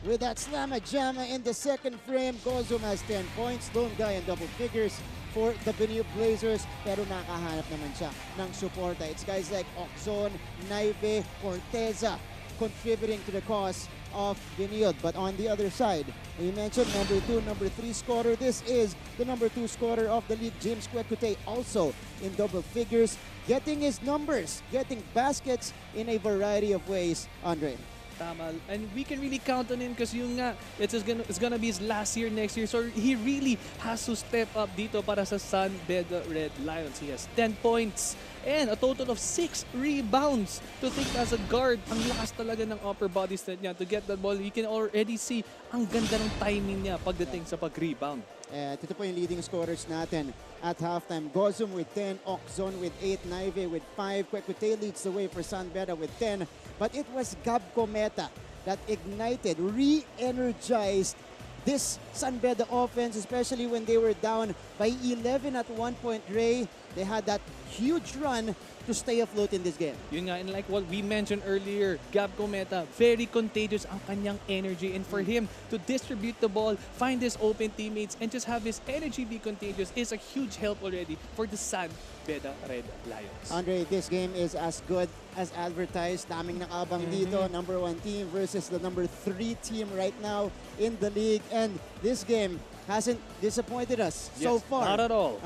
with that slamma jamma in the second frame. Gozum has 10 points, lone guy in double figures for the Benilde Blazers, pero nakahanap naman siya ng suporta. It's guys like Oxon, Naive, Corteza contributing to the cause of Benilde. But on the other side, we mentioned number 2, number 3 scorer. This is the number 2 scorer of the league, James Kwekute, also in double figures, getting his numbers, getting baskets in a variety of ways, Andre. Tama. And we can really count on him because yung nga, it's gonna be his last year next year. So he really has to step up dito para sa San Beda Red Lions. He has 10 points and a total of 6 rebounds to think as a guard. Ang lakas talaga ng upper body strength niya to get that ball. You can already see ang ganda ng timing niya pagdating sa pag-rebound. Ito po yung leading scorers natin at halftime. Gozum with 10, Okzon with 8, Naive with 5. Kwekute leads the way for San Beda with 10. But it was Gab Cometa that ignited, re-energized this San Beda offense, especially when they were down by 11 at one point. Ray, they had that huge run to stay afloat in this game. Yun nga, and like what we mentioned earlier, Gab Cometa, very contagious ang kanyang energy. And for him to distribute the ball, find his open teammates, and just have his energy be contagious is a huge help already for the San Beda Red Lions. Andre, this game is as good as advertised. Daming nakaabang dito. Number 1 team versus the number 3 team right now in the league. And this game hasn't disappointed us so far. Not at all.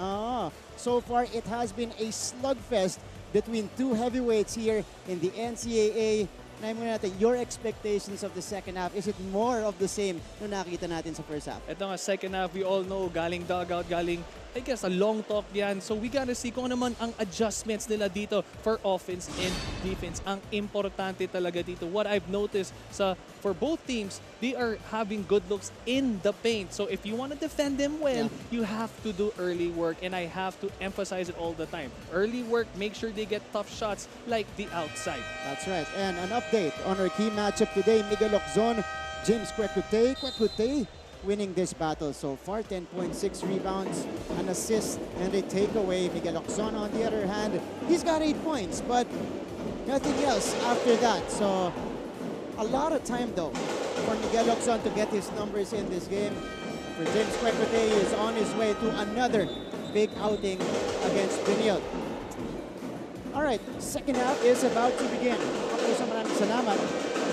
So far, it has been a slugfest between two heavyweights here in the NCAA. Natin, your expectations of the second half, is it more of the same nung nakita natin sa first half? Ito nga, second half, we all know, galing dugout, galing, I guess, a long talk yan. So we gotta see kung ano naman ang adjustments nila dito for offense and defense. Ang importante talaga dito. What I've noticed for both teams, they are having good looks in the paint. So if you want to defend them well, you have to do early work. And I have to emphasize it all the time. Early work, make sure they get tough shots like the outside. That's right. And an update on our key matchup today, Miguel Okzon, James Kwekute. Kwekute winning this battle so far, 10.6 rebounds, an assist, and a takeaway. Miguel Okzon, on the other hand, he's got 8 points, but nothing else after that. So a lot of time, though, for Miguel Okzon to get his numbers in this game. For James Kwekute, he is on his way to another big outing against Benilde. All right, second half is about to begin. Maraming salamat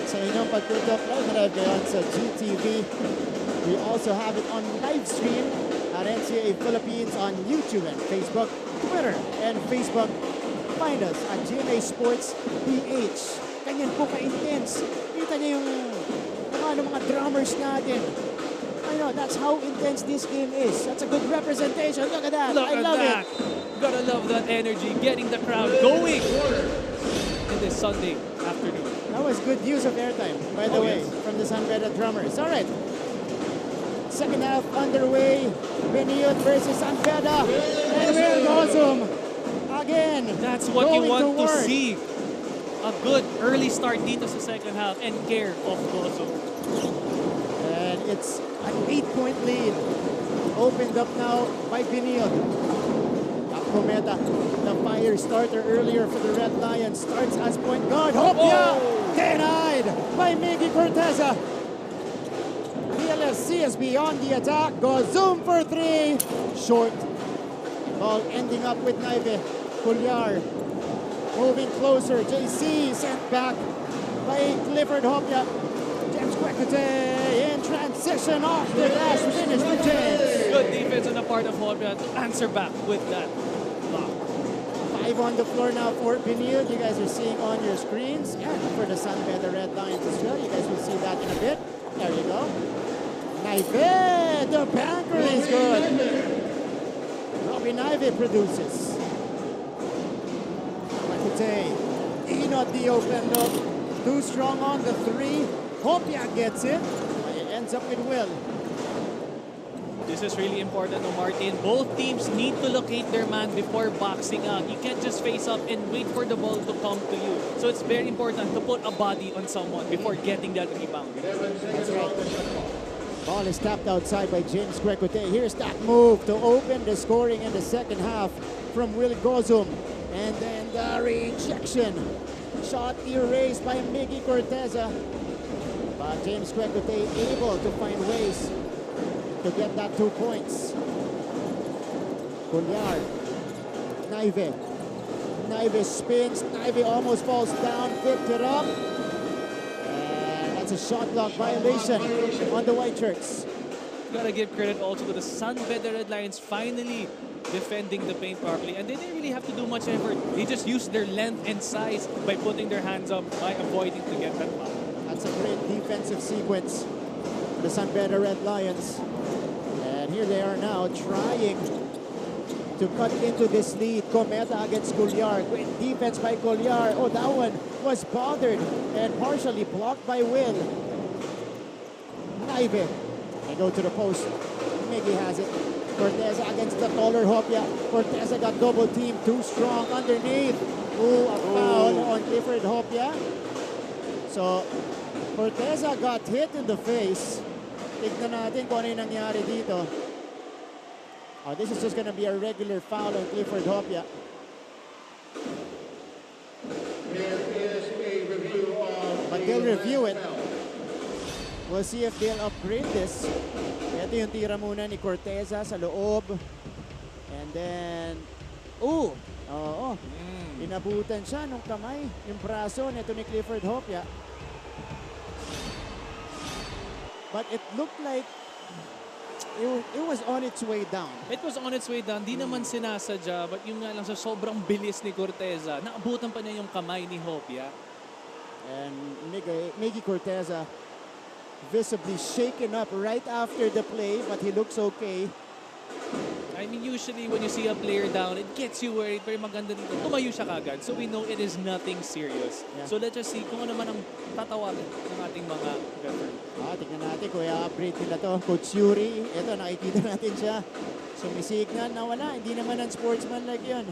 sa inyong pagtutok. Live ngayon sa GTV. We also have it on live stream at NCAA Philippines on YouTube and Facebook, Twitter and Facebook. Find us at GMA Sports PH. Ganyan po ka-intense. Kita niyo yung mga drummers natin. I know, that's how intense this game is. That's a good representation. Look at that. I love it. Gotta love that energy, getting the crowd going in this Sunday afternoon. That was good use of airtime, by the way, from the San Beda drummers. All right. Second half underway. Benilde versus San Beda. And Will Gozum again. That's what you want to see. A good early start dito sa second half and care of Gozum. And it's an 8-point lead. Opened up now by Benilde. Cometa, the fire starter earlier for the Red Lions, starts as point guard. Hopia denied by Miggy Corteza. PLSC is beyond the attack. Gozum for 3. Short. Ball ending up with Naive. Culyar moving closer. JC sent back by Clifford Hopia. James Kwekute in transition off the last finish for James. Good defense on the part of Hopia to answer back with that. 5 on the floor now for Benilde. You guys are seeing on your screens. And for the San Beda Red Lions as well. You guys will see that in a bit. There you go. Naive, the banker is good. Robbie Naive produces. Kwekute, not the open look. Too strong on the 3. Hopia gets it. It ends up with Will. This is really important, Martin. Both teams need to locate their man before boxing out. You can't just face up and wait for the ball to come to you. So it's very important to put a body on someone before getting that rebound. That's right. Ball is tapped outside by James Kwekute. Here's that move to open the scoring in the second half from Will Gozum. And then the rejection. Shot erased by Miggy Corteza. But James Kwekute able to find ways to get that 2 points. Culyar. Naive. Naive spins. Naive almost falls down. Picked it up. And that's a shot clock violation on the white shirts. Gotta give credit also to the San Beda Red Lions finally defending the paint properly. And they didn't really have to do much effort. They just used their length and size by putting their hands up, by avoiding to get that foul. That's a great defensive sequence for the San Beda Red Lions. And here they are now trying to cut into this lead. Cometa against Culyar. Great defense by Culyar. Oh, that one was bothered and partially blocked by Will. Naive. They go to the post. Miggy has it. Corteza against the taller Hopia. Corteza got double team, too strong underneath. Ooh, a foul on Clifford Hopia. So, Corteza got hit in the face. Tignan natin kung ano yung nangyari dito. Oh, this is just gonna be a regular foul on Clifford Hopia. But they'll review it. We'll see if they'll upgrade this. Ito yung tira muna ni Corteza sa loob. And then, inabutan siya nung kamay, yung braso nito ni Clifford Hopia. But it looked like it was on its way down. It was on its way down. Di naman sinasadya, but yung nga lang sa sobrang bilis ni Corteza, naabutan pa niya yung kamay ni Hopia. And Miggy Corteza visibly shaken up right after the play, but he looks okay. I mean, usually when you see a player down, it gets you worried. Pero maganda dito, tumayo siya kagad. So we know it is nothing serious. Yeah. So let's just see kung ano man ang tatawagan ng ating mga veteran. Tignan natin kung i-upgrade nila to. Coach Yuri, ito nakikita natin siya. Sumisignal na wala. Hindi naman ang sportsman like yun.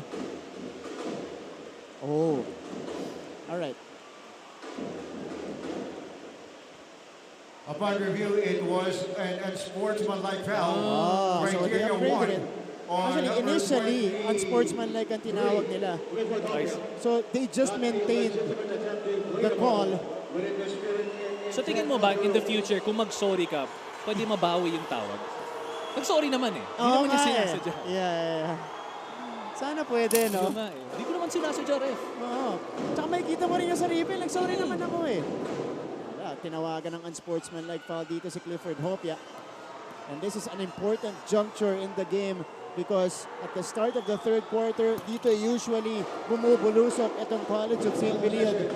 Oh. Alright. Upon review, it was an unsportsmanlike foul. So they Criteria upgraded it. 1 on Actually, number initially, 20. unsportsmanlike ang tinawag nila. So they just maintained the call. So tingin mo ba, in the future, kung mag-sorry ka, pwede mabawi yung tawag? Nag-sorry naman eh. Hindi naman niya sinasadya. Yeah. Sana pwede, no? Hindi ko naman sinasadya, ref. Oo. Tsaka makikita mo rin yung sa replay, nag-sorry naman ako eh. Tinawagan ng unsportsmanlike foul dito si Clifford Hopia. And this is an important juncture in the game because at the start of the third quarter, dito usually bumubulusok itong College of St. Benilde.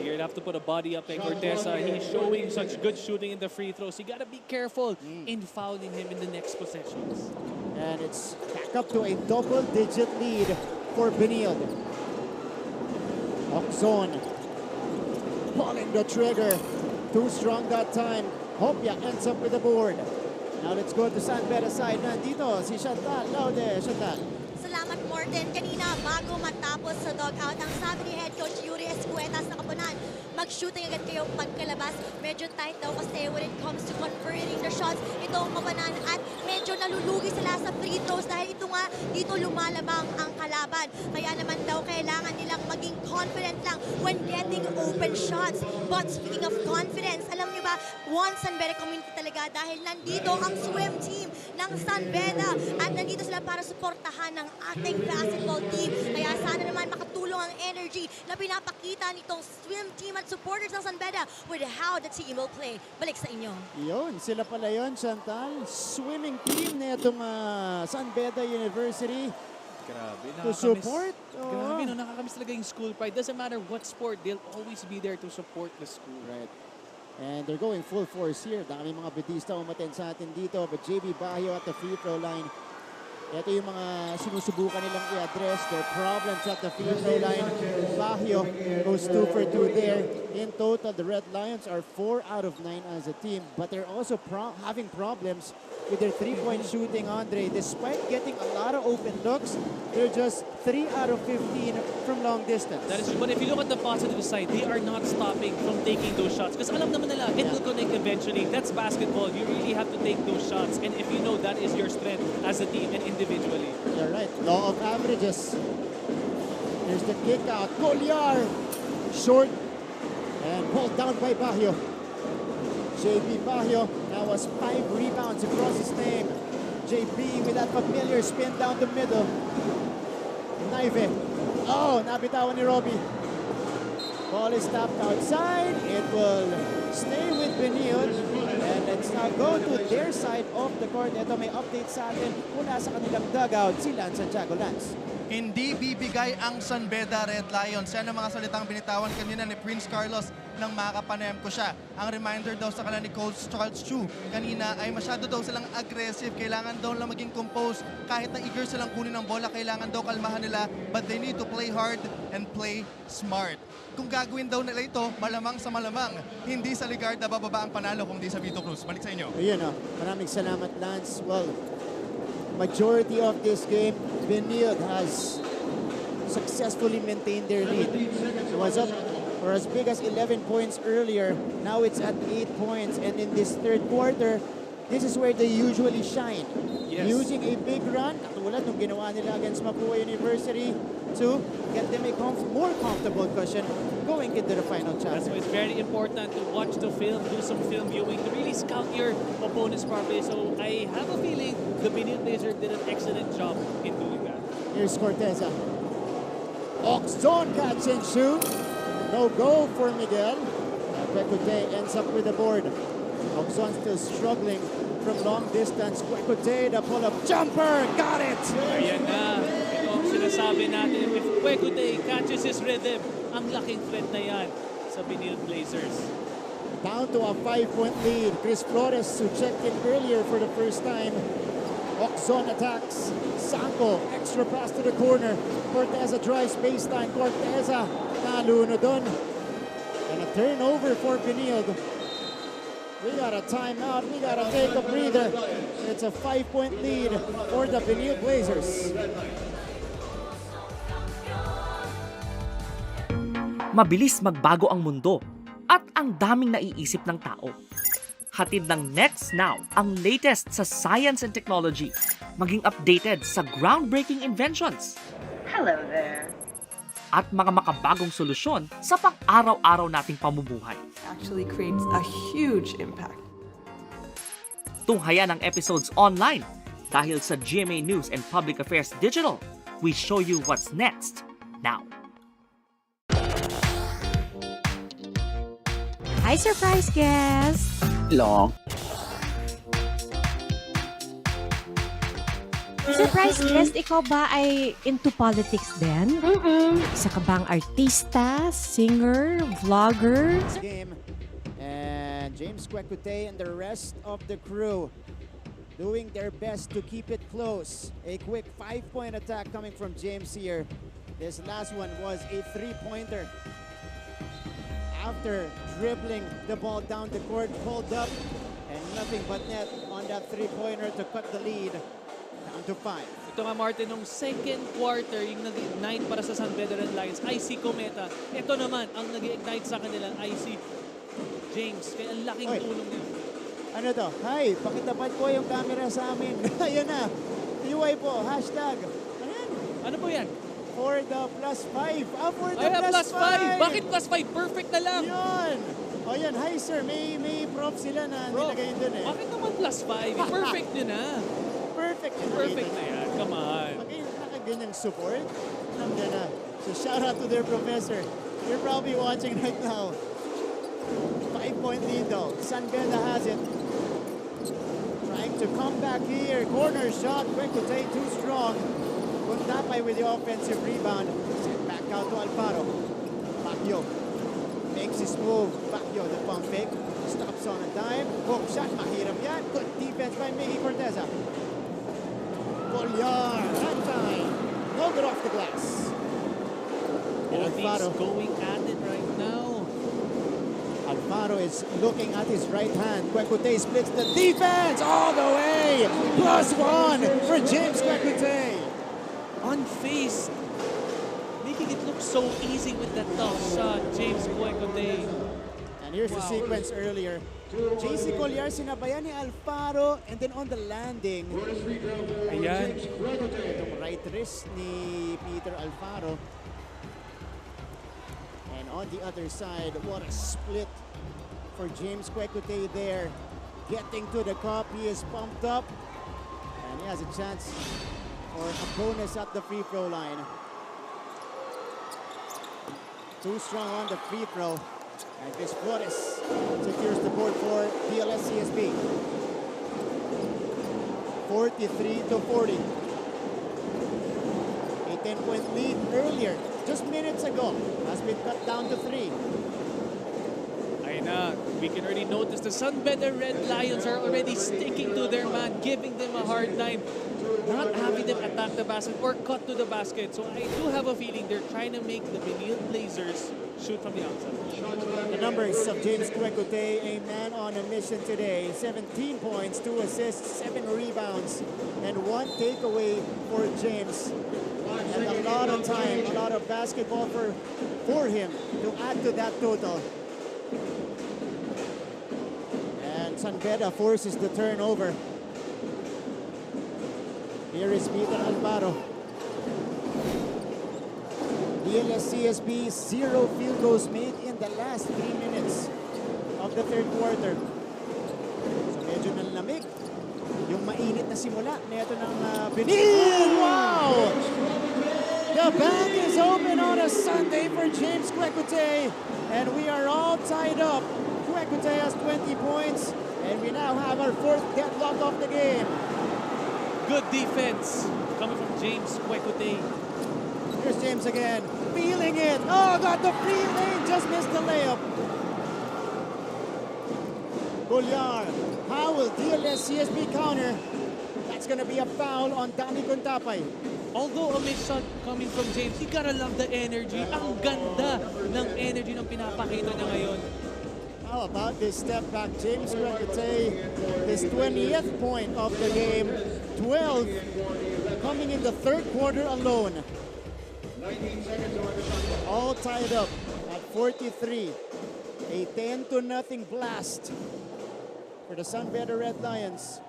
You'll have to put a body up like Corteza. He's showing such good shooting in the free throws. You gotta be careful in fouling him in the next possessions. And it's back up to a double-digit lead for Benilde. Oxon pulling the trigger. Too strong that time. Hopia ends up with the board. Now let's go to San Beda side. Nandito si Chantal Laude. Chantal. Salamat, Morten. Kanina, bago matapos sa dugout, ang sabi ni Head Coach Yuri Escuetas na kapunan, mag-shooting agad kayo pagkalabas. Medyo tight daw kasi when it comes to converting the shots, ito ang kapanan at medyo nalulugi sila sa free throws dahil ito nga, dito lumalabang ang kalaban. Kaya naman daw, kailangan nilang maging confident lang when getting open shots. But speaking of confidence, alam niyo ba, one San Beda community talaga dahil nandito ang swim team ng San Beda at nandito sila para suportahan ng ating basketball team. Kaya sana naman makatulong ang energy na pinapakita nitong swim team at supporters ng San Beda with how the team will play. Balik sa inyo. Yun, sila pala yun, Chantal. Swimming team na itong San Beda University. Grabe, to support. Grabe, no, nakakamiss talaga yung school pride. Doesn't matter what sport, they'll always be there to support the school. Right. And they're going full force here. Dami mga bedista umaten sa atin dito. But JB Bahio at the free throw line. Ito yung mga sinusubukan nilang i-address their problems at the free throw line. Bahio goes 2 for 2 there. In total, the Red Lions are 4 out of 9 as a team. But they're also having problems with their three-point shooting, Andre. Despite getting a lot of open looks, they're just 3 out of 15 from long distance. That is true. But if you look at the positive side, they are not stopping from taking those shots. Because alam naman nila, it will connect eventually. That's basketball. You really have to take those shots. And if you know that is your strength as a team and individually. You're right. Law of averages. Here's the kick out. Goliar. Short. And pulled down by Bahio. JB Bahio now has 5 rebounds across his name. JB with that familiar spin down the middle. Naive. Oh, nabitawan ni Robbie. Ball is tapped outside. It will stay with Benilde. And let's now go to their side of the court. Ito may update sa atin mula sa kanilang dugout, si Lance Santiago. Lance. hindi bibigay ang San Beda Red Lions. Yan ang mga salitang binitawan kanina ni Prince Carlos nang makapanem ko siya. Ang reminder daw sa kanila ni Coach Charles Chu kanina ay masyado daw silang aggressive. Kailangan daw lang maging composed. Kahit na eager silang kunin ng bola, kailangan daw kalmahan nila. But they need to play hard and play smart. Kung gagawin daw nila ito, malamang sa malamang, hindi sa Ligarda bababa ang panalo kung di sa Vito Cruz. Balik sa inyo. Ayun maraming salamat, Lance. Well, majority of this game, Benilde has successfully maintained their lead. It was up for as big as 11 points earlier. Now it's at 8 points. And in this third quarter, this is where they usually shine. Yes. Using a big run, katulad nung ginawa nila against Mapua University, to get them a more comfortable cushion going into the final chapter. That's why it's very important to watch the film, do some film viewing to really scout your opponent's power play. So I have a feeling the Benilde Blazers did an excellent job in doing that. Here's Corteza. Oxzon catch and shoot. No go for Miguel. Kwekute ends up with the board. Oxzon still struggling from long distance. Kwekute, the pull-up jumper. Got it! Ayan na. Ito ang sinasabi natin. If Kwekute catches his rhythm, ang laking threat na yan sa Benilde Blazers. Down to a 5-point lead. Chris Flores, who checked in earlier for the first time. Oxzon attacks. Sanko, extra pass to the corner. Corteza drives baseline. Corteza, naluno dun. And a turnover for Benilde. We got a timeout. We got to take a breather. It's a 5-point lead for the Benilde Blazers. Mabilis magbago ang mundo at ang daming naiisip ng tao. Hatid ng Next Now ang latest sa science and technology, maging updated sa groundbreaking inventions. Hello there. At mga makabagong solusyon sa pang-araw-araw nating pamumuhay. Actually creates a huge impact. Tunghayan ang episodes online dahil sa GMA News and Public Affairs Digital. We show you what's next now. Hi, surprise guest! Long. Surprise guest, ikaw ba ay into politics din? Isa ka bang artista, singer, vlogger? Game. And James Kwekute and the rest of the crew doing their best to keep it close. A quick 5-point attack coming from James here. This last one was a 3-pointer. After dribbling the ball down the court, pulled up, and nothing but net on that 3-pointer to cut the lead down to 5. Ito nga Martin, nung second quarter, yung nag-ignite para sa San Beda Red Lions, ay si Cometa. Ito naman, ang nag-ignite sa kanila ay si James. Kaya ang laking tulong niya. Ano to? Hi, pakitapat po yung camera sa amin. Ayan na. TY po, hashtag. Ano po yan? For the +5. For the plus 5. +5. Bakit +5? Perfect na lang. Yun. O yan, hi sir. May props sila na nilagay dun eh. Bakit naman +5? Perfect yun na. Perfect yun. Perfect na yan. Come on. Pag nakaganyang support, nandiyan na. So shout out to their professor. You're probably watching right now. 5-point lead though. San Beda has it. Trying to come back here. Corner shot. Kwekute too strong. Kuntapay with the offensive rebound. Sent back out to Alfaro. Pacquiao makes his move. Pacquiao, the pump fake. Stops on a dime. Hook shot. Mahirap yan. Good defense by Miggy Corteza. Colliar. That time. No good off the glass. And Alfaro going at it right now. Alfaro is looking at his right hand. Kwekute splits the defense all the way. +1 for James Kwekute. Unfaced. Making it look so easy with that tough shot, James Kwekute. And here's the sequence earlier. JC Colliar sinabayan ni Alfaro, and then on the landing, ayan, itong right wrist ni Peter Alfaro. And on the other side, what a split for James Kwekute there. Getting to the cup, he is pumped up, and he has a chance for a bonus at the free throw line. Too strong on the free throw. And this Flores secures the board for DLS CSB. 43-40. A 10-point lead earlier, just minutes ago, has been cut down to 3. Ayun na, we can already notice the San Beda Red Lions are already sticking to their man, giving them a hard time, not having them attack the basket or cut to the basket. So I do have a feeling they're trying to make the Benilde Blazers shoot from the outside. The numbers of James Kwekute, a man on a mission today. 17 points, 2 assists, 7 rebounds, and 1 takeaway for James. And a lot of time, a lot of basketball for him to add to that total. And San Beda forces the turnover. Here is Peter Alvaro. DLSCSB 0 field goals made in the last 3 minutes of the third quarter. So medyo nanlamig yung mainit na simula nito ng Benilde. Wow! The bank is open on a Sunday for James Kwekute, and we are all tied up. Kwekute has 20 points, and we now have our 4th deadlock of the game. Good defense coming from James Kwekute. Here's James again, feeling it. Oh, got the free lane, just missed the layup. Golyar, how will DLSCSB counter? That's gonna be a foul on Danny Contapay. Although a missed shot coming from James, you gotta love the energy. Ang ganda ng energy ng pinapakita niya ngayon. How about this step back? James Kwekute, his 20th point of the game, 12 coming in the third quarter alone. All tied up at 43. A 10-0 blast for the San Beda Red Lions.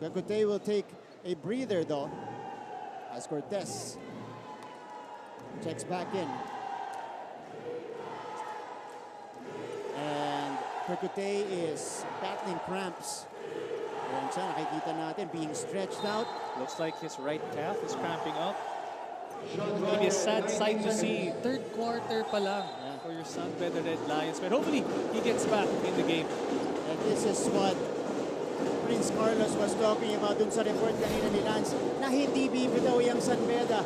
Kwekute will take a breather though, as Cortez checks back in. And Kwekute is battling cramps. Ayan siya, nakikita natin, being stretched out. Looks like his right calf is cramping up. Maybe a sad sight to see. Third quarter pa lang for your San Beda Red Lions. But hopefully, he gets back in the game. And this is what Prince Carlos was talking about dun sa report kanina ni Lance na hindi bibitaw yung San Beda.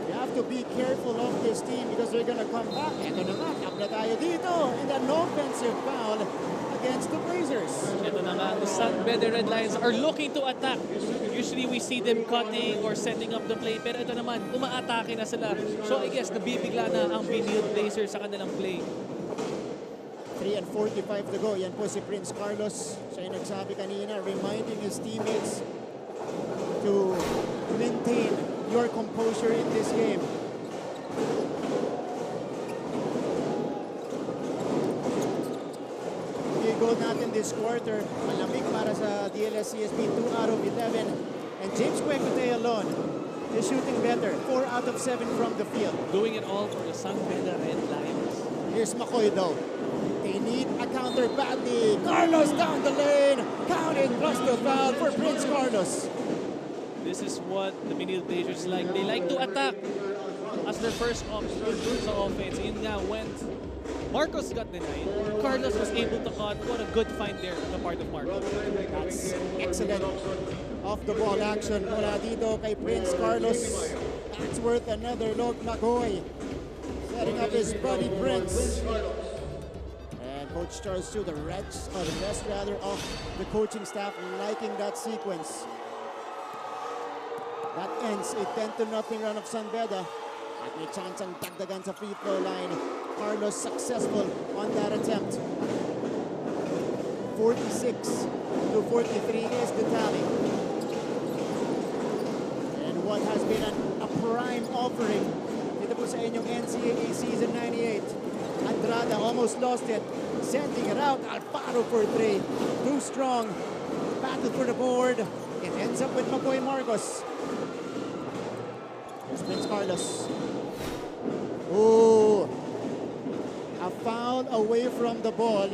You have to be careful of this team because they're gonna come back. Ito na nga, tap na tayo dito. And an offensive foul against the Blazers. Ito na nga, the San Beda Red Lions are looking to attack. Usually we see them cutting or setting up the play, pero ito naman, umaatake na sila. So I guess nabibigla na ang Benilde Blazers sa kanilang play. 3:45 to go. Yan po si Prince Carlos. Siya yung nagsabi kanina, reminding his teammates to maintain your composure in this game. Goal natin this quarter, malamig para sa DLSCSB, 2 out of 11. And James Kwekute alone is shooting better, 4 out of 7 from the field. Doing it all for the San Beda Red Lions. Here's McCoy though. They need a counter badly. Carlos down the lane, counted plus the foul for Prince Carlos. This is what the Benilde Blazers like. They like to attack as their first option sa offense. Yun nga, when Marcos got denied, Carlos was able to cut. What a good find there on the part of Marcos. That's excellent off-the-ball action mula dito kay Prince Carlos. That's worth another look. McCoy setting up his buddy Prince. And Coach Charles Chu, the rest of the coaching staff liking that sequence. That ends a 10-0 run of San Beda. At may chance ang dagdagan sa free throw line. Carlos successful on that attempt. 46-43 is the tally. And what has been a prime offering dito po sa inyong NCAA season 98. Andrada almost lost it. Sending it out. Alfaro for 3. Too strong. Battle for the board. It ends up with McCoy Marcos. Here's Prince Carlos. Oh, a foul away from the ball.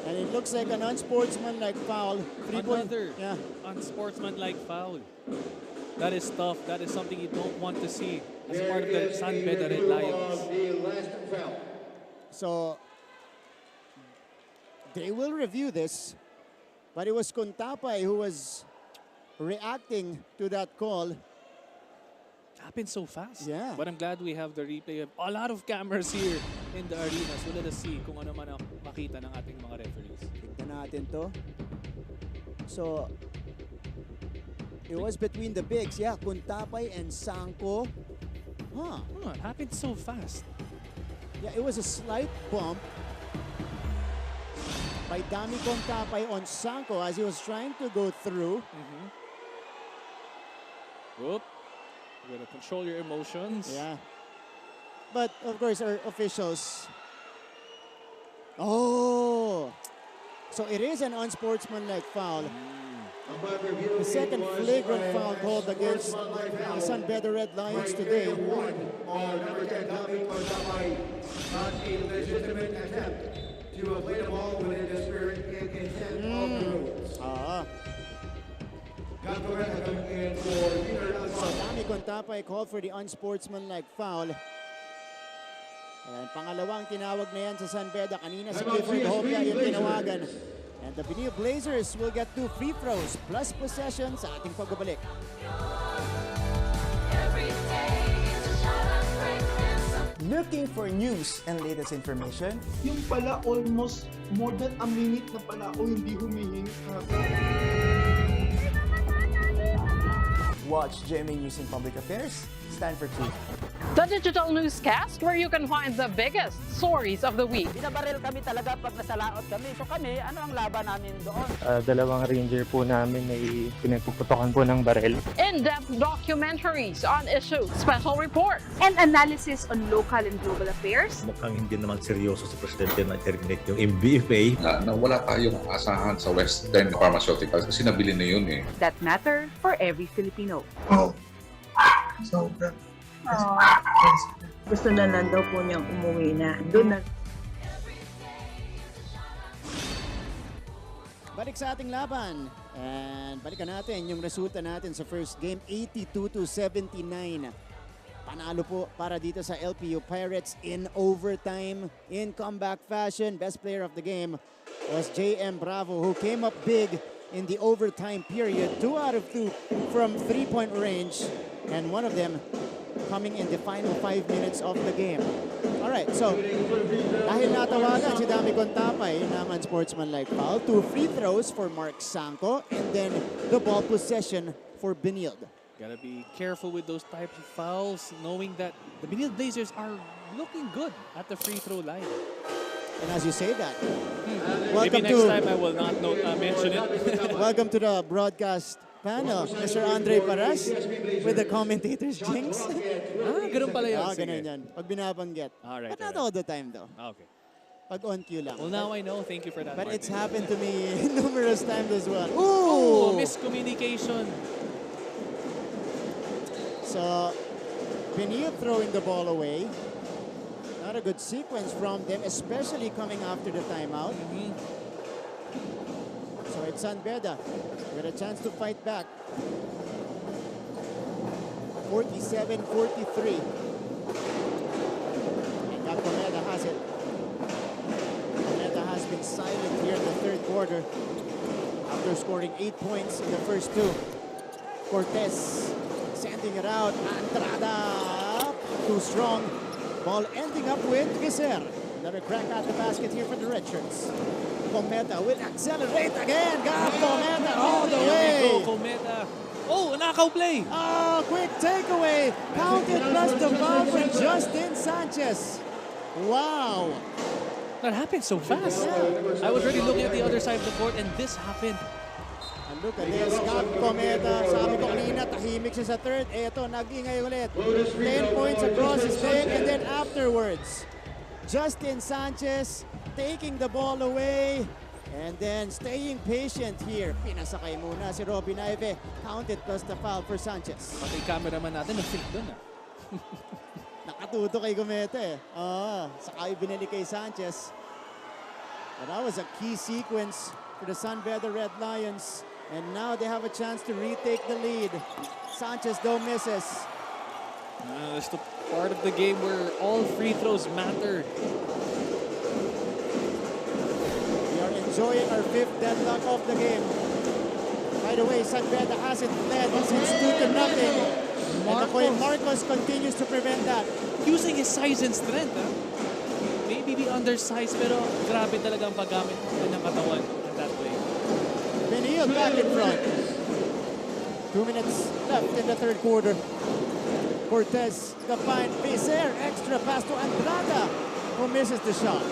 And it looks like an unsportsmanlike foul. Another unsportsmanlike foul. That is tough. That is something you don't want to see as part of the San Beda Red Lions. So, they will review this. But it was Contapay who was reacting to that call. happened so fast. Yeah. But I'm glad we have the replay of a lot of cameras here in the arena. So let us see kung ano man ang makita ng ating mga referees. Tignan natin to. So, it was between the bigs. Yeah, Kuntapay and Sanko. Huh. It happened so fast. Yeah, it was a slight bump by Dami Kuntapay on Sanko as he was trying to go through. Oop. You gotta control your emotions. Yeah. But, of course, our officials... Oh! So it is an unsportsmanlike foul. The second flagrant foul called against the San Beda Red Lions today. On number 10, Dami Kuntapay, not a legitimate attempt to play the ball within the spirit and intent of the rules. Coming in for So Dami Kuntapay called for the unsportsmanlike foul. And pangalawang tinawag na yan sa San Beda. Kanina si Clifford Hopia yung tinawagan. And the Benilde Blazers will get 2 free throws plus possession sa ating pagbabalik. Looking for news and latest information? Yung pala almost more than a minute na pala ako hindi humihingi. Watch GMA News and Public Affairs. Stand for truth. The digital newscast where you can find the biggest stories of the week. Binabaril kami talaga pag nasalaot kami. So kami, ano ang laban namin doon? Dalawang ranger po namin ay pinagpuputokan po ng baril. In-depth documentaries on issues, special reports, and analysis on local and global affairs. Mukhang hindi naman seryoso sa presidente na terminate yung MBFA. Na wala tayong asahan sa Western Pharmaceuticals kasi nabili na yun eh. That matter for every Filipino. Oh. So, gusto na lang daw po niyang umuwi na. Doon na. Balik sa ating laban. And balikan natin yung resulta natin sa first game, 82-79. Panalo po para dito sa LPU Pirates in overtime, in comeback fashion. Best player of the game was JM Bravo, who came up big in the overtime period. 2 out of 2 from 3-point range. And one of them coming in the final 5 minutes of the game. All right, so dahil natawagan si Dami Kuntapay ng unsportsmanlike foul, 2 free throws for Mark Sanko, and then the ball possession for Benilde. Gotta be careful with those types of fouls, knowing that the Benilde Blazers are looking good at the free throw line. And as you say that, maybe next time I will not mention it. Welcome to the broadcast panel, Mr. Andre Paras, with the commentators jinx. Ganun pala yun. Ganun yan. Pag binabanggit. Alright, But not all the time though. Okay. Pag on cue lang. Well, now I know. Thank you for that, But Martin. it's happened to me numerous times as well. Ooh! Miscommunication. So, Benilde throwing the ball away. Not a good sequence from them, especially coming after the timeout. So it's San Beda with a chance to fight back. 47-43. And Cometa has it. Cometa has been silent here in the third quarter after scoring 8 points in the first 2. Cortez sending it out. Andrada, too strong. Ball ending up with Giser. Another crack at the basket here for the red shirts. Cometa will accelerate again. Got Cometa all the way. Go, Cometa. Oh, a knockout play. Oh, quick takeaway. Counted plus the foul for Justin Sanchez. Wow. That happened so fast. Yeah. I was already looking at the other side of the court and this happened. And look at this. Got Cometa. Sabi ko kanina, tahimik siya sa third. Eto, nag-ingay ulit. 10 points across his leg, and then afterwards, Justin Sanchez taking the ball away and then staying patient here. Pinasakay muna si Robin Ive. Counted plus the foul for Sanchez. Pati cameraman natin na-fake dun Nakatuto kay Cometa eh. Saka ibinili kay Sanchez. But that was a key sequence for the San Beda Red Lions. And now they have a chance to retake the lead. Sanchez though misses. It's the part of the game where all free throws matter. We are enjoying our 5th deadlock of the game. By the way, San Beda hasn't led since 2-0. Marcos continues to prevent that. Using his size and strength, ha? Maybe be undersized, pero grabe talaga ang paggamit ng katawan in that way. Benilde back in front. 2 minutes left in the third quarter. Cortez to find Becer. Extra pass to Andrada, who misses the shot.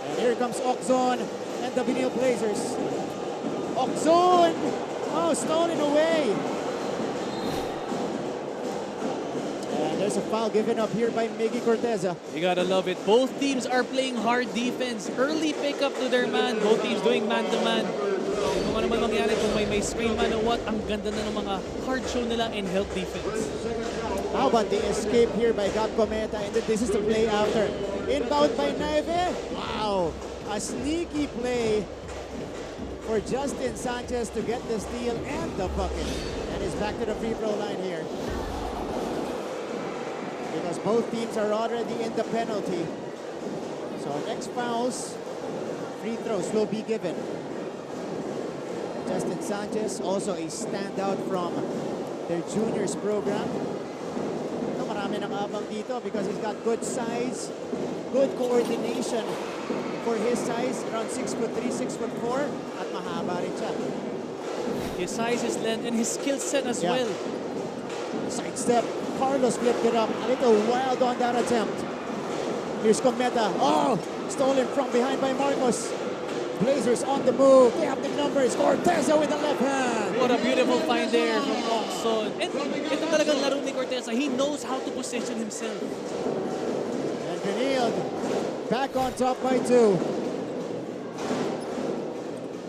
And here comes Oxon and the Benilde Blazers. Oxon! Oh, stolen away. And there's a foul given up here by Miggy Corteza. You gotta love it. Both teams are playing hard defense. Early pickup to their man. Both teams doing man-to-man. Kung ano man mangyari, kung may screen man or what, ang ganda na ng mga hard show nila in help defense. How about the escape here by Gab Cometa, and then this is the play after. Inbound by Naive. Wow, a sneaky play for Justin Sanchez to get the steal and the bucket. And he's back to the free throw line here. Because both teams are already in the penalty. So next fouls, free throws will be given. Justin Sanchez, also a standout from their juniors program. Ito, marami nang abang dito because he's got good size, good coordination for his size, around 6'3", 6'4", at mahaba rin siya. His size, his length, and his skill set as well. Sidestep, Carlos flipped it up, a little wild on that attempt. Here's Cometa, oh, stolen from behind by Marcos. Blazers on the move. They have the numbers. Corteza with the left hand. What a beautiful find there from Oxon. And ito talagang laro ni Corteza. He knows how to position himself. And Benilde back on top by 2.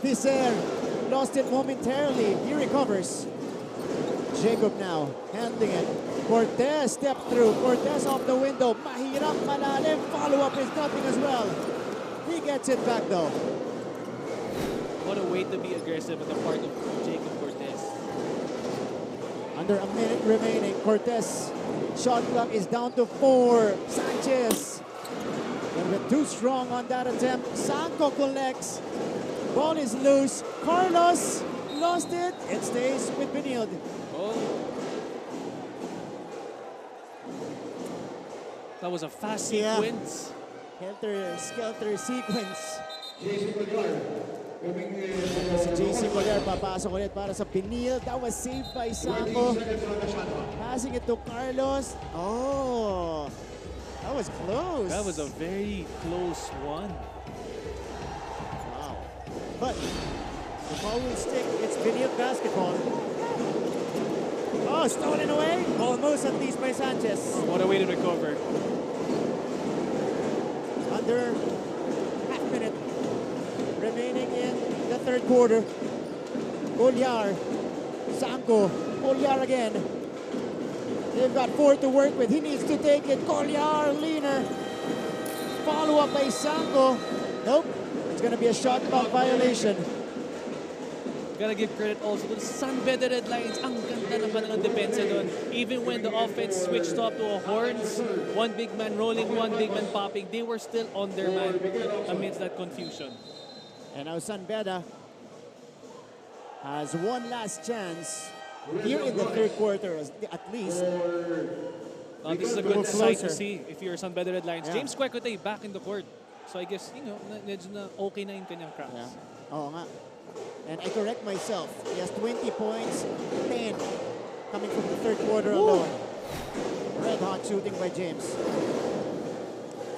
Becer lost it momentarily. He recovers. Jacob now handling it. Cortez step through. Cortez off the window. Mahirap, malalim. Follow-up is nothing as well. He gets it back though. What a way to be aggressive on the part of Jacob Cortez. Under a minute remaining. Cortez shot clock is down to 4. Sanchez. A bit too strong on that attempt. Sanko collects. Ball is loose. Carlos lost it. It stays with Benilde. Oh. That was a fast sequence. Helter-skelter sequence. Si JC Collier papasok ulit para sa Benilde. That was saved by Sanko. Passing it to Carlos. Oh, that was close. That was a very close one. Wow. But the ball will stick. It's Benilde basketball. Oh, stolen away. Almost at least by Sanchez. What a way to recover. Under half minute remaining in the third quarter. Collier, Sanko, Collier again. They've got 4 to work with. He needs to take it. Collier, leaner. Follow up by Sanko. Nope. It's going to be a shot clock violation. Gotta give credit also to the San Beda Red Lions. Ang ganda naman ng depensa doon. Even when the offense switched up to a horns, one big man rolling, one big man popping, they were still on their man amidst that confusion. And now San Beda has one last chance here in the third quarter, at least. This is a good sight to see if you're San Beda Red Lions. James Kwekotay back in the court. So I guess, medyo na okay na yung kanyang cracks. Yeah. Oo nga. And I correct myself. He has 20 points, 10 coming from the third quarter alone. Red hot shooting by James.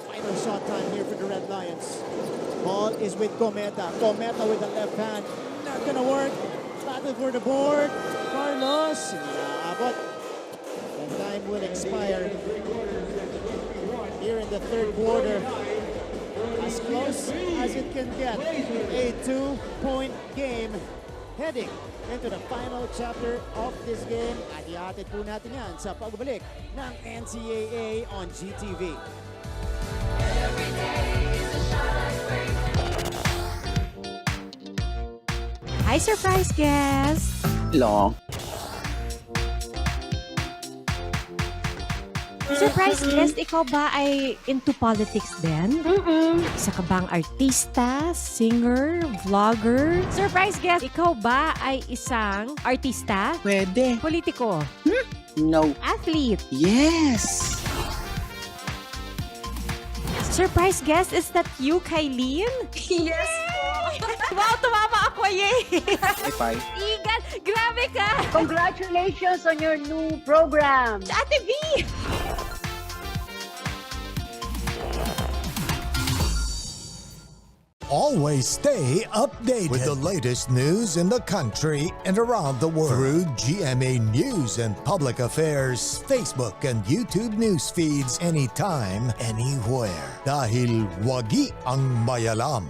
Final shot time here for the Red Lions. Ball is with Cometa. Cometa with the left hand. Not gonna work. Battle for the board. Carlos. But and time will expire here in the third quarter. As close as it can get. A 2-point game heading into the final chapter of this game. At ihatid po natin yan sa pagbalik ng NCAA on GTV. Hi, surprise guest! Long. Surprise guest, ikaw ba ay into politics din? Isa ka bang artista, singer, vlogger? Surprise guest, ikaw ba ay isang artista? Pwede. Politiko? No. Athlete? Yes! Surprise guest, is that you, Kylene? Yes Wow, tumama ako, yay! High five. Igan, grabe ka! Congratulations on your new program. Ate V! Always stay updated with the latest news in the country and around the world through GMA News and Public Affairs Facebook and YouTube news feeds anytime, anywhere. Dahil wagi ang mayalam.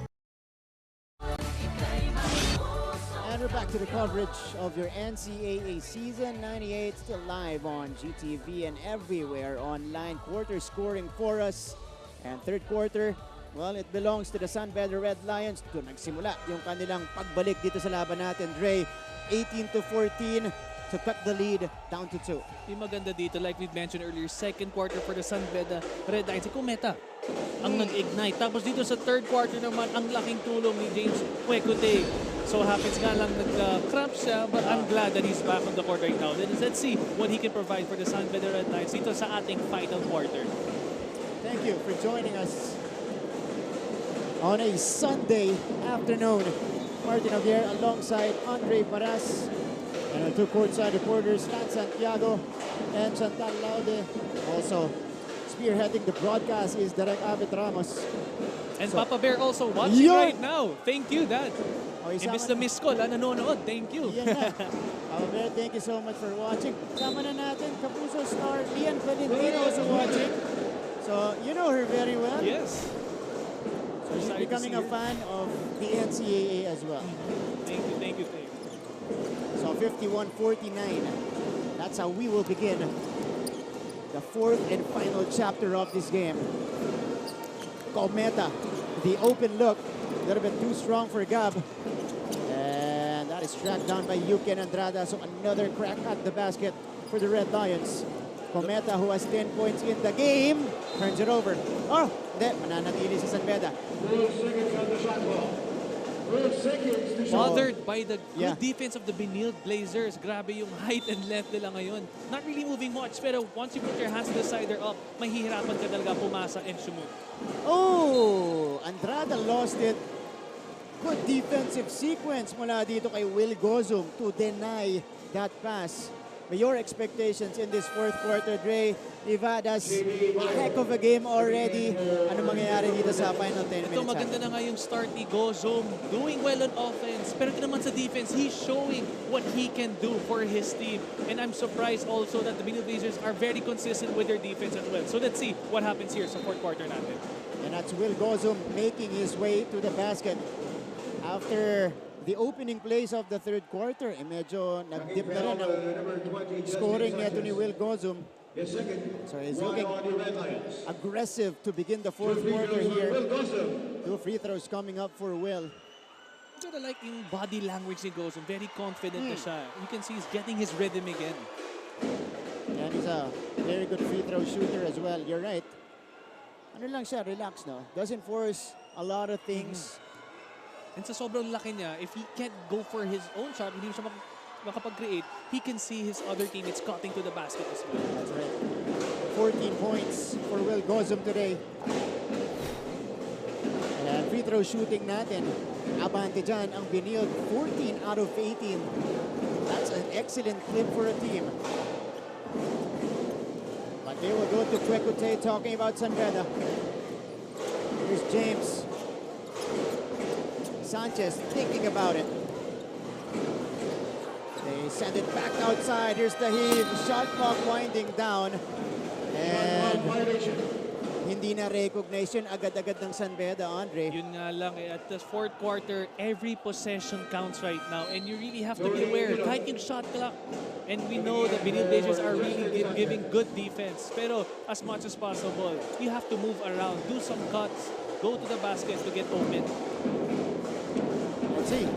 And we're back to the coverage of your NCAA Season 98, still live on GTV and everywhere online. Quarter scoring for us. And third quarter, well, it belongs to the San Beda Red Lions. Doon nagsimula yung kanilang pagbalik dito sa laban natin. Dre, 18-14 to cut the lead down to 2. Yung maganda dito, like we mentioned earlier, second quarter for the San Beda Red Lions. Si Kumeta ang nag-ignite. Tapos dito sa third quarter naman, ang laking tulong ni James Kwekute. So happens nga lang nag-cramp siya, but I'm glad that he's back on the court right now. Let's see what he can provide for the San Beda Red Lions dito sa ating final quarter. Thank you for joining us on a Sunday afternoon. Martin Javier alongside Andre Paras and our two courtside reporters, Stan Santiago and Chantal Laude. Also spearheading the broadcast is Derek Abit Ramos. And so, Papa Bear also watching right now. Thank you, Dad. Imbis na miss call, nanonood. Thank you. Papa Bear, thank you so much for watching. Sama na natin, Kapuso star Lian Valentino also watching. So, you know her very well. Yes. So she's becoming a fan of the NCAA as well. Thank you, thank you, thank you. So 51-49. That's how we will begin the fourth and final chapter of this game. Cometa, the open look, a little bit too strong for Gab. And that is tracked down by Yuken Andrada. So another crack at the basket for the Red Lions. Cometa, who has 10 points in the game, turns it over. Oh, hindi, mananatili si San Beda. Bothered by the good defense of the Benilde Blazers. Grabe yung height and length nila ngayon. Not really moving much, pero once you put your hands to the side or up, mahihirapan ka talaga pumasa and shoot. Oh, Andrada lost it. Good defensive sequence mula dito kay Will Gozum to deny that pass. But your expectations in this fourth quarter, Dre, Nevada's a heck of a game already. Ano mangyayari dito sa final 10 minutes? Ito, maganda na nga yung start ni Gozum. Doing well on offense. Pero ito naman sa defense, he's showing what he can do for his team. And I'm surprised also that the Benilde Blazers are very consistent with their defense as well. So let's see what happens here sa fourth quarter natin. And that's Will Gozum making his way to the basket. After the opening plays of the third quarter, medyo nag-dip na rin ang scoring neto ni Will Gozum. So he's looking aggressive to begin the fourth quarter here. Two free throws coming up for Will. I like yung body language ni Gozum. Very confident na siya. You can see he's getting his rhythm again. And he's a very good free throw shooter as well. You're right. Ano lang siya, relax, no? Doesn't force a lot of things. And sa sobrang laki niya, if he can't go for his own shot, hindi siya makapag-create, he can see his other teammates cutting to the basket as well. That's right. 14 points for Will Gozum today. And free throw shooting natin, abante dyan ang Benilde, 14 out of 18. That's an excellent clip for a team. But they will go to Kwekute talking about San Beda. Here's James. Sanchez thinking about it. They send it back outside. Here's the heave. Shot clock winding down. And hindi na recognition agad-agad ng San Beda, Andre. Yun nga lang at the fourth quarter, every possession counts right now. And you really have to be aware. Kahit yung shot clock. And we know the Benilde Blazers are really giving good defense. Pero as much as possible, you have to move around. Do some cuts. Go to the basket to get open. Let's see.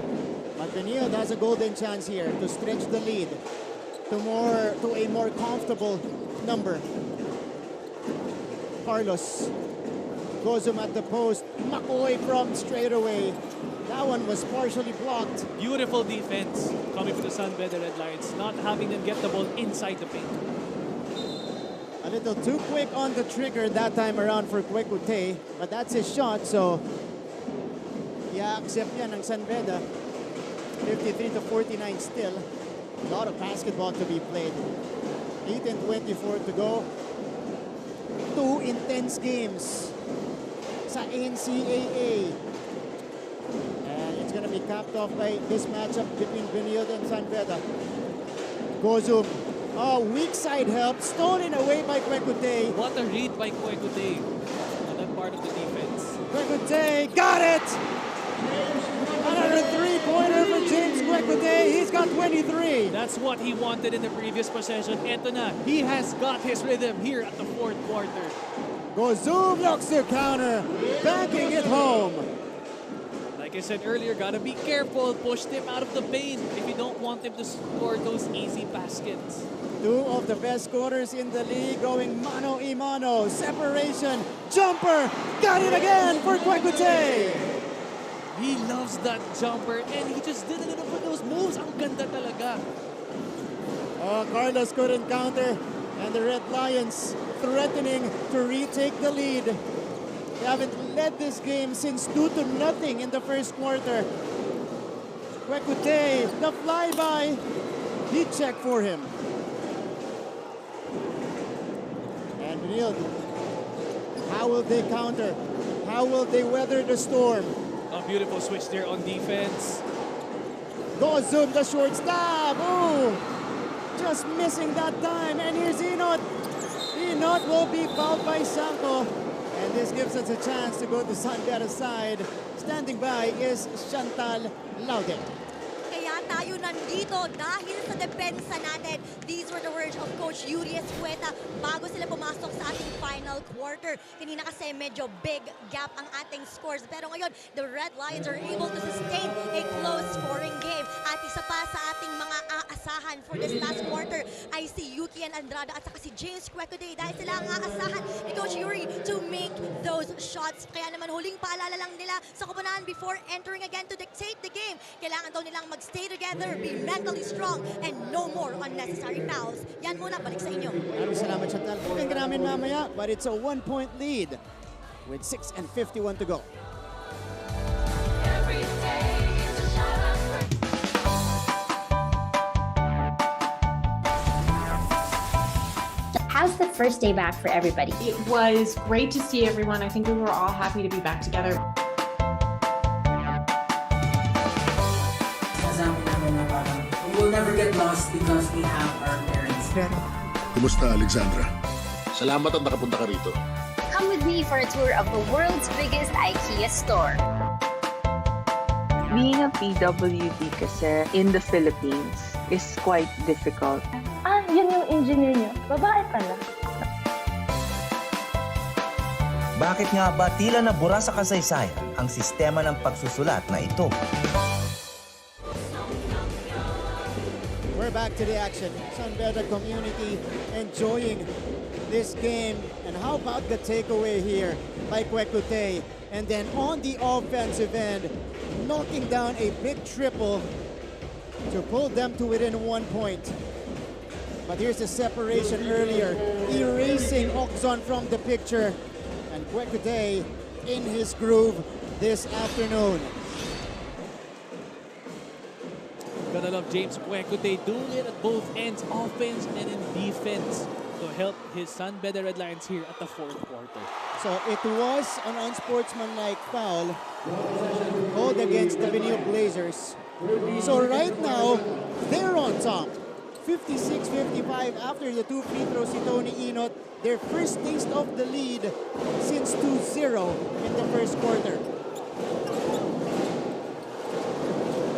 But Benilde has a golden chance here to stretch the lead to a more comfortable number. Carlos. Gozum at the post. McCoy from straight away. That one was partially blocked. Beautiful defense coming from the San Beda Red Lions, not having them get the ball inside the paint. A little too quick on the trigger that time around for Kwekute, but that's his shot, so i-accept yan ng San Beda. 53-49 still. A lot of basketball to be played. 8 and 24 to go. 2 intense games sa NCAA. And it's gonna be capped off by this matchup between Benilde and San Beda. Gozum. Oh, weak side help. Stolen away by Kwekute. What a read by Kwekute on that part of the defense. Kwekute got it! Another three-pointer for James Kwekute. He's got 23. That's what he wanted in the previous possession. Eto na, he has got his rhythm here at the fourth quarter. Gozum looks to counter, banking it home. Like I said earlier, gotta be careful. Push them out of the paint if you don't want them to score those easy baskets. 2 of the best scorers in the league going mano a mano. Separation, jumper, got it again for Kwekute. He loves that jumper and he just did a little bit of those moves. Ang ganda talaga. Oh, Carlos couldn't counter and the Red Lions threatening to retake the lead. They haven't led this game since 2-0 in the first quarter. Kwekute, the flyby. He checked for him. And Benilde, how will they counter? How will they weather the storm? A beautiful switch there on defense. Gozum, the short stab. Ooh, just missing that time. And here's Enot. Enot will be fouled by Sanko. And this gives us a chance to go to San Beda's side. Standing by is Chantal Laude. Kaya tayo nandito dahil sa depensa natin. These were the words of Coach Yuri Escueta bago sila pumasok sa ating final quarter. Kanina kasi medyo big gap ang ating scores. Pero ngayon, the Red Lions are able to sustain a close scoring game. At isa pa sa ating mga aasahan for this last quarter ay si Yuki and Andrada at saka si James Kwekute dahil sila ang aasahan ni Coach Yuri to make those shots. Kaya naman huling paalala lang nila sa koponan before entering again to dictate the game. Kailangan daw nilang stay together, be mentally strong, and no more unnecessary fouls. Yan muna, balik sa inyo. Maraming salamat, Chantal. Tingnan ka namin mamaya, but it's a 1-point lead with 6 and 51 to go. How's the first day back for everybody? It was great to see everyone. I think we were all happy to be back together. We will never get lost because we have our parents. Kumusta, Alexandra? Salamat at nakapunta ka rito. Come with me for a tour of the world's biggest IKEA store. Being a PWD kasi in the Philippines is quite difficult. Ah, yun yung engineer nyo. Babae pala. Bakit nga ba tila nabura sa kasaysayan ang sistema ng pagsusulat na ito? We're back to the action. San Beda community enjoying this game. And how about the takeaway here by Kwekute? And then on the offensive end, knocking down a big triple to pull them to within 1 point. But here's the separation earlier, erasing Oxon from the picture. And Kwekute in his groove this afternoon. Gotta love James Kwekute doing it at both ends, offense and in defense, to help his San Beda Red Lions here at the fourth quarter. So it was an unsportsmanlike foul called against the Benilde Blazers. So right now, they're on top. 56-55 after the 2 free throws si Tony Enot. Their first taste of the lead since 2-0 in the first quarter.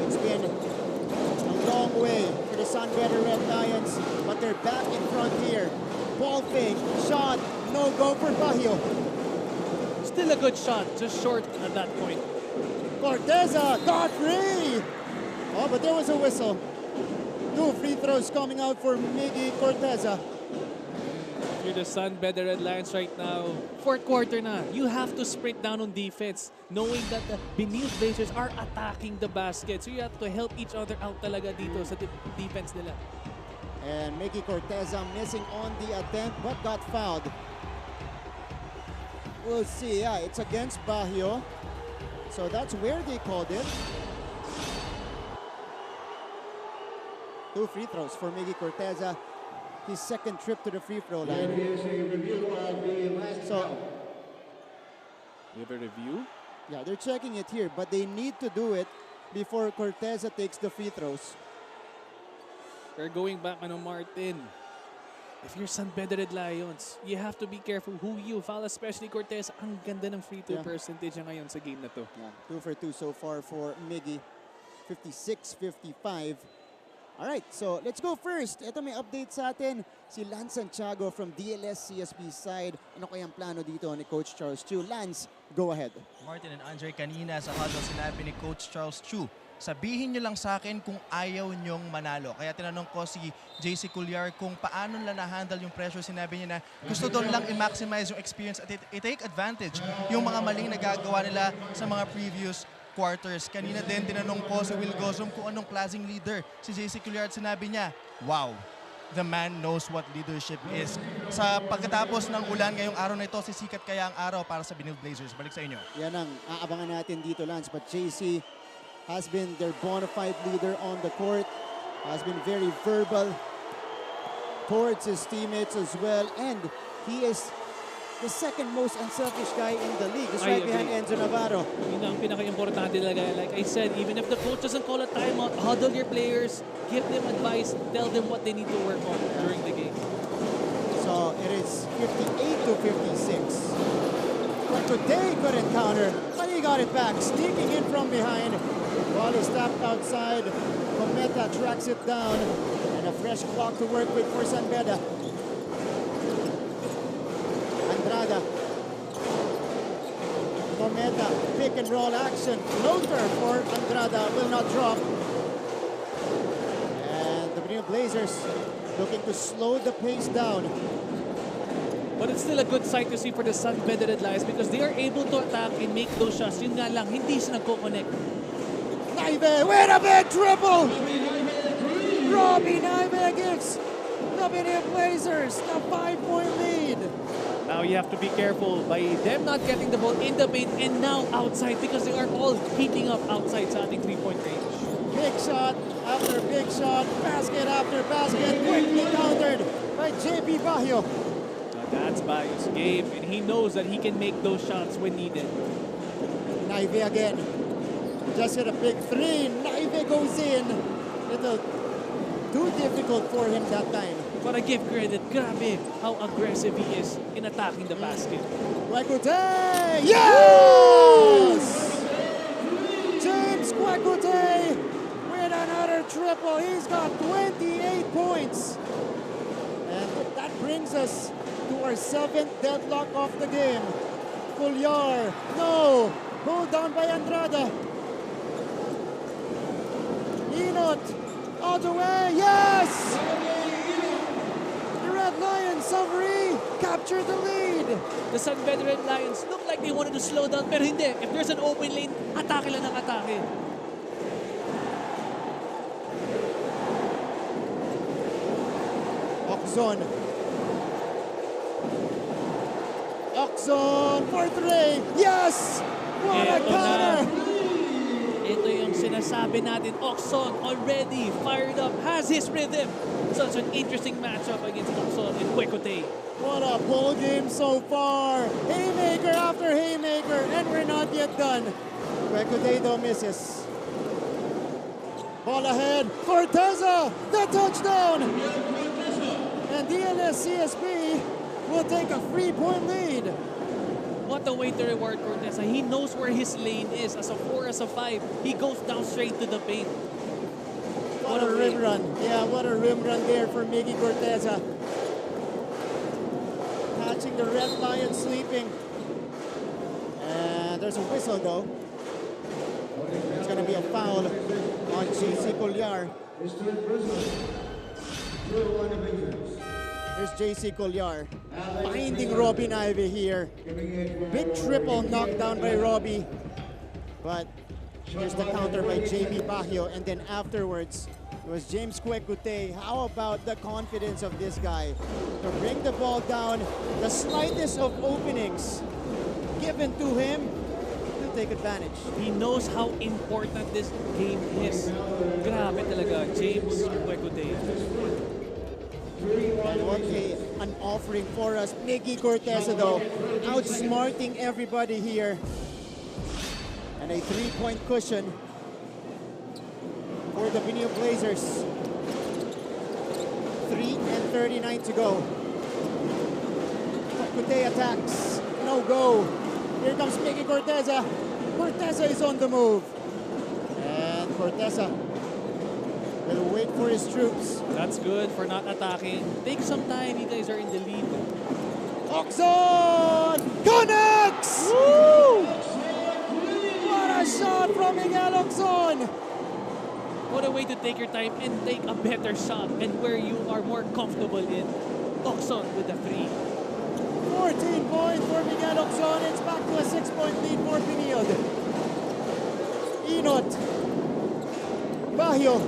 It's been a long way for the San Beda Red Lions, but they're back in front here. Ball fake, shot, no go for Bahio. Still a good shot, just short at that point. Corteza got free! Oh, but there was a whistle. 2 free throws coming out for Miggy Corteza. you're the San Beda Red Lions right now, fourth quarter na, you have to sprint down on defense, knowing that the Benilde Blazers are attacking the basket. So you have to help each other out talaga dito sa defense nila. And Mickey Corteza missing on the attempt but got fouled. We'll see. Yeah, it's against Baguio. So that's where they called it. 2 free throws for Mickey Corteza. His second trip to the free throw line. So, we have a review? Yeah, they're checking it here, but they need to do it before Corteza takes the free throws. We're going back, Martin. If you're San Beda Red Lions, you have to be careful who you foul, especially Cortez. Ang ganda ng free throw percentage niya ngayon sa game na to. Yeah, 2 for 2 so far for Miggy. 56-55. Alright, so let's go first. Ito may update sa atin. Si Lance Santiago from DLS CSP side. Ano kayang plano dito ni Coach Charles Chu? Lance, go ahead. Martin and Andre, kanina sa huddle sinabi ni Coach Charles Chu, sabihin nyo lang sa akin kung ayaw nyong manalo. Kaya tinanong ko si JC Cuellar kung paano nila na-handle yung pressure. Sinabi niya na gusto doon lang i-maximize yung experience at i-take advantage yung mga maling nagagawa nila sa mga previous quarters. Kanina din tinanong ko si Will Gozum kung anong klaseng leader si JC Cuellar at sinabi niya, wow, the man knows what leadership is. Sa pagkatapos ng ulan ngayong araw na ito, sisikat kaya ang araw para sa Benilde Blazers. Balik sa inyo. Yan ang aabangan natin dito, Lance. But JC has been their bona fide leader on the court, has been very verbal towards his teammates as well, and he is the second most unselfish guy in the league, just right behind Enzo Navarro. Yun ang pinaka-importante talaga. Like I said, even if the coach doesn't call a timeout, huddle your players, give them advice, tell them what they need to work on during the game. So it is 58-56. But today couldn't counter, but he got it back, sneaking in from behind. Ball is tapped outside. Cometa tracks it down, and a fresh clock to work with for San Beda. Andrada. Cometa, pick and roll action. Floater for Andrada, will not drop. And the Benilde Blazers looking to slow the pace down. But it's still a good sight to see for the San Beda Red Lions because they are able to attack and make those shots. Yun nga lang, hindi sila nagko-connect. Naive with a big triple! Robbie Naive gives the Benilde Blazers the 5-point lead. Now you have to be careful by them not getting the ball in the paint and now outside because they are all heating up outside sa ating 3-point range. Big shot after big shot, basket after basket, quickly countered by JP Baguio. That's Baguio's game, and he knows that he can make those shots when needed. Naive again. Just hit a big three. Naive goes in. Little too difficult for him that time. But I give credit. Grabe how aggressive he is in attacking the basket. Kwekute! Yes! James Kwekute with another triple. He's got 28 points. And that brings us to our 7th deadlock of the game. Cuellar, no! Pulled down by Andrada. Inot, all the way, yes! The Red Lions, Savary, captured the lead. The San Beda Red Lions look like they wanted to slow down, pero hindi. If there's an open lane, atake lang ng atake. Oxon for 3. Yes! What a counter! Ito yung sinasabi natin. Oxon already fired up, has his rhythm. Such an interesting matchup against Oxon and Kwekute. What a ball game so far. Haymaker after haymaker, and we're not yet done. Kwekute though misses. Ball ahead. Corteza, the touchdown! And DLS CSP will take a 3-point lead. What a way to reward Corteza. He knows where his lane is. As a 4, as a 5, he goes down straight to the paint. What a rim run. Yeah, what a rim run there for Miggy Corteza. Catching the Red Lions sleeping. And there's a whistle though. It's going to be a foul on JC Cuellar. Here's JC Cuellar. finding Robbie Naive here. Big triple knockdown by Robbie. But here's the counter by JB Baguio, and then afterwards, it was James Kwekute. How about the confidence of this guy to bring the ball down? The slightest of openings given to him, he'll take advantage. He knows how important this game is. Grabe talaga, James Kwekute. And what an offering for us. Miggy Corteza though, outsmarting everybody here. And a 3-point cushion for the Benilde Blazers. 3:39 to go. Kwekute attacks. No go. Here comes Miggy Corteza. Corteza is on the move. And Corteza will wait for his troops. That's good for not attacking. Take some time, you guys are in the lead. Oxon connects! Woo! What a shot from Miguel Oxon! What a way to take your time and take a better shot and where you are more comfortable in. Oxon with the 3. 14 points for Miguel Oxon. It's back to a 6-point lead for Benilde. Inot. Baguio.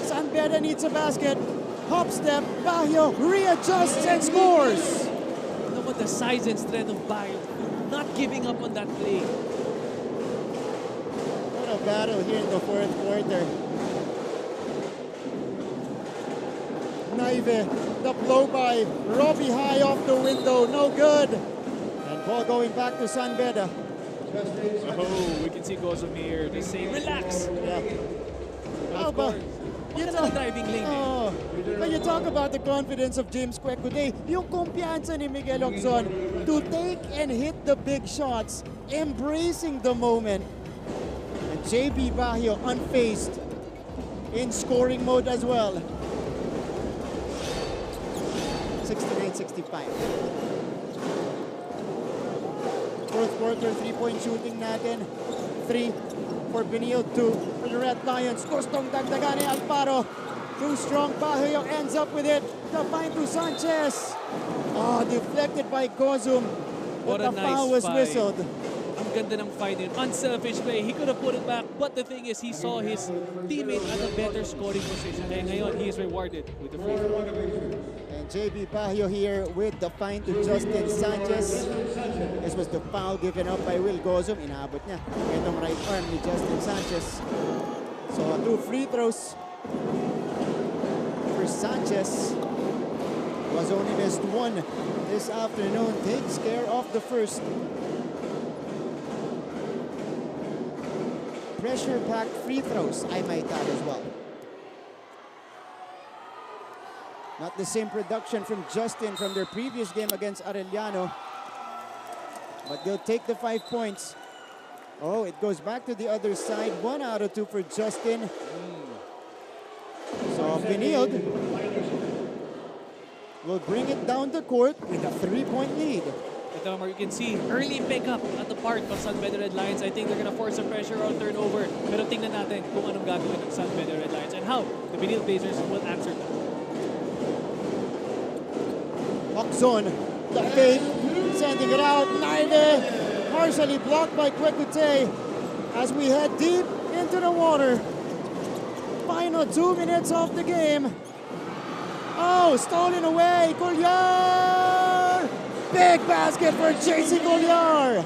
San Beda needs a basket. Hop step. Baguio readjusts and scores. Look at the size and strength of Baguio. Not giving up on that play. What a battle here in the fourth quarter. Naive, the blow by Robbie high off the window, no good. And ball going back to San Beda. Oh, we can see Gozum here just saying, relax. Yeah. But How of about course, driving lane. Oh, but you talk about the confidence of James Kwekute, yung kumpiyansa ni Miguel Oxon to take and hit the big shots, embracing the moment. And JB Baguio unfazed in scoring mode as well. 69-65. Fourth quarter, 3-point shooting natin. 3 for Benilde, 2 for the Red Lions. Gustong dagdagan ni Alfaro. Too strong, Baguio ends up with it. The find to Sanchez. Oh, deflected by Gozum. What But a the foul was nice fight. whistled. Ang ganda ng fight yun. Unselfish play. He could have put it back. But the thing is, he saw his teammate at a better scoring position. And ngayon, he is rewarded with the free throw. And JB Baguio here with the find to Justin Sanchez. This was the foul given up by Will Gozum. Inabot niya itong right arm ni Justin Sanchez. So 2 free throws for Sanchez. Was only missed 1 this afternoon. Takes care of the first. Pressure-packed free throws, I might add as well. Not the same production from Justin from their previous game against Arellano. But they'll take the 5 points. Oh, it goes back to the other side. 1 out of 2 for Justin. So Benilde will bring it down the court with a 3-point lead. Ito, you can see early pickup at the part of San Beda Red Lions. I think they're gonna force some pressure on turnover. Pero tingnan natin kung anong gagawin ng San Beda Red Lions and how the Benilde Blazers will answer that. Oxon, the fake, sending it out. Naive, partially blocked by Kwekute as we head deep into the water. Final 2 minutes of the game. Oh, stolen away, Collier! Big basket for JC Collier!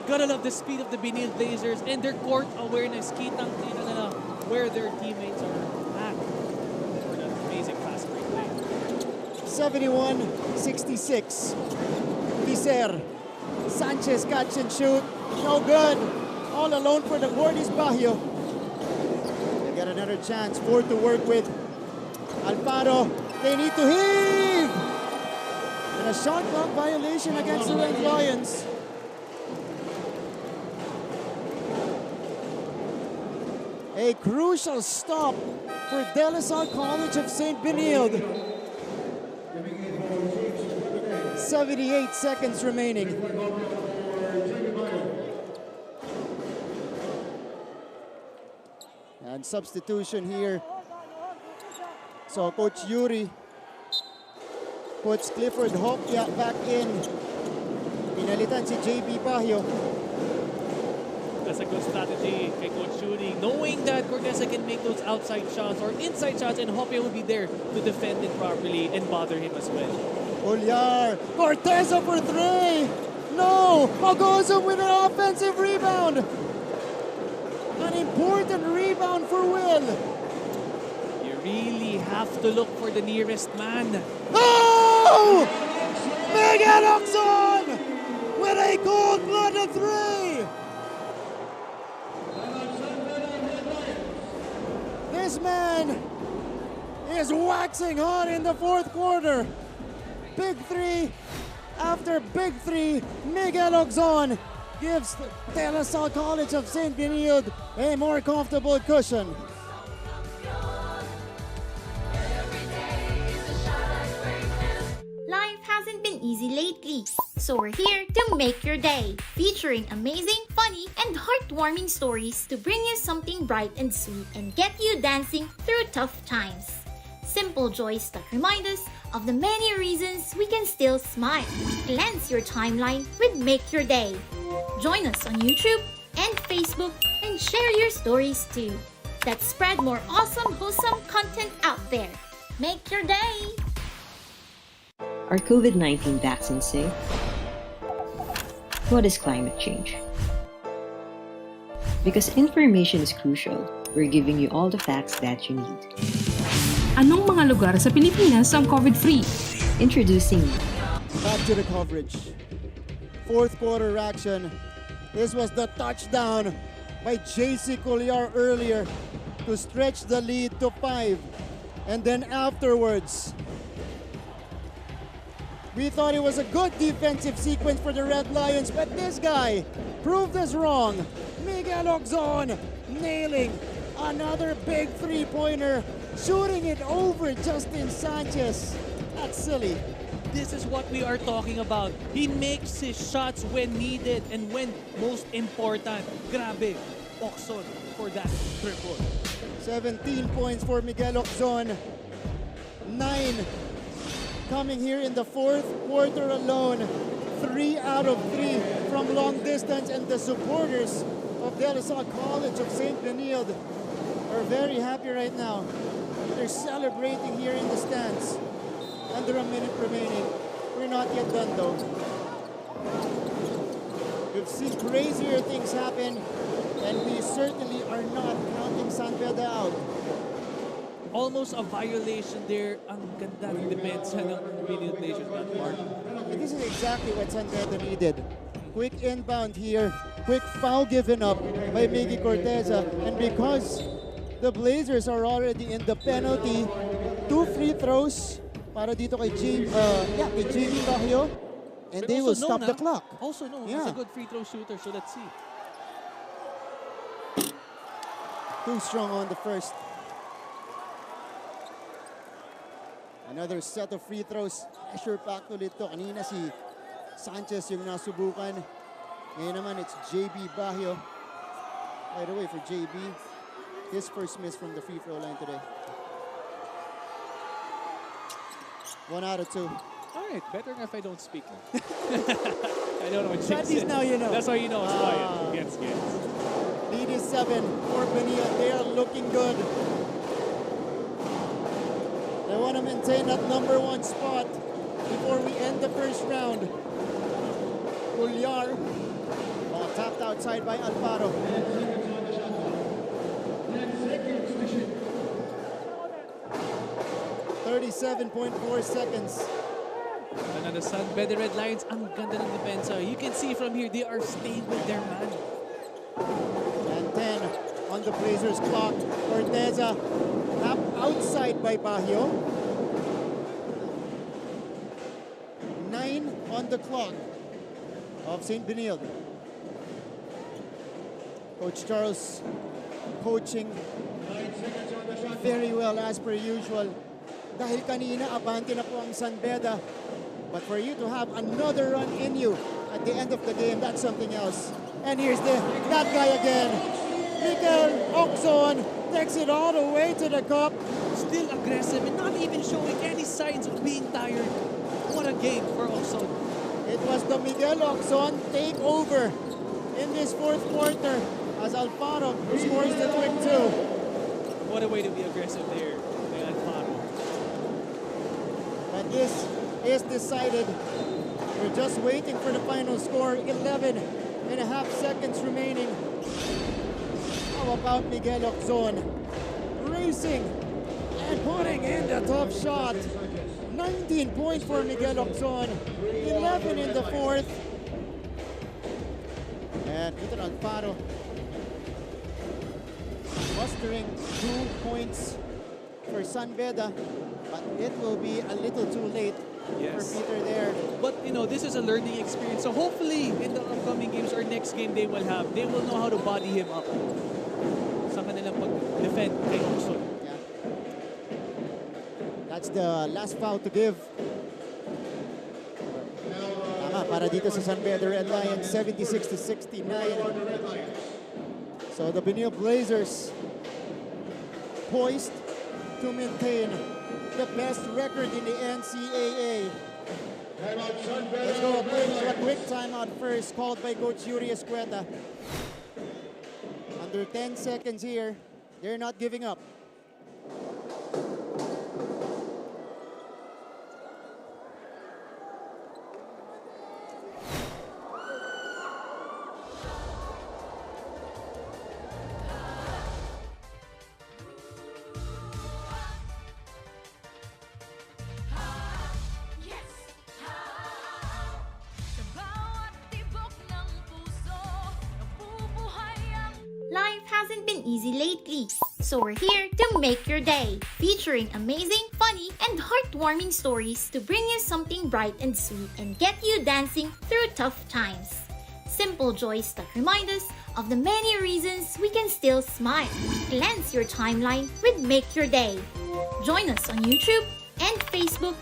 Gotta love the speed of the Benilde Blazers and their court awareness. Kitang-kita nila where their teammates are at for that amazing fast break play. 71-66. Viser. Sanchez catch and shoot. No good. All alone for the Gordies Baguio. They get another chance. 4 to work with. Alfaro. They need to heave. And a shot clock violation against the Red Lions. A crucial stop for De La Salle College of St. Benilde. 78 seconds remaining. And substitution here. So Coach Yuri puts Clifford Hopia back in. Pinalitan si JB Bahio. That's a good strategy kay Coach Shooting, knowing that Corteza can make those outside shots or inside shots and Hopia will be there to defend it properly and bother him as well. Ulyar, Corteza for three. No, Agozo with an offensive rebound. An important rebound for Will. You really have to look for the nearest man. Oh! Miguel Oxon with a cold-blooded three. This man is waxing hot in the fourth quarter. Big three after big three. Miguel Oxon gives De La Salle College of St. Benilde a more comfortable cushion. Life hasn't been easy lately, so we're here to make your day, featuring amazing, funny, and heartwarming stories to bring you something bright and sweet and get you dancing through tough times. Simple joys that remind us of the many reasons we can still smile. Cleanse your timeline with Make Your Day. Join us on YouTube and Facebook and share your stories too. Let's spread more awesome, wholesome content out there. Make your day! Are COVID-19 vaccines safe? What is climate change? Because information is crucial, we're giving you all the facts that you need. Anong mga lugar sa Pilipinas ang COVID-free? Introducing back to the coverage. Fourth quarter action. This was the touchdown by JC Colliar earlier to stretch the lead to 5. And then afterwards, we thought it was a good defensive sequence for the Red Lions, but this guy proved us wrong. Miguel Oxon nailing another big three-pointer, shooting it over Justin Sanchez. That's silly. This is what we are talking about. He makes his shots when needed and when most important. Grabe, Oxon for that triple. 17 points for Miguel Oxon. 9 coming here in the fourth quarter alone. 3 out of 3 from long distance, and the supporters of De La Salle College of St. Benilde are very happy right now. They're celebrating here in the stands. Under a minute remaining. We're not yet done though. We've seen crazier things happen, and we certainly are not counting San Beda out. Almost a violation there. Ang ganda ng depensa ng Benilde Blazers, Mark. This is exactly what San Beda needed. Quick inbound here. Quick foul given up by Miggy Corteza. And because the Blazers are already in the penalty, 2 free throws para dito kay JB Bahio. And But they will also stop the clock. Also no, he's a good free throw shooter, so let's see. Too strong on the first. Another set of free throws. Pressure packed ulit to. Kanina si Sanchez yung nasubukan. Ngayon naman it's JB Bahio. By the way, for JB, his first miss from the free throw line today. 1 out of 2. All right, better if I don't speak. I don't know what At least now you know. That's why you know it's quiet. Gets. Lead is 7 for Benilde. They are looking good. They want to maintain that number 1 spot before we end the first round. Ulyar, ball tapped outside by Alfaro. 37.4 seconds. And the San Beda Red Lions, ang ganda ng depensa. You can see from here, they are staying with their man. And 10 on the Blazers clock. Corteza up outside by Bahio. 9 on the clock of St. Benilde. Coach Charles coaching very well as per usual. Dahil kanina abante na po ang San Beda. But for you to have another run in you at the end of the game, that's something else. And here's that guy again. Miguel Oxon takes it all the way to the cup. Still aggressive and not even showing any signs of being tired. What a game for Oxon. It was the Miguel Oxon takeover in this fourth quarter as Alfaro scores the quick 2. What a way to be aggressive there by Alfaro. But this is decided. We're just waiting for the final score. 11 and a half seconds remaining. How about Miguel Oxon racing and putting in the tough shot? 19 points for Miguel Oxon. 11 in the fourth. And Peter Alfaro mustering 2 points for San Beda, but it will be a little too late for Peter there. But you know, this is a learning experience. So hopefully in the upcoming games or next game they will know how to body him up sa kanilang pag-defend kay Oxon. Yeah. That's the last foul to give. Tama, para dito sa San Beda Red Lions, 76-69. So the Benilde Blazers poised to maintain the best record in the NCAA. Let's go a quick timeout first, called by Coach Yuri Escueta. Under 10 seconds here, they're not giving up. Life hasn't been easy lately, so we're here to make your day, featuring amazing, funny, and heartwarming stories to bring you something bright and sweet and get you dancing through tough times. Simple joys that remind us of the many reasons we can still smile. Cleanse your timeline with Make Your Day. Join us on YouTube and Facebook.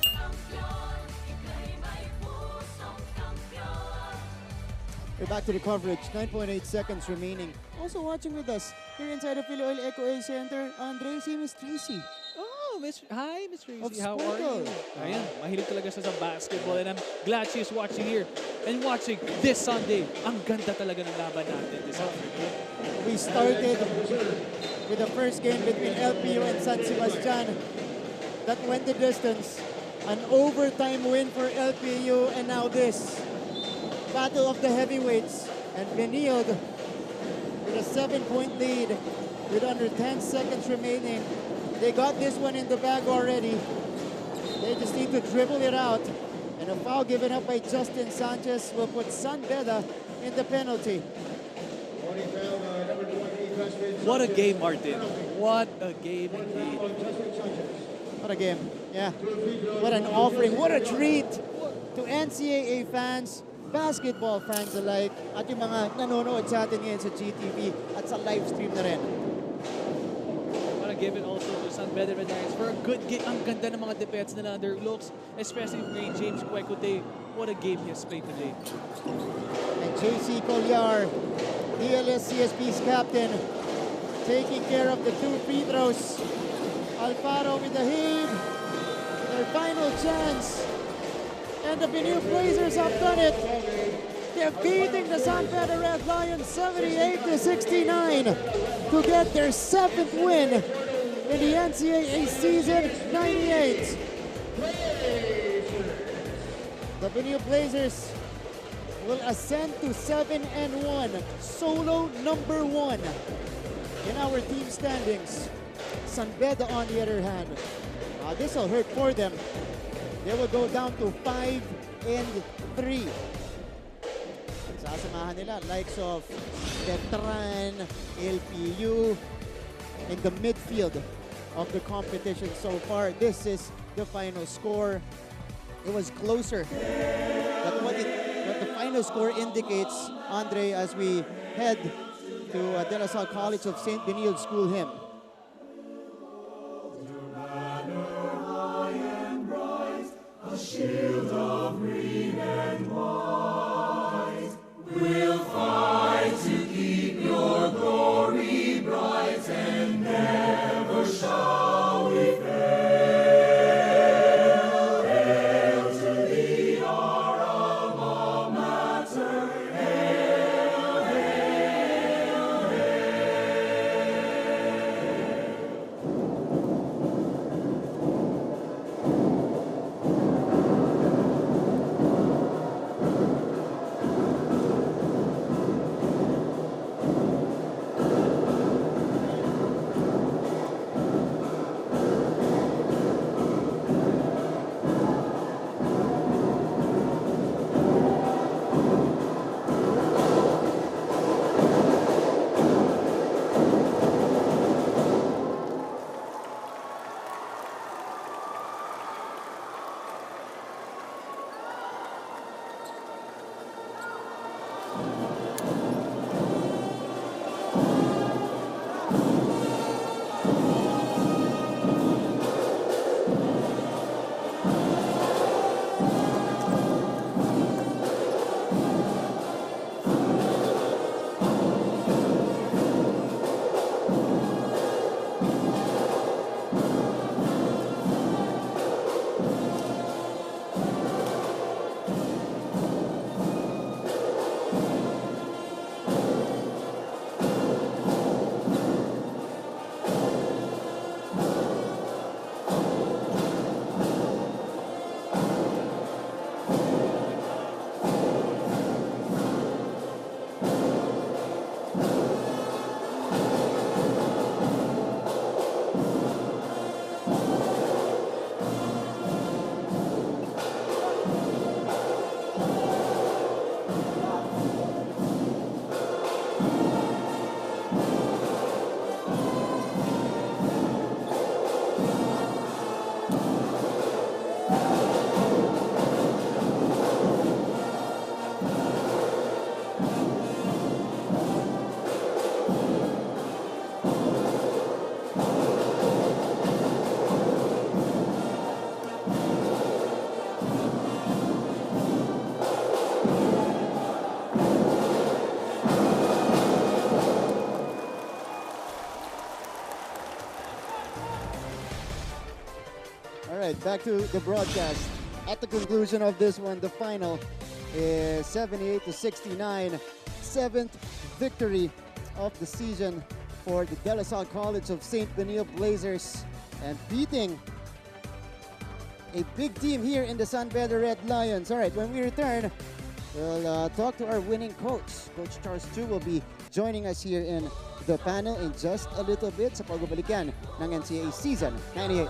We're back to the coverage. 9.8 seconds remaining. Also watching with us here inside the Philly Oil Eco A Center, Andre, si Miss Tracy. Oh, hi, Miss Tracy. Of How are you? Ayan, mahilig talaga siya sa basketball and I'm glad she's watching here and watching this Sunday. Ang ganda talaga ng laban natin this afternoon. We started with the first game between LPU and San Sebastian. That went the distance. An overtime win for LPU, and now this. Battle of the heavyweights, and Benilde with a 7-point lead with under 10 seconds remaining. They got this one in the bag already. They just need to dribble it out, and a foul given up by Justin Sanchez will put San Beda in the penalty. What a game, Martin. What a game indeed. What a game. Yeah. What an offering. What a treat to NCAA fans, basketball fans alike, at yung mga nanonood sa atin ngayon sa GTV at sa live stream na rin. I want to give it also to San Beda Red Lions for a good game. Ang ganda ng mga defense nila under looks, especially from James Kwekute. What a game he has played today. And JC Colliar, DLS CSP's captain, taking care of the 2 free throws. Alfaro with the heave. Their final chance. And the Benilde Blazers have done it. They're beating the San Beda Red Lions 78-69 to get their 7th win in the NCAA season 98. The Benilde Blazers will ascend to 7-1, solo number 1 in our team standings. San Beda, on the other hand, this will hurt for them. They will go down to 5-3. Sasamahan nila likes of Vetran, LPU in the midfield of the competition so far. This is the final score. It was closer than what the final score indicates, Andre, as we head to De La Salle College of St. Benilde School Hymn. A shield of green and white, we'll fight to keep your glory bright, and never shall we fail. Hail to the right, back to the broadcast. At the conclusion of this one, the final is 78-69. Seventh victory of the season for the De La Salle College of St. Benilde Blazers, and beating a big team here in the San Beda Red Lions. All right, when we return, we'll talk to our winning coach. Coach Charles Chu will be joining us here in the panel in just a little bit sa pagbabalikan ng NCAA Season 98.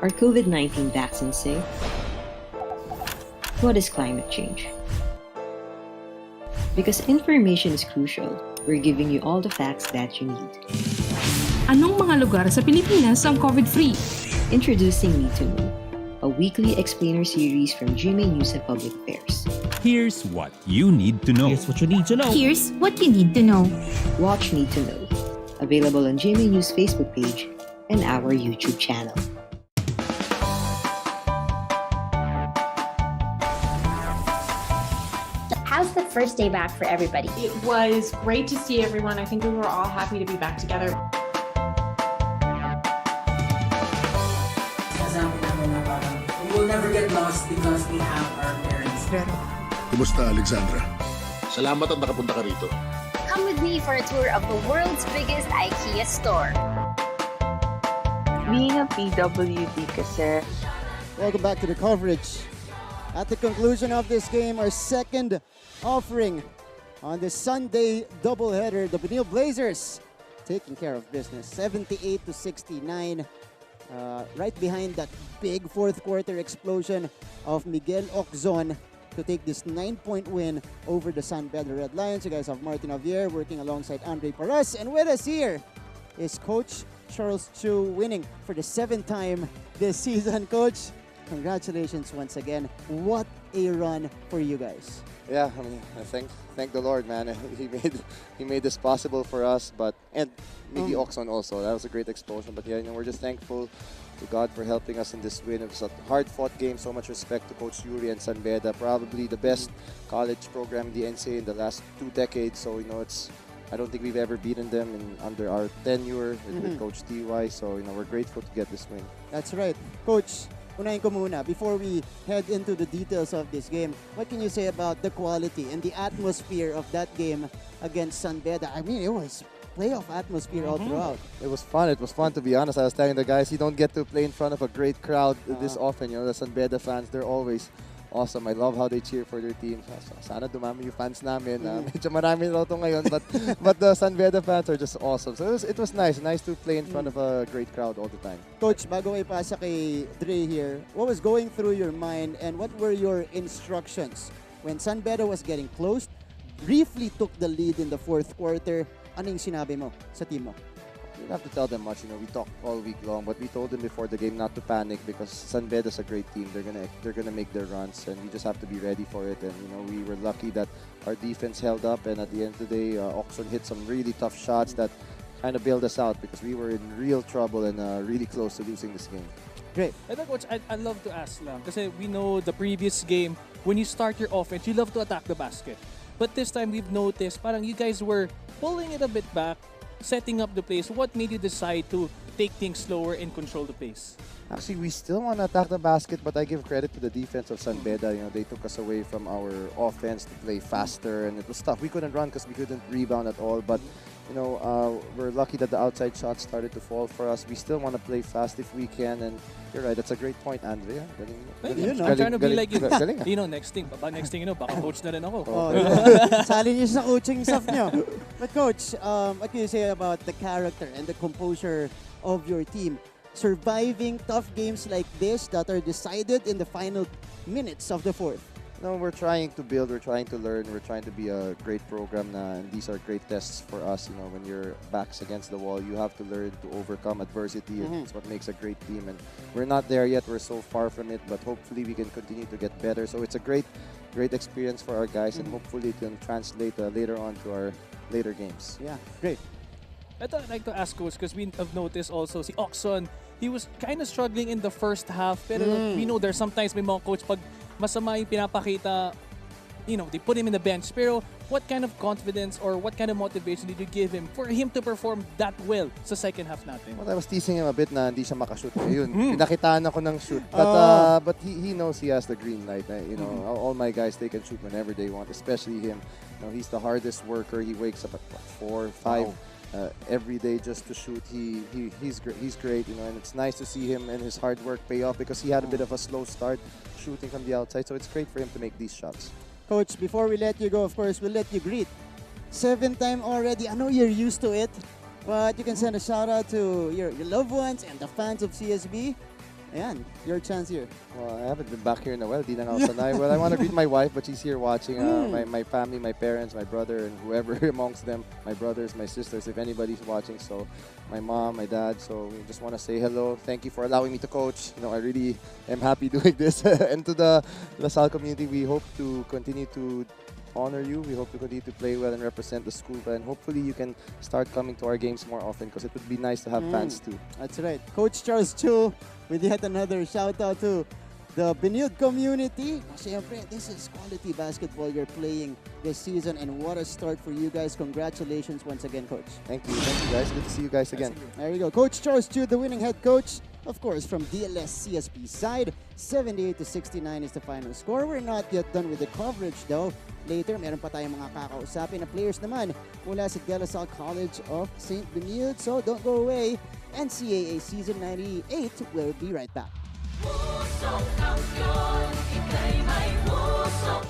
Are COVID-19 vaccines safe? What is climate change? Because information is crucial, we're giving you all the facts that you need. Anong mga lugar sa Pilipinas ang COVID-free? Introducing Need to Know, a weekly explainer series from GMA News and Public Affairs. Here's what you need to know. Here's what you need to know. Here's what you need to know. Watch Need to Know, available on GMA News Facebook page and our YouTube channel. How's the first day back for everybody? It was great to see everyone. I think we were all happy to be back together. Sinasabi namin na parang we will never get lost because we have our parents. Kumusta, Alexandra? Salamat at nakapunta ka rito. Come with me for a tour of the world's biggest IKEA store. Being a PWD kasi. Welcome back to the coverage. At the conclusion of this game, our second offering on the Sunday doubleheader, the Benilde Blazers taking care of business, 78-69. Right behind that big fourth quarter explosion of Miguel Oczon to take this 9-point win over the San Beda Red Lions. You guys have Martin Javier working alongside Andre Paras, and with us here is Coach Charles Chu, winning for the 7th time this season. Coach, congratulations once again. What a run for you guys. Yeah, I mean, I thank the Lord, man. He made this possible for us, and maybe Oxon also. That was a great explosion. But yeah, we're just thankful to God for helping us in this win. It was a hard-fought game. So much respect to Coach Yuri and San Beda, probably the best college program in the NCAA in the last 2 decades. So I don't think we've ever beaten them under our tenure with Coach TY. So we're grateful to get this win. That's right, Coach. Unahin ko muna, before we head into the details of this game, what can you say about the quality and the atmosphere of that game against San Beda? I mean, it was playoff atmosphere all throughout. It was fun. It was fun, to be honest. I was telling the guys, you don't get to play in front of a great crowd this often. The San Beda fans, they're always awesome. I love how they cheer for their team. Sana dumami yung fans namin. Medyo marami raw to ngayon, but the San Beda fans are just awesome. So it was nice to play in front of a great crowd all the time. Coach, bago ko ipasa kay Dre here, what was going through your mind and what were your instructions when San Beda was getting close, briefly took the lead in the fourth quarter? Ano yung sinabi mo sa team mo? didn't have to tell them much. We talked all week long, but we told them before the game not to panic because San Beda's a great team. They're gonna make their runs, and we just have to be ready for it. And we were lucky that our defense held up, and at the end of the day, Oxon hit some really tough shots that kind of bailed us out because we were in real trouble and really close to losing this game. Great. And then, Coach, I'd love to ask lang, kasi we know the previous game, when you start your offense, you love to attack the basket. But this time, we've noticed, parang you guys were pulling it a bit back, setting up the pace. What made you decide to take things slower and control the pace? Actually, we still want to attack the basket, but I give credit to the defense of San Beda. They took us away from our offense to play faster, and it was tough. We couldn't run because we couldn't rebound at all, but we're lucky that the outside shots started to fall for us. We still want to play fast if we can, and you're right, that's a great point, Andrea. I'm trying to be like you. Next thing, baka coach na rin ako. Sali niyo sa coaching staff niyo. But Coach, what can you say about the character and the composure of your team? Surviving tough games like this that are decided in the final minutes of the fourth. No, we're trying to build, we're trying to learn, we're trying to be a great program na, and these are great tests for us. When your back's against the wall, you have to learn to overcome adversity. It's what makes a great team, and we're not there yet. We're so far from it, but hopefully we can continue to get better. So it's a great experience for our guys, and hopefully it can translate later on to our later games. Yeah, great. I'd like to ask Coach, because we have noticed also si Oxon, he was kind of struggling in the first half. Pero we know there's sometimes may mga coach pag masama yung pinapakita, they put him in the bench. Pero what kind of confidence or what kind of motivation did you give him for him to perform that well sa second half natin? Well, I was teasing him a bit na hindi siya makashoot. Yun, pinakitaan ako ng shoot. But he knows he has the green light. All my guys, they can shoot whenever they want, especially him. He's the hardest worker. He wakes up at 4, 5. Every day just to shoot. He's great, and it's nice to see him and his hard work pay off because he had a bit of a slow start shooting from the outside, so it's great for him to make these shots. Coach, before we let you go, of course, we'll let you greet. 7th time already. I know you're used to it, but you can send a shout out to your loved ones and the fans of CSB. Ayan, your chance here. Well, I haven't been back here in a while. Di na nga ako sanay. Well, I want to greet my wife, but she's here watching. My family, my parents, my brother, and whoever amongst them. My brothers, my sisters, if anybody's watching. So, my mom, my dad. So, we just want to say hello. Thank you for allowing me to coach. I really am happy doing this. And to the LaSalle community, we hope to continue to honor you. We hope to continue to play well and represent the school, and hopefully you can start coming to our games more often because it would be nice to have fans too. That's right. Coach Charles Chu with yet another shout out to the Benilde community. Siyempre, this is quality basketball you're playing this season, and what a start for you guys. Congratulations once again, Coach. Thank you guys. Good to see you guys again. There you go. Coach Charles Chu, the winning head coach. Of course, from DLS CSP side, 78-69 is the final score. We're not yet done with the coverage though. Later, meron pa tayong mga kakausapin na players naman mula sa De La Salle College of St. Benilde. So don't go away. NCAA Season 98 will be right back.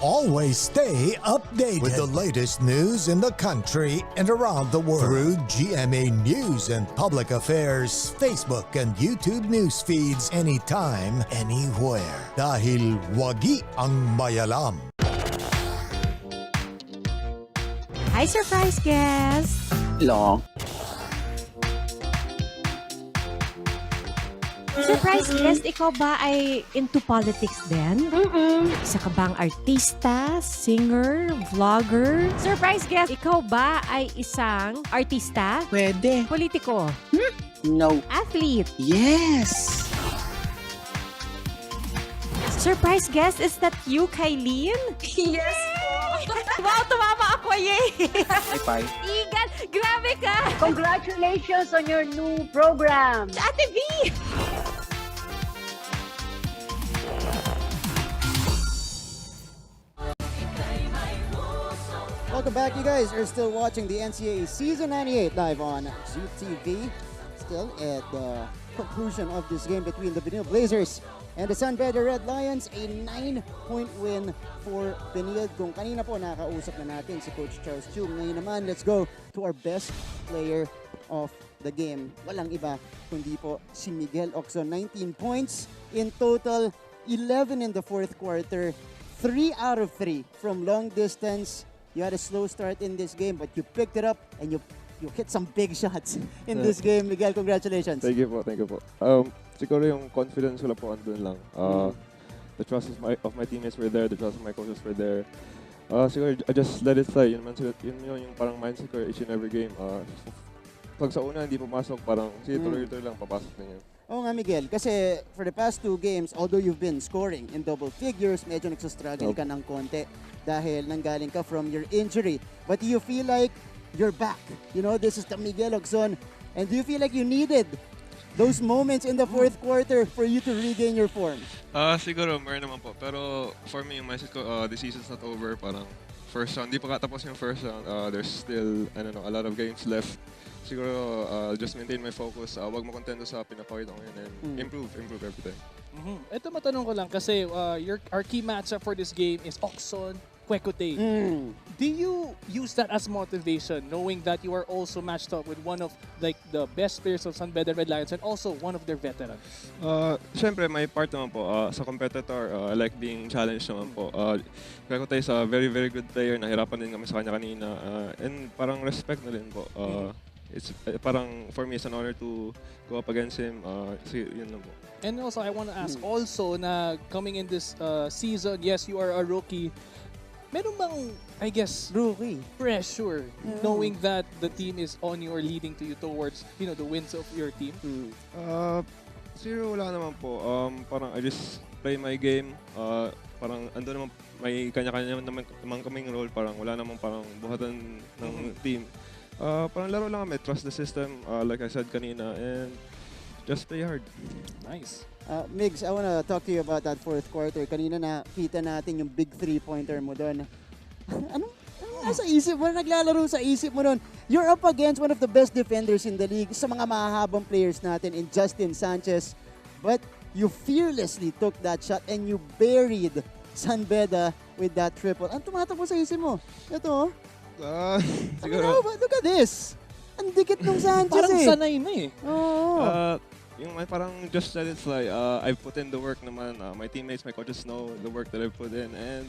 Always stay updated with the latest news in the country and around the world through GMA News and Public Affairs Facebook and YouTube news feeds anytime, anywhere. Dahil wagi ang mayalam. Hi, surprise guest! Long. Surprise guest, ikaw ba ay into politics din? Isa ka bang artista, singer, vlogger? Surprise guest, ikaw ba ay isang artista? Pwede. Politiko? No. Athlete? Yes! Surprise guest, is that you, Kylene? Yes Wow, tumama ako, yay! Bye. Igan, grabe ka! Congratulations on your new program. Ate V! Welcome back, you guys are still watching the NCAA Season 98 live on ZTV. Still at the conclusion of this game between the Benilde Blazers and the San Beda Red Lions, a 9-point win for Benilde. Kung kanina po nakausap na natin si Coach Charles Chu. Ngayon naman, let's go to our best player of the game. Walang iba kundi po si Miguel Oxon. 19 points in total, 11 in the fourth quarter, 3 out of 3 from long distance. You had a slow start in this game, but you picked it up and you you hit some big shots in this game. Miguel, congratulations. Thank you po, thank you po. Siguro yung confidence ko lang po andun lang. The trust of my teammates were there, the trust of my coaches were there. Siguro I just let it fly. Yun yung parang mindset ko each and every game. Pag sa una hindi pumasok, parang sige tuloy-tuloy lang papasok na yun. Oo nga Miguel, kasi for the past 2 games, although you've been scoring in double figures, medyo nagsastruggle ka ng konti dahil nanggaling ka from your injury. But do you feel like you're back? You know, this is the Miguel Locson. And do you feel like you needed those moments in the fourth quarter for you to regain your form? Siguro, meron naman po. Pero for me, yung mindset ko, the season's not over. Parang first round, di pa katapos yung first round. There's still, I don't know, a lot of games left. Siguro, just maintain my focus. Wag makontento sa pinapakita ko yun and improve every time. Ito matanong ko lang kasi our key matchup for this game is Oxon Kwekotay. Do you use that as motivation, knowing that you are also matched up with one of like the best players of San Beda Red Lions and also one of their veterans? Siyempre, may part naman po. Sa competitor, I like being challenged naman po. Kwekotay is a very, very good player. Nahirapan din kami sa kanya kanina. And parang respect na din po. It's parang for me it's an honor to go up against him. Yun lang po. And also I want to ask also na coming in this season, yes, you are a rookie. Meron bang, I guess, rookie pressure knowing that the team is on you or leading to you towards, you know, the wins of your team? Siguro wala naman po. Parang I just play my game. Parang ando naman may kanya-kanya naman kaming role. Parang wala naman parang buhatan ng team. Parang laro lang kami, trust the system, like I said kanina, and just play hard. Nice. Migs, I wanna talk to you about that fourth quarter. Kanina nakita natin yung big 3-pointer mo doon. Ano nasa isip mo? Naglalaro sa isip mo doon. You're up against one of the best defenders in the league, sa mga mahahabang players natin in Justin Sanchez. But you fearlessly took that shot and you buried San Beda with that triple. Ang tumatakbo sa isip mo? Ito, siguro. Look at this. Ang dikit nung Sanchez Parang sanay na eh. Yung parang just let it fly. I've put in the work naman. My teammates, my coaches know the work that I've put in. And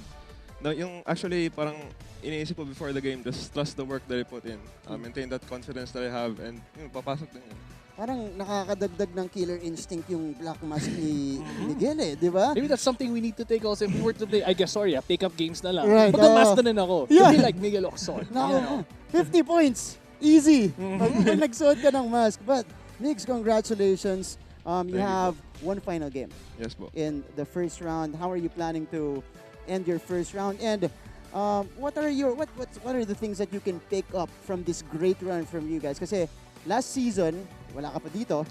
yung actually parang iniisip ko before the game, just trust the work that I put in. Maintain that confidence that I have and papasok din yun. Parang nakakadagdag ng killer instinct yung black mask ni Miguel di ba? Maybe that's something we need to take also if we were to play, I guess, pick up games na lang. Right, Magka-mask na rin ako. To be like Miguel Locson. No, 50 points. Easy. Pag nagsuot ka ng mask. But, Migs, congratulations. You have one final game. Yes, po. In the first round. How are you planning to end your first round? And what are the things that you can pick up from this great run from you guys? Kasi last season, wala ka pa dito,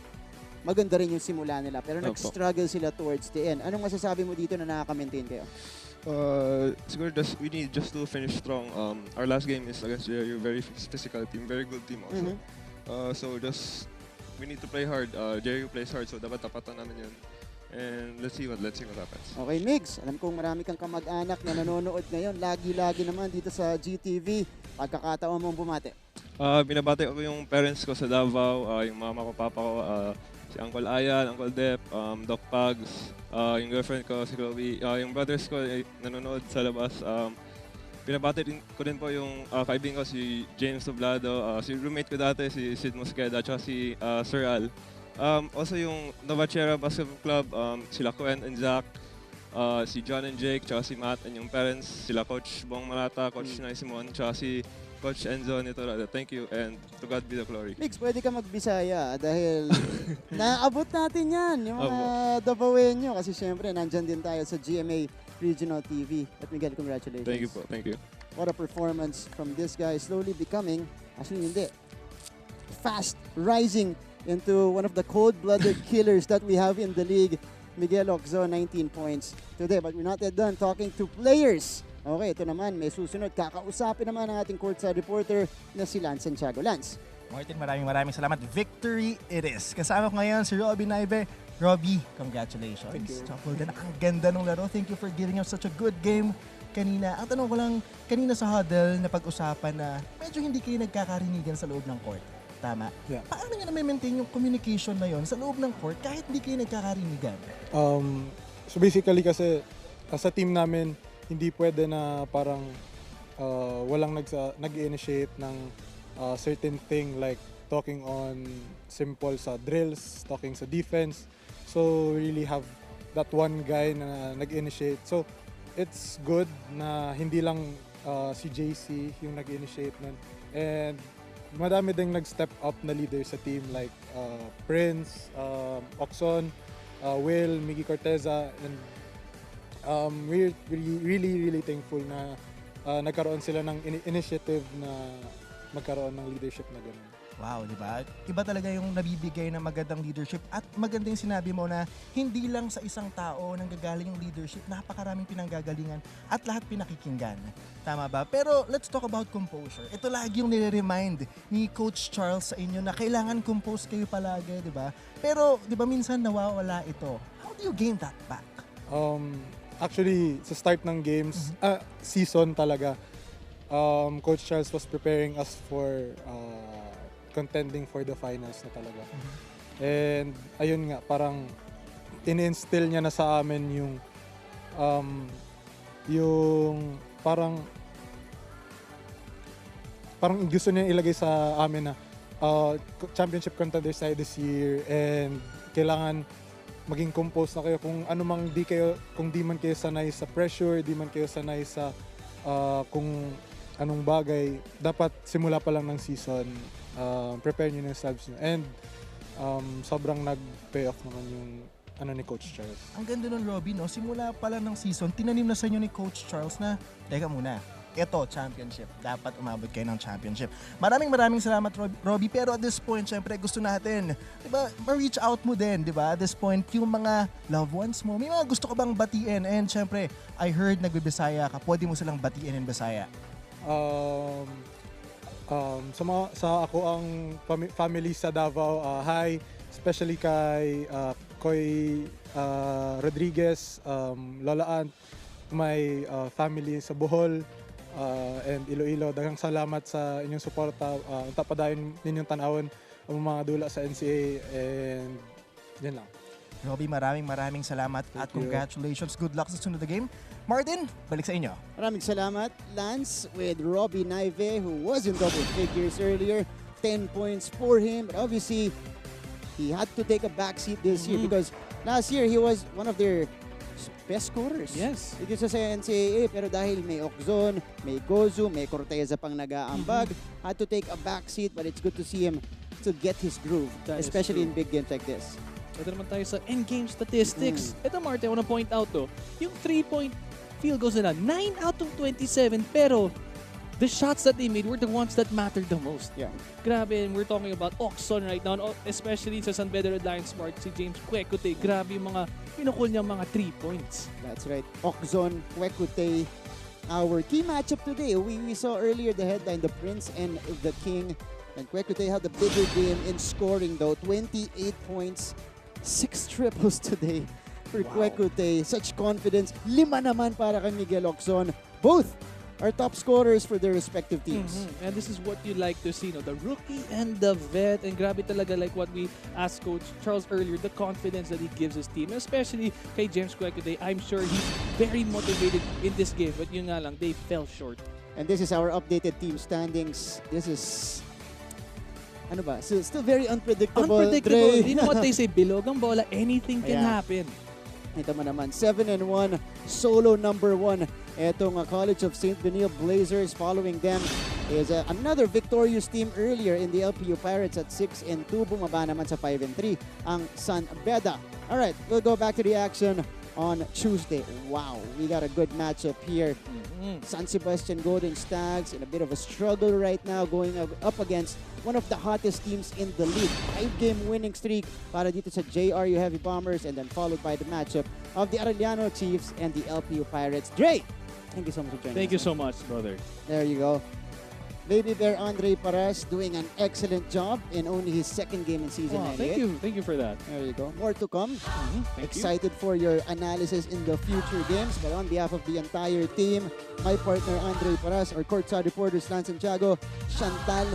maganda rin yung simula nila. Pero nag-struggle sila towards the end. Anong masasabi mo dito na nakaka-maintain kayo? Siguro we need just to finish strong. Our last game is against a very physical team, very good team also. So just we need to play hard. JRU plays hard, so dapat tapatan namin yun. And let's see what happens. Okay, Migs. Alam kong marami kang kamag-anak na nanonood ngayon. Lagi-lagi naman dito sa GTV. Pagkakataon mong bumate. Binabati ko yung parents ko sa Davao, yung mama ko, papa ko, si Uncle Ayan, Uncle Dep, Doc Pags, yung girlfriend ko, si Chloe, yung brothers ko nanonood sa labas. Binabati ko din po yung kaibigan ko, si James Doblado, si roommate ko dati, si Sid Mosqueda, at si Sir Al. Also yung Novachera Basketball Club, sila Quen and Zach, si John and Jake, tsaka si Matt, and yung parents, sila Coach Bong Malata, Coach Nay Simon, tsaka si Coach Enzo nito. Thank you and to God be the glory. Migs, pwede ka magbisaya dahil naabot natin yan, yung mga Davaoenyo. Kasi syempre, nandyan din tayo sa GMA Regional TV. At Miguel, congratulations. Thank you po, thank you. What a performance from this guy, slowly becoming, actually hindi, fast rising into one of the cold-blooded killers that we have in the league. Miguel Locson, 19 points today. But we're not yet done talking to players. Okay, ito naman, may susunod. Kakausapin naman ang ating courtside reporter na si Lance Santiago. Lance. Martin, maraming salamat. Victory it is. Kasama ko ngayon si Robbie Naive. Robbie, congratulations. Thank you. Ang ganda ng laro. Thank you for giving us such a good game kanina. Ang tanong ko lang, kanina sa huddle na pag-usapan na medyo hindi kayo nagkakarinigan sa loob ng court. Tama? Yeah. Paano nyo na-maintain yung communication na yon sa loob ng court kahit hindi kayo nagkakarinigan? So basically kasi sa team namin, hindi pwede na parang walang nag-initiate ng certain thing like talking on simple sa drills, talking sa defense. So really have that one guy na nag-initiate. So it's good na hindi lang si JC yung nag-initiate nun. And madami ding nag-step up na leader sa team like Prince, Oxon, Will, Miggy Corteza, and we're really thankful na nagkaroon sila ng initiative na magkaroon ng leadership na gano'n. Wow, di ba? Iba talaga yung nabibigay ng magandang leadership at maganda yung sinabi mo na hindi lang sa isang tao nanggagaling yung leadership, napakaraming pinanggagalingan at lahat pinakikinggan. Tama ba? Pero let's talk about composure. Ito lagi yung nire-remind ni Coach Charles sa inyo na kailangan compose kayo palagi, di ba? Pero di ba minsan nawawala ito? How do you gain that back? Actually, sa start ng games, season talaga, Coach Charles was preparing us for contending for the finals na talaga. And ayun nga, parang in-instill niya na sa amin yung parang gusto niya ilagay sa amin na championship contenders tayo this year and kailangan maging composed na kayo kung ano mang kung di man kayo sanay sa pressure, di man kayo sanay sa kung anong bagay, dapat simula pa lang ng season, prepare nyo ng subs nyo. And sobrang nag-pay off naman yung ni Coach Charles. Ang ganda nun, Robbie, no? Simula pa lang ng season, tinanim na sa inyo ni Coach Charles na, teka muna, ito, championship. Dapat umabot kayo ng championship. Maraming salamat, Robbie. Pero at this point, syempre, gusto natin, di ba, ma-reach out mo din, di ba? At this point, yung mga loved ones mo, may mga gusto ka bang batiin? And syempre, I heard nagbe-Bisaya ka. Pwede mo silang batiin in Bisaya. Sa ako ang family sa Davao, hi, especially kay Koy Rodriguez, Lola Aunt, my family sa Bohol and Iloilo. Daghang salamat sa inyong suporta. Tapadayon ninyong tanawon ang mga dula sa NCAA and yan lang. Robbie, maraming salamat at congratulations. Good luck sa sunod na game. Martin, balik sa inyo. Maraming salamat, Lance, with Robbie Naive, who was in double figures earlier. 10 points for him. But obviously, he had to take a backseat this year because last year, he was one of their best scorers. Yes. Dito sa NCAA, pero dahil may Oxon, may Gozu, may Corteza pang nag-aambag, had to take a backseat, but it's good to see him to get his groove, especially in big games like this. Ito naman tayo sa end-game statistics. Ito, Martin, I want to point out yung 3-point field goals nila, 9 out of 27, pero the shots that they made were the ones that mattered the most. Yeah. Grabe, and we're talking about Oxon right now, especially sa San Beda Red Lions Smart, si James Kwekute. Grabe yung mga pinukul niya mga 3 points. That's right. Oxon, Kwekute, our key matchup today. We saw earlier the headline, the Prince and the King. And Kwekute had the bigger game in scoring though, 28 points, 6 triples today for Kwekute. Such confidence. 5 naman para kay Miguel Oxon. Both are top scorers for their respective teams. And this is what you like to see, no? The rookie and the vet. And grabe talaga like what we asked Coach Charles earlier, the confidence that he gives his team, especially kay James Kwekute. I'm sure he's very motivated in this game, but yun nga lang, they fell short. And this is our updated team standings. This is so still very unpredictable. Unpredictable. You know what they say, bilog ang bola, anything can happen. Ito man naman, 7-1, solo number 1. Etong College of St. Benilde Blazers. Following them is another victorious team earlier in the LPU Pirates at 6-2. Bumaba naman sa 5-3 ang San Beda. All right, we'll go back to the action on Tuesday. Wow, we got a good matchup here. San Sebastian Golden Stags in a bit of a struggle right now, going up against one of the hottest teams in the league. 5-game winning streak para dito sa JRU Heavy Bombers, and then followed by the matchup of the Arellano Chiefs and the LPU Pirates. Dre, thank you so much for joining us. Thank you so much, brother. There you go. Baby Bear Andre Paras doing an excellent job in only his second game in season 98. Thank you for that. There you go. More to come. Thank Excited for your analysis in the future games. But on behalf of the entire team, my partner Andre Paras, our courtside reporters Lance Santiago, Chantal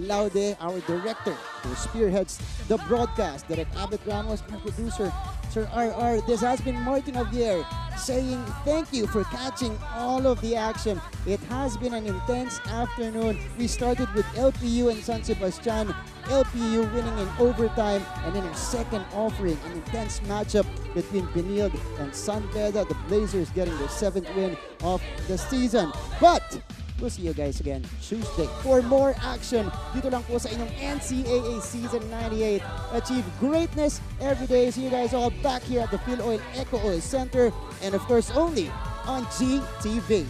Laude, our director who spearheads the broadcast, Direct Abet Ramos, our producer Sir RR. This has been Martin Javier saying thank you for catching all of the action. It has been an intense afternoon. We started with LPU and San Sebastian. LPU winning in overtime, and then in second offering, an intense matchup between Benilde and San Beda. The Blazers getting their 7th win of the season. But we'll see you guys again Tuesday for more action dito lang po sa inyong NCAA Season 98. Achieve greatness every day. See you guys all back here at the Phil Oil Eco Oil Center, and of course only on GTV.